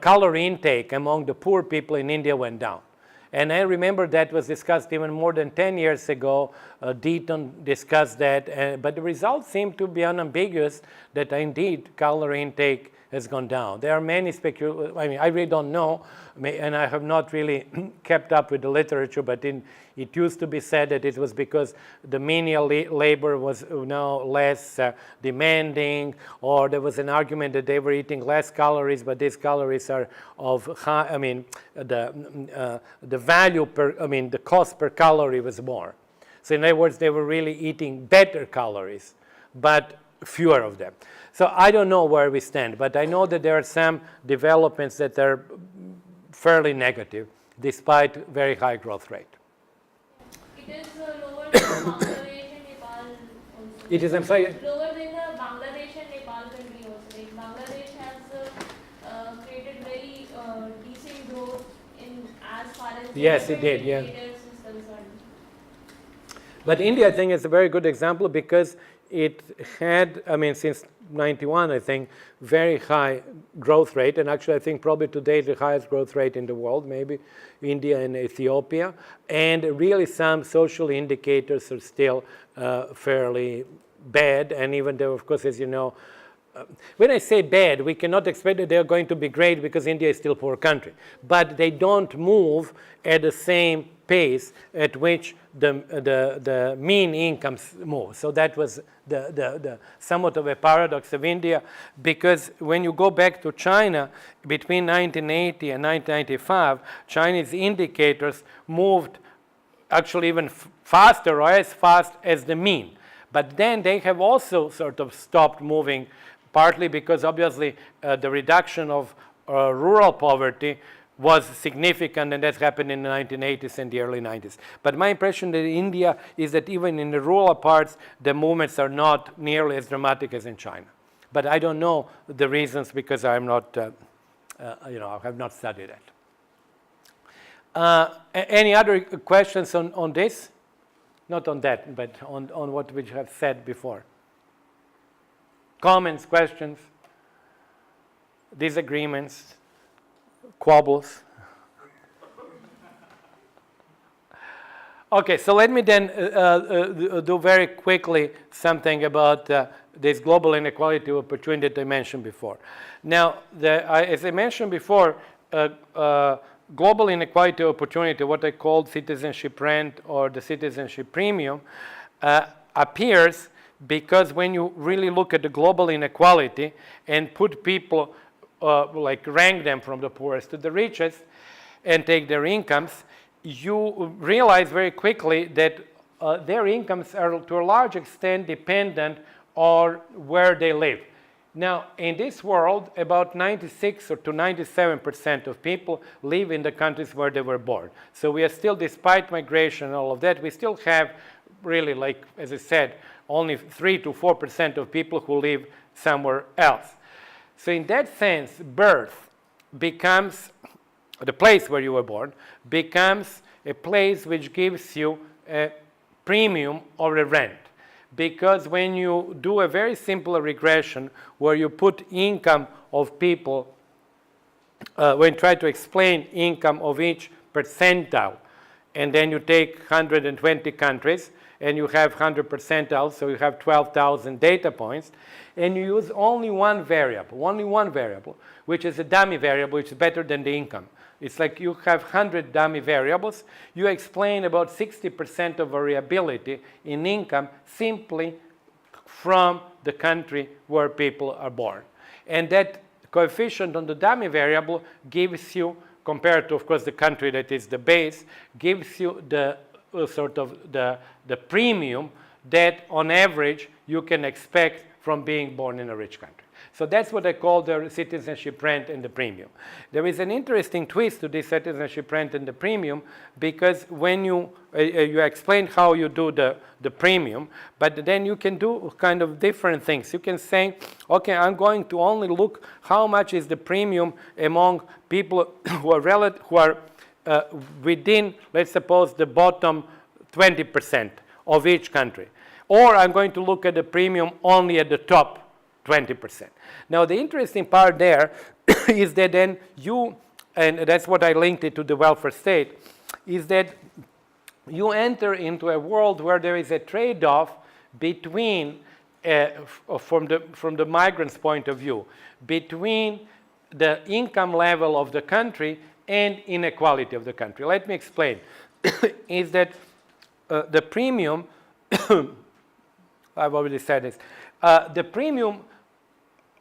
calorie intake among the poor people in India went down. And I remember that was discussed even more than 10 years ago. Deaton discussed that, but the results seem to be unambiguous that indeed calorie intake has gone down. There are many I really don't know, and I have not really kept up with the literature, but it used to be said that it was because the menial labor was now less demanding, or there was an argument that they were eating less calories, but these calories are of high, the value the cost per calorie was more. So in other words, they were really eating better calories, but fewer of them. So I don't know where we stand, but I know that there are some developments that are fairly negative, despite very high growth rate. It is lower than Bangladesh and Nepal also. It is, I'm sorry? Lower than the Bangladesh and Nepal country also. Like Bangladesh has created very decent growth in as far as yes, it did, yeah. Is concerned. But India, I think, is a very good example because it had, since 91, I think, very high growth rate. And actually, I think probably today the highest growth rate in the world, maybe India and Ethiopia. And really some social indicators are still fairly bad. And even though, of course, as you know, when I say bad, we cannot expect that they're going to be great because India is still a poor country. But they don't move at the same pace at which the mean incomes move. So that was the somewhat of a paradox of India, because when you go back to China, between 1980 and 1995, Chinese indicators moved actually even faster or as fast as the mean. But then they have also sort of stopped moving, partly because obviously the reduction of rural poverty was significant, and that happened in the 1980s and the early 90s. But my impression in India is that even in the rural parts, the movements are not nearly as dramatic as in China. But I don't know the reasons because I'm not, I have not studied it. Any other questions on this? Not on that, but on what we have said before. Comments, questions, disagreements, quabbles? Okay, so let me then do very quickly something about this global inequality of opportunity that I mentioned before. Now, as I mentioned before, global inequality of opportunity, what I called citizenship rent or the citizenship premium, appears because when you really look at the global inequality and put people, like rank them from the poorest to the richest and take their incomes, you realize very quickly that their incomes are to a large extent dependent on where they live. Now, in this world, about 96 or to 97% of people live in the countries where they were born. So we are still, despite migration and all of that, we still have really, like, as I said, only 3 to 4% of people who live somewhere else. So in that sense, birth becomes, the place where you were born, becomes a place which gives you a premium or a rent. Because when you do a very simple regression where you put income of people, when you try to explain income of each percentile, and then you take 120 countries, and you have 100 percentiles, so you have 12,000 data points, and you use only one variable, which is a dummy variable, which is better than the income. It's like you have 100 dummy variables. You explain about 60% of variability in income simply from the country where people are born. And that coefficient on the dummy variable gives you, compared to, of course, the country that is the base, gives you the sort of the premium that on average you can expect from being born in a rich country. So that's what I call the citizenship rent and the premium. There is an interesting twist to this citizenship rent and the premium, because when you explain how you do the premium, but then you can do kind of different things. You can say, okay, I'm going to only look how much is the premium among people who are within, let's suppose, the bottom 20% of each country. Or I'm going to look at the premium only at the top 20%. Now, the interesting part there is that then you, and that's what I linked it to the welfare state, is that you enter into a world where there is a trade-off between, from the migrant's point of view, between the income level of the country and inequality of the country. Let me explain. Is that the premium, I've already said this, the premium,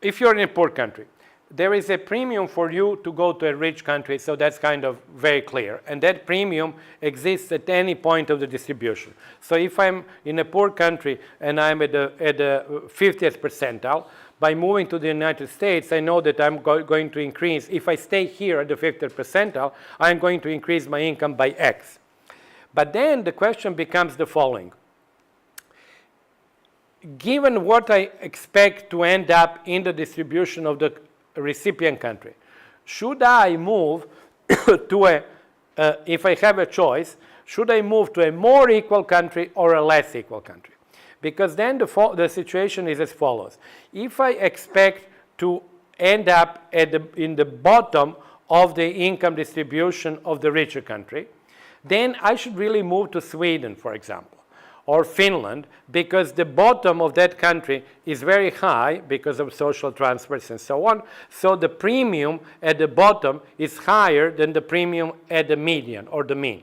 if you're in a poor country, there is a premium for you to go to a rich country, so that's kind of very clear. And that premium exists at any point of the distribution. So if I'm in a poor country and I'm at the 50th percentile, by moving to the United States, I know that I'm going to increase, if I stay here at the 50th percentile, I'm going to increase my income by X. But then the question becomes the following. Given what I expect to end up in the distribution of the recipient country, should I move to if I have a choice, should I move to a more equal country or a less equal country? Because then the situation is as follows. If I expect to end up in the bottom of the income distribution of the richer country, then I should really move to Sweden, for example, or Finland, because the bottom of that country is very high because of social transfers and so on. So the premium at the bottom is higher than the premium at the median or the mean.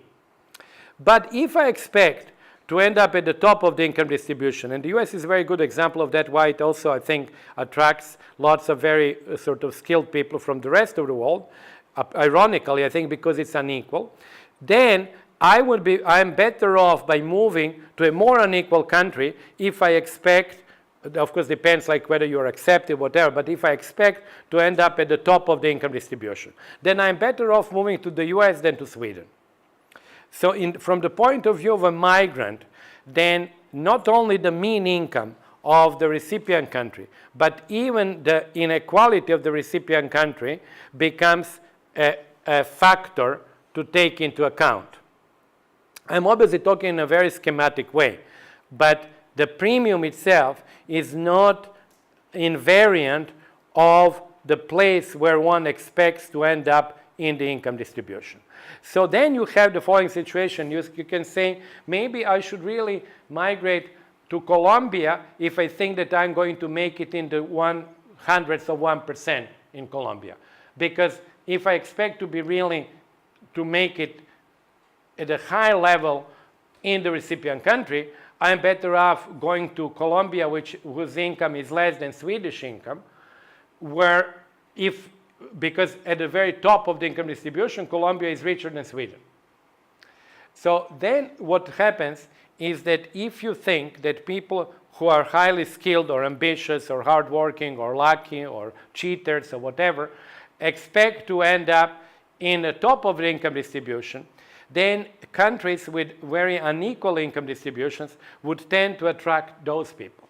But if I expect to end up at the top of the income distribution, and the US is a very good example of that, why it also, I think, attracts lots of very sort of skilled people from the rest of the world, ironically, I think because it's unequal, then I'm better off by moving to a more unequal country if I expect, of course depends like whether you're accepted, whatever, but if I expect to end up at the top of the income distribution, then I'm better off moving to the US than to Sweden. So from the point of view of a migrant, then not only the mean income of the recipient country, but even the inequality of the recipient country becomes a factor to take into account. I'm obviously talking in a very schematic way, but the premium itself is not invariant of the place where one expects to end up in the income distribution. So then you have the following situation. You can say, maybe I should really migrate to Colombia if I think that I'm going to make it in the 0.01% in Colombia. Because if I expect to be really to make it at a high level in the recipient country, I'm better off going to Colombia, whose income is less than Swedish income, because at the very top of the income distribution, Colombia is richer than Sweden. So then what happens is that if you think that people who are highly skilled or ambitious or hardworking or lucky or cheaters or whatever expect to end up in the top of the income distribution, then countries with very unequal income distributions would tend to attract those people.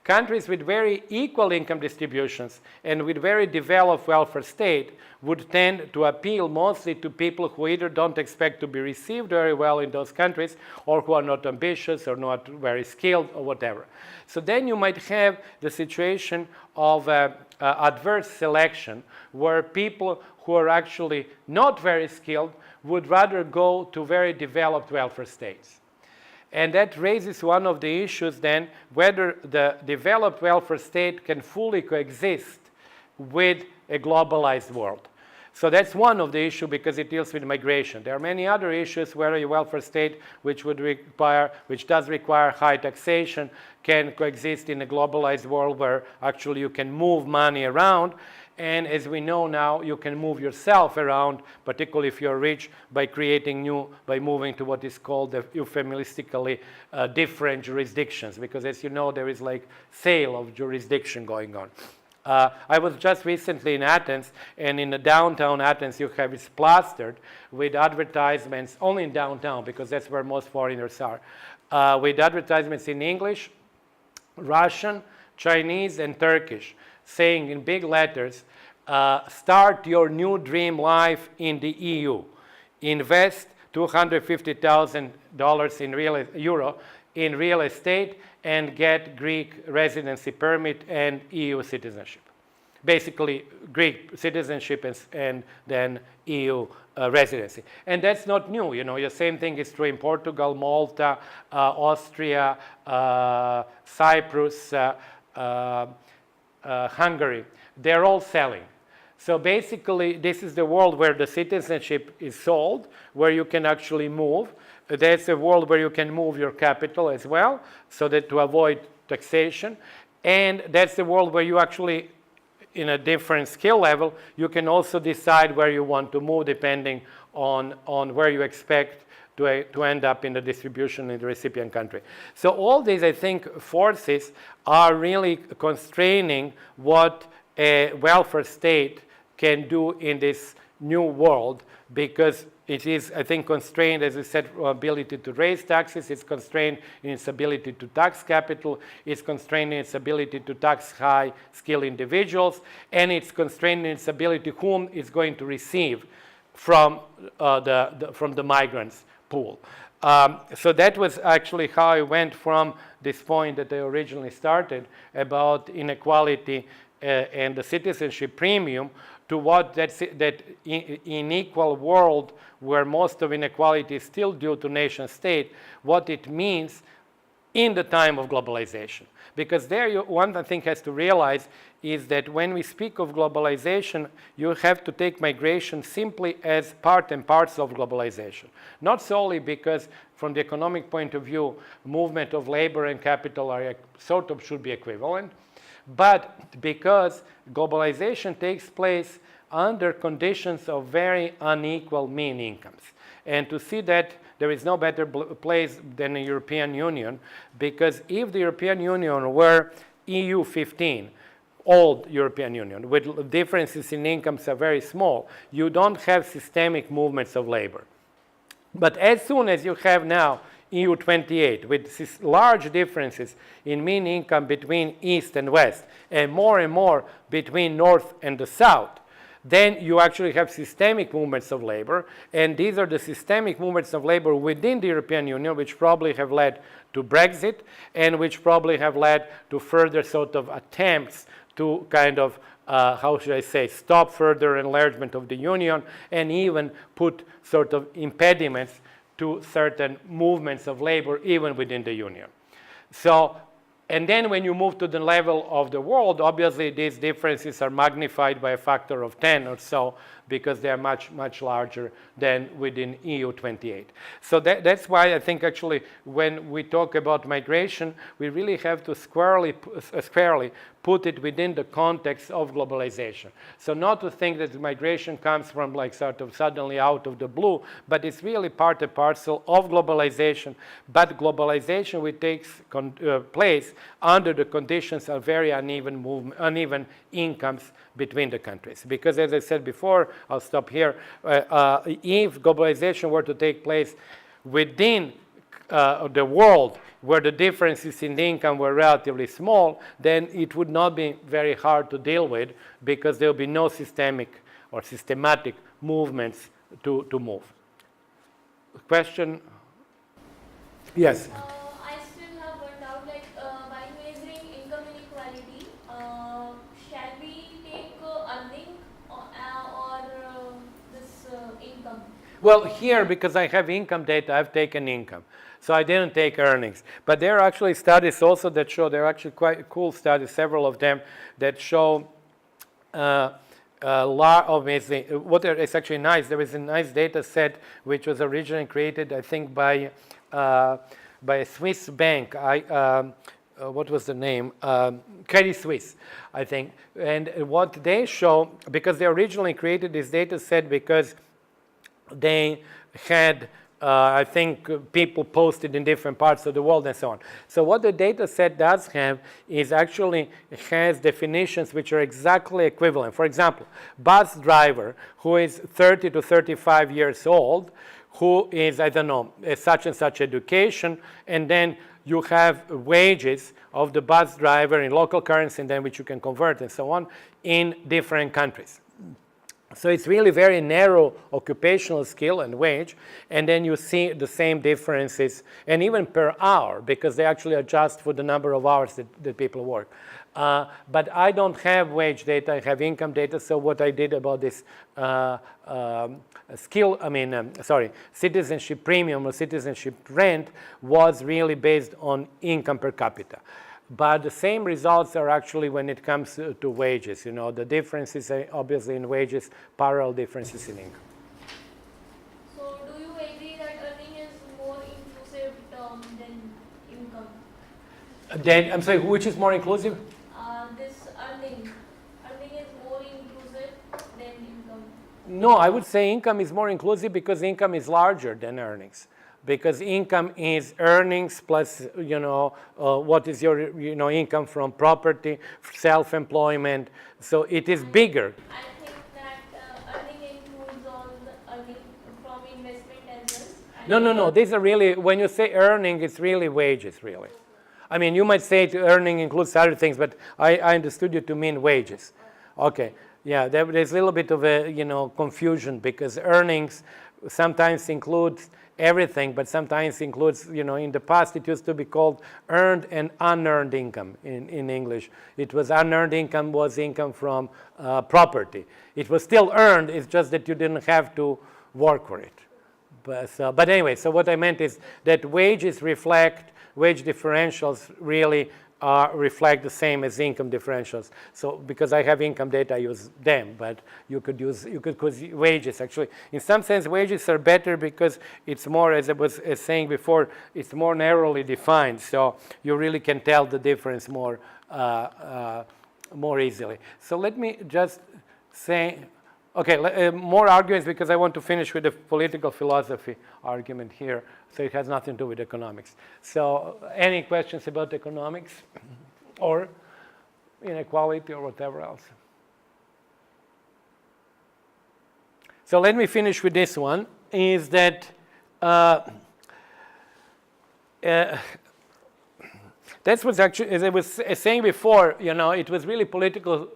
Countries with very equal income distributions and with very developed welfare state would tend to appeal mostly to people who either don't expect to be received very well in those countries or who are not ambitious or not very skilled or whatever. So then you might have the situation of adverse selection where people who are actually not very skilled would rather go to very developed welfare states. And that raises one of the issues then, whether the developed welfare state can fully coexist with a globalized world. So that's one of the issues because it deals with migration. There are many other issues where a welfare state which does require high taxation can coexist in a globalized world where actually you can move money around. And as we know now, you can move yourself around, particularly if you're rich, by moving to what is called the euphemistically different jurisdictions, because as you know, there is like sale of jurisdiction going on. I was just recently in Athens, and in the downtown Athens, it's plastered with advertisements, only in downtown, because that's where most foreigners are, with advertisements in English, Russian, Chinese, and Turkish, saying in big letters, start your new dream life in the EU. Invest $250,000 euro in real estate and get Greek residency permit and EU citizenship. Basically, Greek citizenship and then EU residency. And that's not new. The same thing is true in Portugal, Malta, Austria, Cyprus, Hungary. They're all selling. So basically, this is the world where the citizenship is sold, where you can actually move. That's a world where you can move your capital as well, so that to avoid taxation. And that's the world where you actually, in a different skill level, you can also decide where you want to move depending on where you expect to end up in the distribution in the recipient country. So all these, I think, forces are really constraining what a welfare state can do in this new world, because it is, I think, constrained, as I said, ability to raise taxes. It's constrained in its ability to tax capital. It's constrained in its ability to tax high-skilled individuals. And it's constrained in its ability whom it's going to receive from the migrants pool. So that was actually how I went from this point that I originally started about inequality and the citizenship premium to what that unequal world where most of inequality is still due to nation state, what it means in the time of globalization. Because there one thing has to realize is that when we speak of globalization, you have to take migration simply as part and parcel of globalization. Not solely because from the economic point of view, movement of labor and capital are sort of should be equivalent, but because globalization takes place under conditions of very unequal mean incomes. And to see that, there is no better place than the European Union, because if the European Union were EU 15, old European Union, with differences in incomes are very small, you don't have systemic movements of labor. But as soon as you have now EU 28, with large differences in mean income between East and West, and more between North and the South, then you actually have systemic movements of labor, and these are the systemic movements of labor within the European Union, which probably have led to Brexit, and which probably have led to further sort of attempts to kind of, how should I say, stop further enlargement of the Union, and even put sort of impediments to certain movements of labor even within the Union. So, and then when you move to the level of the world, obviously these differences are magnified by a factor of 10 or so, because they are much, much larger than within EU 28. So that's why I think actually when we talk about migration, we really have to squarely put it within the context of globalization. So not to think that migration comes from like sort of suddenly out of the blue, but it's really part and parcel of globalization. But globalization which takes place under the conditions of very uneven incomes between the countries. Because as I said before, I'll stop here, if globalization were to take place within the world where the differences in the income were relatively small, then it would not be very hard to deal with, because there will be no systemic or systematic movements to move. Question? Yes? I still have one doubt, like while measuring income inequality, shall we take earning or this income? Well, here, because I have income data, I've taken income. So I didn't take earnings. But there are actually studies also that show, there are actually quite cool studies, several of them, that show it's actually nice. There is a nice data set which was originally created, I think, by a Swiss bank. What was the name? Credit Suisse, I think. And what they show, because they originally created this data set because they had, I think, people posted in different parts of the world and so on. So what the data set does have is actually has definitions which are exactly equivalent. For example, bus driver who is 30 to 35 years old, who is, I don't know, such and such education, and then you have wages of the bus driver in local currency, and then which you can convert and so on, in different countries. So it's really very narrow occupational skill and wage, and then you see the same differences, and even per hour, because they actually adjust for the number of hours that people work. But I don't have wage data, I have income data, so what I did about this citizenship premium or citizenship rent was really based on income per capita. But the same results are actually when it comes to wages. You know, the differences are obviously in wages, parallel differences in income. So do you agree that earning is more inclusive term than income? Then, I'm sorry, which is more inclusive? This earning is more inclusive than income. No, I would say income is more inclusive because income is larger than earnings. Because income is earnings plus, what is your, income from property, self-employment. So it is bigger. I think that earning includes all the earning from investment as well. No. These are really, when you say earning, it's really wages, really. I mean, you might say earning includes other things, but I understood you to mean wages. Okay, yeah, there's a little bit of a, confusion, because earnings sometimes includes everything, but sometimes includes, in the past it used to be called earned and unearned income in English. It was unearned income was income from property. It was still earned, it's just that you didn't have to work for it. But anyway, so what I meant is that wage differentials really reflect the same as income differentials. So because I have income data, I use them, but you could use wages. Actually, in some sense, wages are better because it's more, as I was saying before, it's more narrowly defined. So you really can tell the difference more easily. So let me just say, okay, more arguments, because I want to finish with the political philosophy argument here. So it has nothing to do with economics. So any questions about economics or inequality or whatever else? So let me finish with this one, is that that's what's actually, as I was saying before, it was really political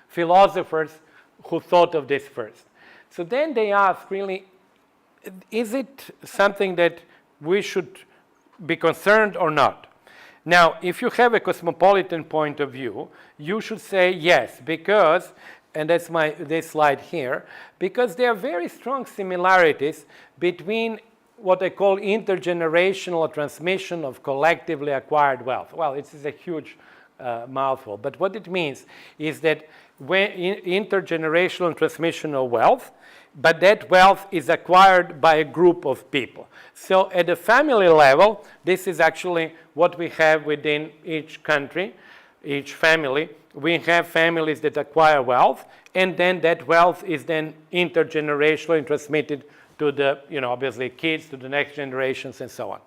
philosophers who thought of this first. So then they ask, really, is it something that we should be concerned or not? Now, if you have a cosmopolitan point of view, you should say yes, because, and that's this slide here, because there are very strong similarities between what I call intergenerational transmission of collectively acquired wealth. Well, it is a huge mouthful, but what it means is that when intergenerational transmission of wealth, but that wealth is acquired by a group of people. So at the family level, this is actually what we have within each country, each family. We have families that acquire wealth, and then that wealth is then intergenerationally transmitted to the, obviously kids, to the next generations, and so on.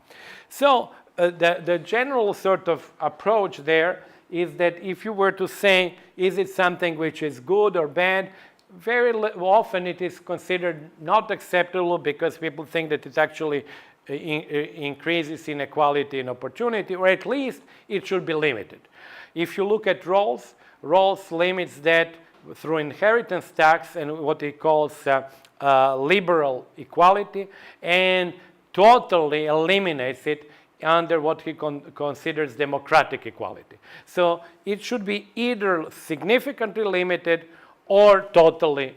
So the general sort of approach there is that if you were to say, is it something which is good or bad, very often it is considered not acceptable because people think that it actually increases inequality and opportunity, or at least it should be limited. If you look at Rawls limits that through inheritance tax and what he calls liberal equality, and totally eliminates it under what he considers democratic equality. So it should be either significantly limited or totally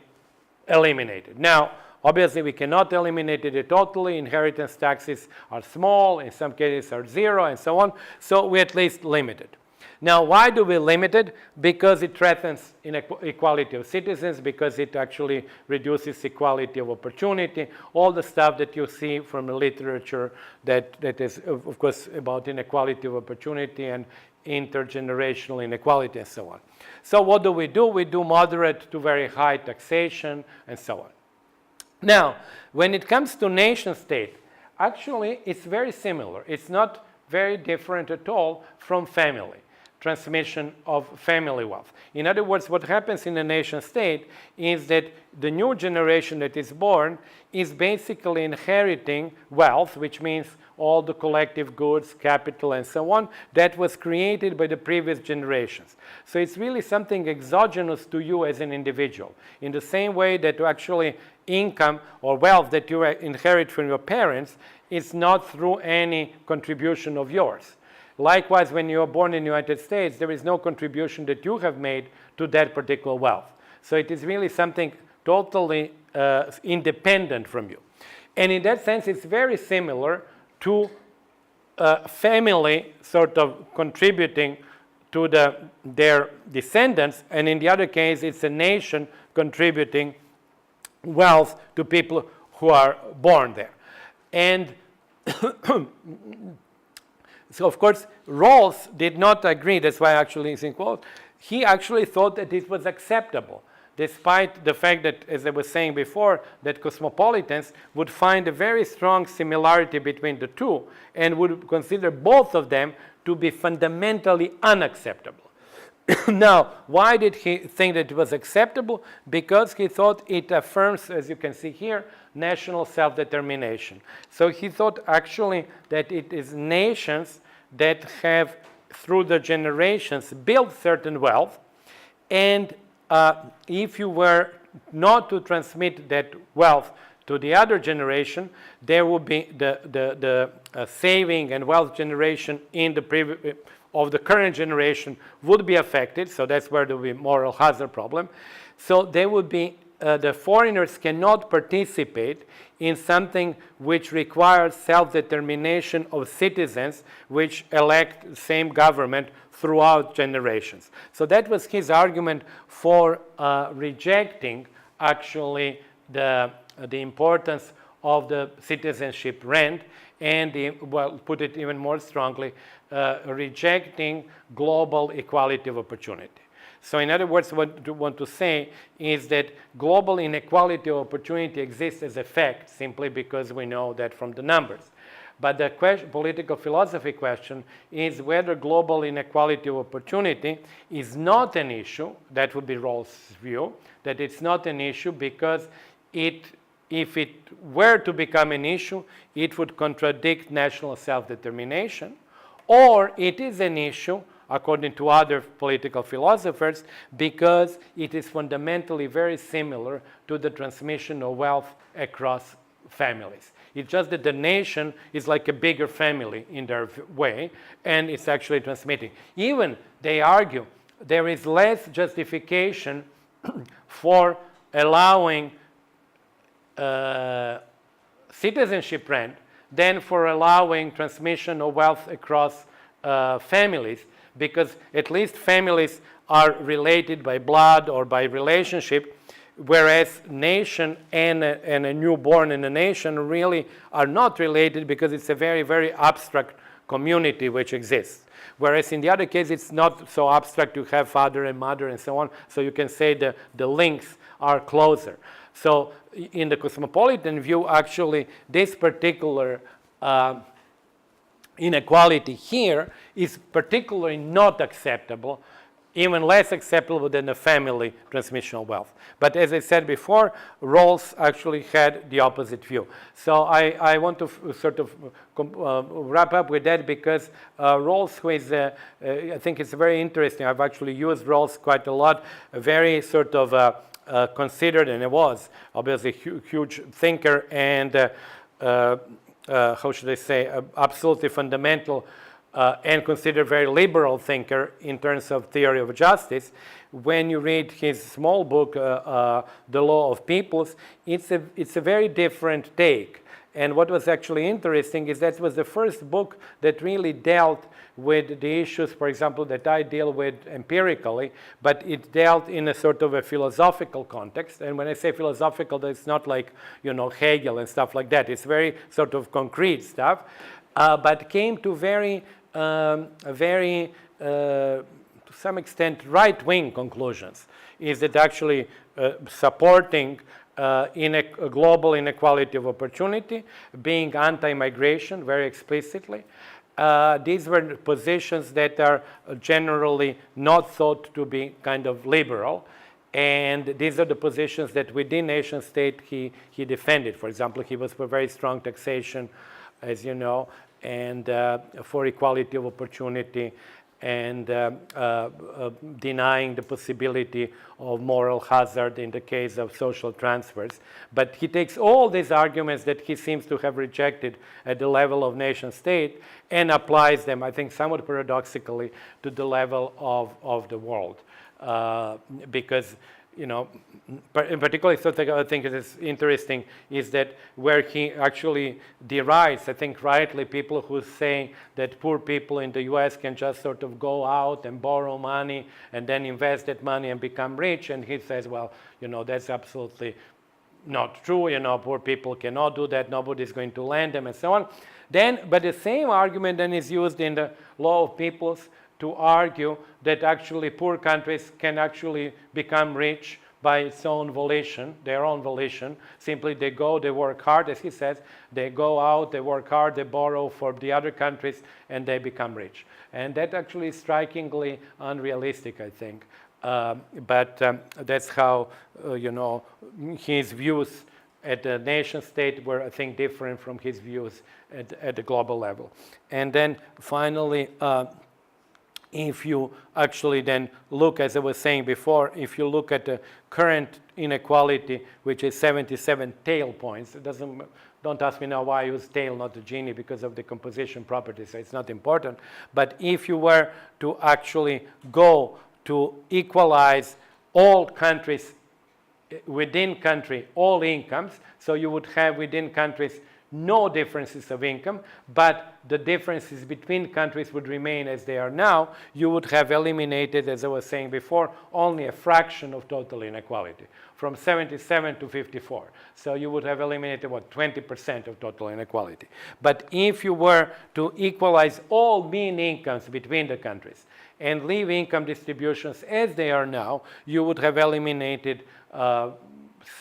eliminated. Now, obviously, we cannot eliminate it totally. Inheritance taxes are small, in some cases are zero, and so on. So we at least limit it. Now, why do we limit it? Because it threatens equality of citizens, because it actually reduces equality of opportunity, all the stuff that you see from the literature that is, of course, about inequality of opportunity and intergenerational inequality and so on. So what do? We do moderate to very high taxation and so on. Now, when it comes to nation state, actually it's very similar. It's not very different at all from family, transmission of family wealth. In other words, what happens in a nation state is that the new generation that is born is basically inheriting wealth, which means all the collective goods, capital, and so on, that was created by the previous generations. So it's really something exogenous to you as an individual. In the same way that actually income or wealth that you inherit from your parents is not through any contribution of yours. Likewise, when you are born in the United States, there is no contribution that you have made to that particular wealth. So it is really something totally independent from you. And in that sense, it's very similar to a family sort of contributing to their descendants, and in the other case, it's a nation contributing wealth to people who are born there. And so, of course, Rawls did not agree. That's why actually it's in quote. He actually thought that it was acceptable, despite the fact that, as I was saying before, that cosmopolitans would find a very strong similarity between the two and would consider both of them to be fundamentally unacceptable. Now, why did he think that it was acceptable? Because he thought it affirms, as you can see here, national self-determination. So he thought actually that it is nations that have, through the generations, built certain wealth, and if you were not to transmit that wealth to the other generation, there would be the saving and wealth generation in the of the current generation would be affected. So that's where there would be moral hazard problem. So there would be the foreigners cannot participate in something which requires self-determination of citizens which elect the same government throughout generations. So that was his argument for rejecting actually the importance of the citizenship rent, and well, put it even more strongly, rejecting global equality of opportunity. So in other words, what I want to say is that global inequality of opportunity exists as a fact simply because we know that from the numbers. But the political philosophy question is whether global inequality of opportunity is not an issue. That would be Rawls' view, that it's not an issue because if it were to become an issue, it would contradict national self-determination, or it is an issue according to other political philosophers, because it is fundamentally very similar to the transmission of wealth across families. It's just that the nation is like a bigger family in their way, and it's actually transmitting. Even, they argue, there is less justification for allowing citizenship rent than for allowing transmission of wealth across families, because at least families are related by blood or by relationship, whereas nation and a newborn in a nation really are not related, because it's a very, very abstract community which exists. Whereas in the other case, it's not so abstract. You have father and mother and so on, so you can say the links are closer. So in the cosmopolitan view, actually, this particular inequality here is particularly not acceptable, even less acceptable than the family transmission of wealth. But as I said before, Rawls actually had the opposite view. So I want to sort of wrap up with that, because Rawls, who is, I think it's very interesting. I've actually used Rawls quite a lot, a very sort of considered, and it was obviously a huge thinker, and how should I say, absolutely fundamental and considered very liberal thinker in terms of theory of justice. When you read his small book, The Law of Peoples, it's a very different take. And what was actually interesting is that it was the first book that really dealt with the issues, for example, that I deal with empirically, but it dealt in a sort of a philosophical context. And when I say philosophical, it's not like, you know, Hegel and stuff like that. It's very sort of concrete stuff, but came to very, to some extent, right-wing conclusions. Is that actually supporting in a global inequality of opportunity, being anti-migration very explicitly. These were positions that are generally not thought to be kind of liberal, and these are the positions that within nation state he defended. For example, he was for very strong taxation, as you know, and for equality of opportunity, and denying the possibility of moral hazard in the case of social transfers. But he takes all these arguments that he seems to have rejected at the level of nation state and applies them, I think somewhat paradoxically, to the level of the world. Because, you know, in particular, I think it is interesting is that where he actually derides, I think rightly, people who say that poor people in the US can just sort of go out and borrow money and then invest that money and become rich. And he says, well, you know, that's absolutely not true. You know, poor people cannot do that. Nobody's going to lend them and so on. Then, but the same argument then is used in the Law of Peoples to argue that actually poor countries can actually become rich by its own volition, their own volition. Simply they go, they work hard, as he says, they go out, they work hard, they borrow for the other countries, and they become rich. And that actually is strikingly unrealistic, I think. But that's how, you know, his views at the nation state were, I think, different from his views at the global level. And then finally, if you actually then look, as I was saying before, if you look at the current inequality, which is 77 tail points, it doesn't, don't ask me now why I use tail, not the genie, because of the composition properties, so it's not important. But if you were to actually go to equalize all countries within country, all incomes, so you would have within countries no differences of income, but the differences between countries would remain as they are now, you would have eliminated, as I was saying before, only a fraction of total inequality, from 77 to 54. So you would have eliminated, what, 20% of total inequality. But if you were to equalize all mean incomes between the countries and leave income distributions as they are now, you would have eliminated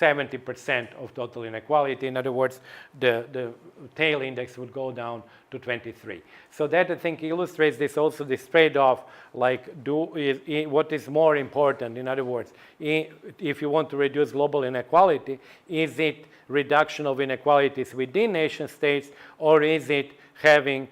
70% of total inequality. In other words, the tail index would go down to 23. So that, I think, illustrates this also, this trade-off, like what is more important? In other words, if you want to reduce global inequality, is it reduction of inequalities within nation states, or is it having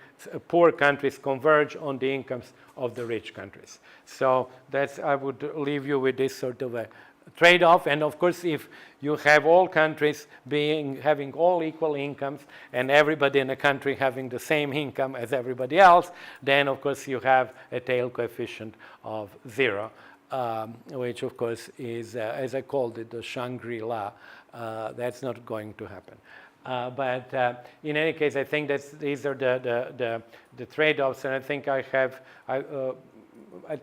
poor countries converge on the incomes of the rich countries? So that's, I would leave you with this sort of a trade-off. And of course, if you have all countries having all equal incomes and everybody in a country having the same income as everybody else, then of course you have a tail coefficient of 0, which of course is, as I called it, the Shangri-La. That's not going to happen. But in any case, I think these are the trade-offs, and I think I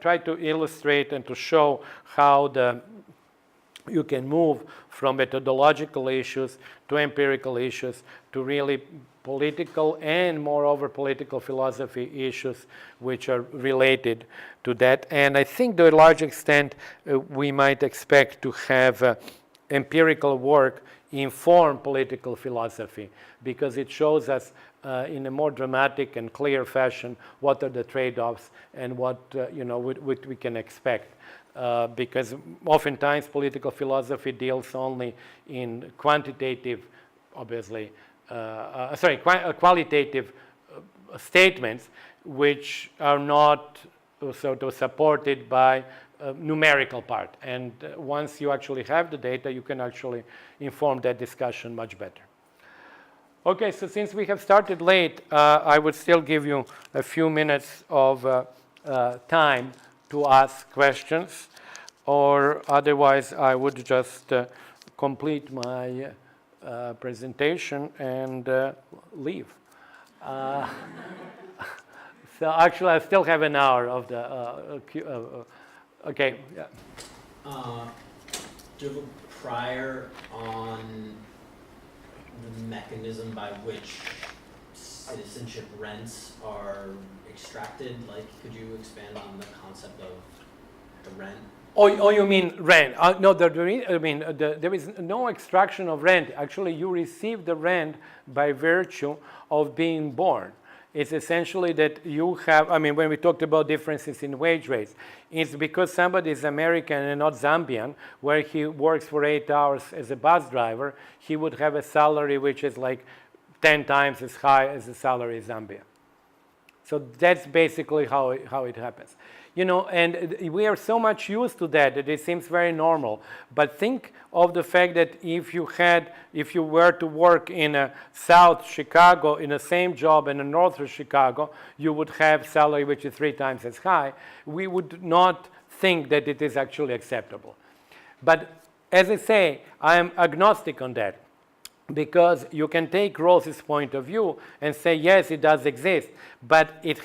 try to illustrate and to show how you can move from methodological issues to empirical issues to really political and, moreover, political philosophy issues which are related to that. And I think to a large extent we might expect to have empirical work inform political philosophy, because it shows us in a more dramatic and clear fashion what are the trade-offs and what what we can expect. Because oftentimes political philosophy deals only in quantitative, obviously, qualitative statements which are not sort of supported by numerical part. And once you actually have the data, you can actually inform that discussion much better. Okay, so since we have started late, I would still give you a few minutes of time to ask questions, or otherwise I would just complete my presentation and leave. So actually I still have an hour of the okay. Yeah. Do you have a prior on the mechanism by which citizenship rents are extracted? Like, could you expand on the concept of the rent? Oh, you mean rent? No, there is no extraction of rent. Actually, you receive the rent by virtue of being born. It's essentially that you have, when we talked about differences in wage rates, it's because somebody is American and not Zambian, where he works for 8 hours as a bus driver, he would have a salary which is like 10 times as high as the salary in Zambia. So that's basically how it happens. And we are so much used to that it seems very normal. But think of the fact that if you were to work in South Chicago in the same job in North Chicago, you would have salary which is 3 times as high. We would not think that it is actually acceptable. But as I say, I am agnostic on that, because you can take Rawls's point of view and say, yes, it does exist, but it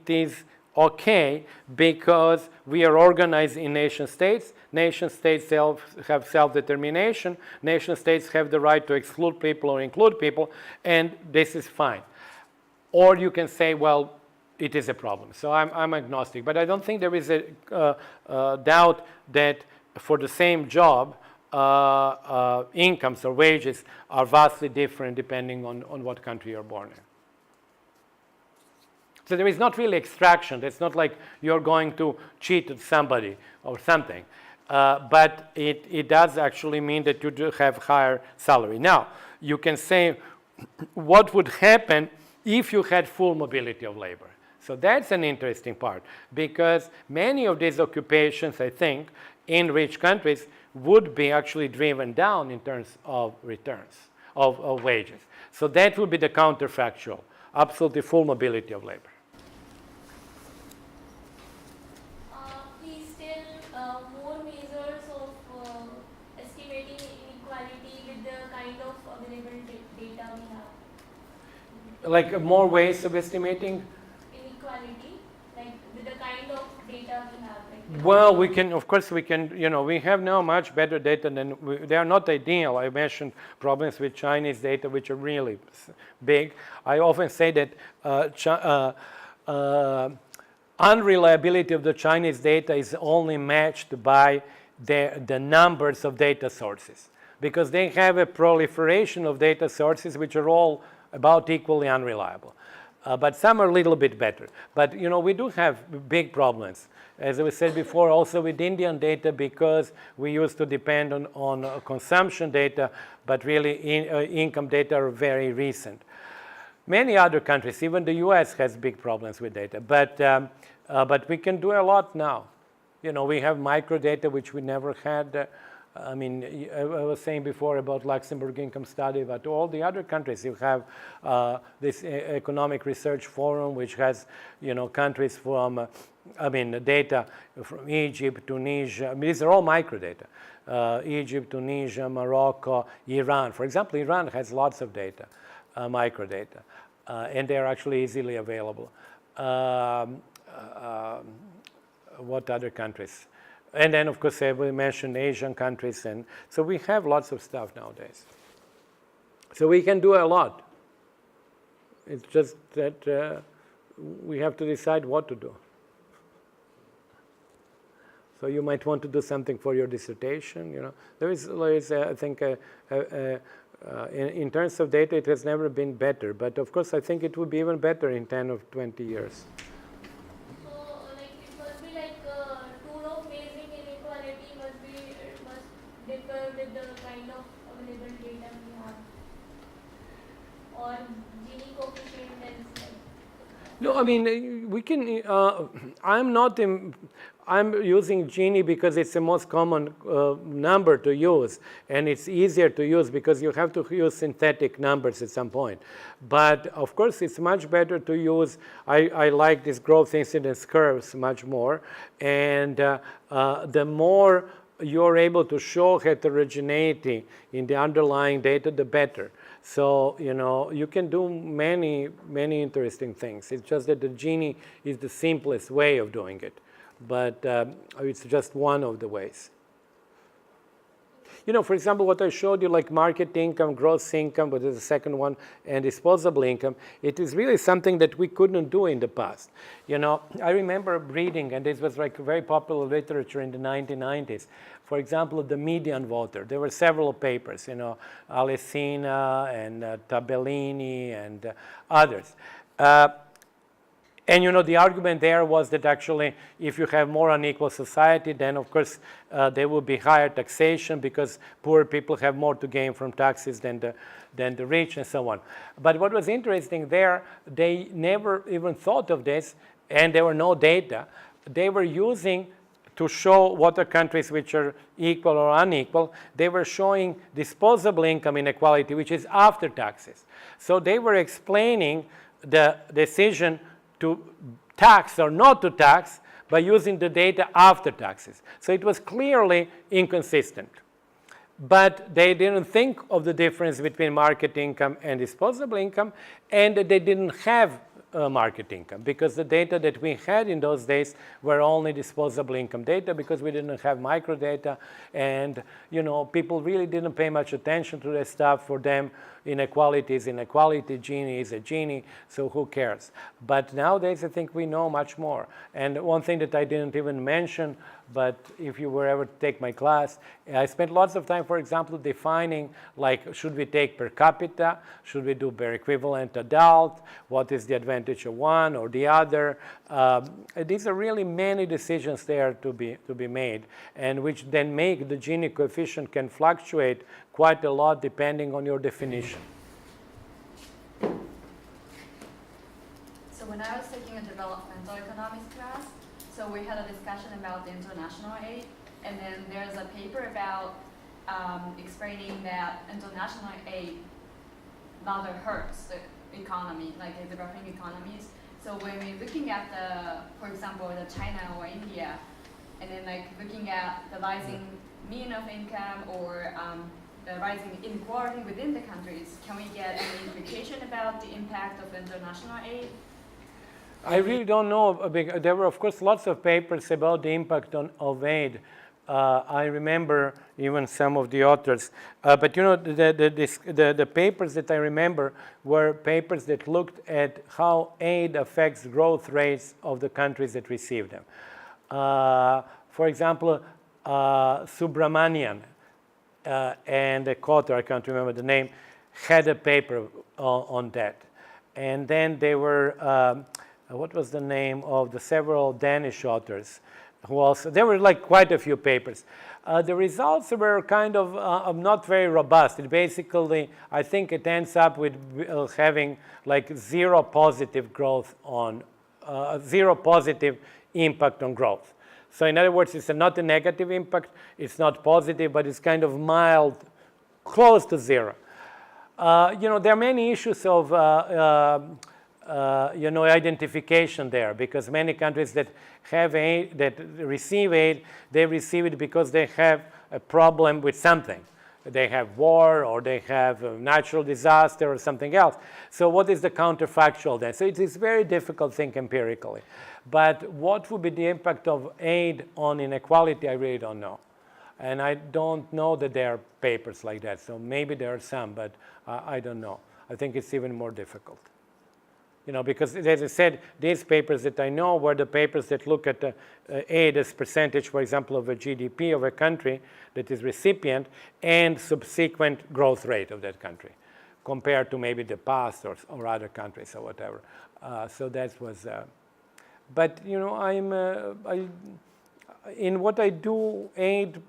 is okay because we are organized in nation states. Nation states have self-determination. Nation states have the right to exclude people or include people, and this is fine. Or you can say, well, it is a problem. So I'm agnostic, but I don't think there is a doubt that for the same job, incomes or wages are vastly different depending on what country you're born in. So there is not really extraction. It's not like you're going to cheat at somebody or something. But it does actually mean that you do have higher salary. Now, you can say, what would happen if you had full mobility of labor? So that's an interesting part, because many of these occupations, I think, in rich countries would be actually driven down in terms of returns, of wages. So that would be the counterfactual, absolutely full mobility of labor. Please tell more measures of estimating inequality with the kind of available data we have. Like more ways of estimating? Inequality, like with the kind of data we have. Well, we can, of course, we have now much better data than, they are not ideal. I mentioned problems with Chinese data, which are really big. I often say that unreliability of the Chinese data is only matched by the numbers of data sources. because they have a proliferation of data sources which are all about equally unreliable. But some are a little bit better. But we do have big problems. As I said before, also with Indian data, because we used to depend on consumption data, but really income data are very recent. Many other countries, even the US has big problems with data, but we can do a lot now. We have microdata, which we never had. I was saying before about Luxembourg income study, but all the other countries, you have this economic research forum, which has, countries from, data from Egypt, Tunisia. These are all microdata. Egypt, Tunisia, Morocco, Iran. For example, Iran has lots of data, microdata, and they're actually easily available. What other countries? And then, of course, we mentioned Asian countries. And so we have lots of stuff nowadays. So we can do a lot. It's just that we have to decide what to do. So you might want to do something for your dissertation. There is I think, in terms of data, it has never been better. But, of course, I think it will be even better in 10 or 20 years. With the kind of available data we have, or Gini coefficient and No, we can. I'm using Gini because it's the most common number to use, and it's easier to use because you have to use synthetic numbers at some point. But of course, it's much better to use. I like these growth incidence curves much more, and the more you're able to show heterogeneity in the underlying data, the better. So, you can do many, many interesting things. It's just that the Gini is the simplest way of doing it. But it's just one of the ways. For example, what I showed you, like market income, gross income, which is the second one, and disposable income, it is really something that we couldn't do in the past. I remember reading, and this was like very popular literature in the 1990s. For example, the median voter. There were several papers, Alessina and Tabellini and others. And the argument there was that actually if you have more unequal society, then of course there will be higher taxation because poor people have more to gain from taxes than the rich and so on. But what was interesting there, they never even thought of this, and there were no data. They were using, to show what are countries which are equal or unequal, they were showing disposable income inequality, which is after taxes. So they were explaining the decision to tax or not to tax by using the data after taxes. So it was clearly inconsistent. But they didn't think of the difference between market income and disposable income, and they didn't have market income because the data that we had in those days were only disposable income data because we didn't have microdata, and people really didn't pay much attention to this stuff. For them, inequality is inequality, Gini is a Gini, so who cares? But nowadays I think we know much more. And one thing that I didn't even mention, but if you were ever to take my class, I spent lots of time, for example, defining, like, should we take per capita? Should we do per equivalent adult? What is the advantage of one or the other? These are really many decisions there to be made, and which then make the Gini coefficient can fluctuate quite a lot depending on your definition. So when I was taking a developmental economics class, so we had a discussion about the international aid, and then there's a paper about explaining that international aid rather hurts the economy, like the developing economies. So when we're looking at for example, the China or India, and then like looking at the rising mean of income or the rising inequality within the countries, can we get any implication about the impact of international aid? I really don't know. There were, of course, lots of papers about the impact of aid. I remember even some of the authors. But the papers that I remember were papers that looked at how aid affects growth rates of the countries that receive them. For example, Subramanian and the co-author, I can't remember the name, had a paper on that. And then they were, what was the name of the several Danish authors who also, there were like quite a few papers. The results were kind of not very robust. It basically, I think it ends up with having like zero positive growth on, zero positive impact on growth. So in other words, it's not a negative impact, it's not positive, but it's kind of mild, close to zero. You know, there are many issues of you know, identification there, because many countries that have aid, that receive aid, they receive it because they have a problem with something. They have war, or they have a natural disaster, or something else. So what is the counterfactual then? So it is very difficult to think empirically. But what would be the impact of aid on inequality, I really don't know. And I don't know that there are papers like that. So maybe there are some, but I don't know. I think it's even more difficult. You know, because as I said, these papers that I know were the papers that look at the aid as percentage, for example, of a GDP of a country that is recipient and subsequent growth rate of that country, compared to maybe the past or other countries or whatever. So that was, but you know, in what I do, aid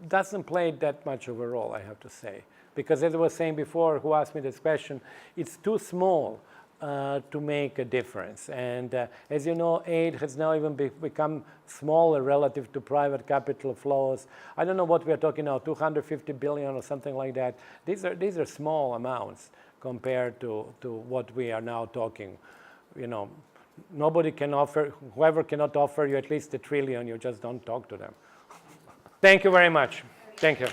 doesn't play that much of a role, I have to say. Because as I was saying before, who asked me this question, it's too small to make a difference. And as you know, aid has now even become smaller relative to private capital flows. I don't know what we are talking now, 250 billion or something like that. These are small amounts compared to what we are now talking. You know, nobody can offer, whoever cannot offer you at least $1 trillion, you just don't talk to them. Thank you very much. Thank you.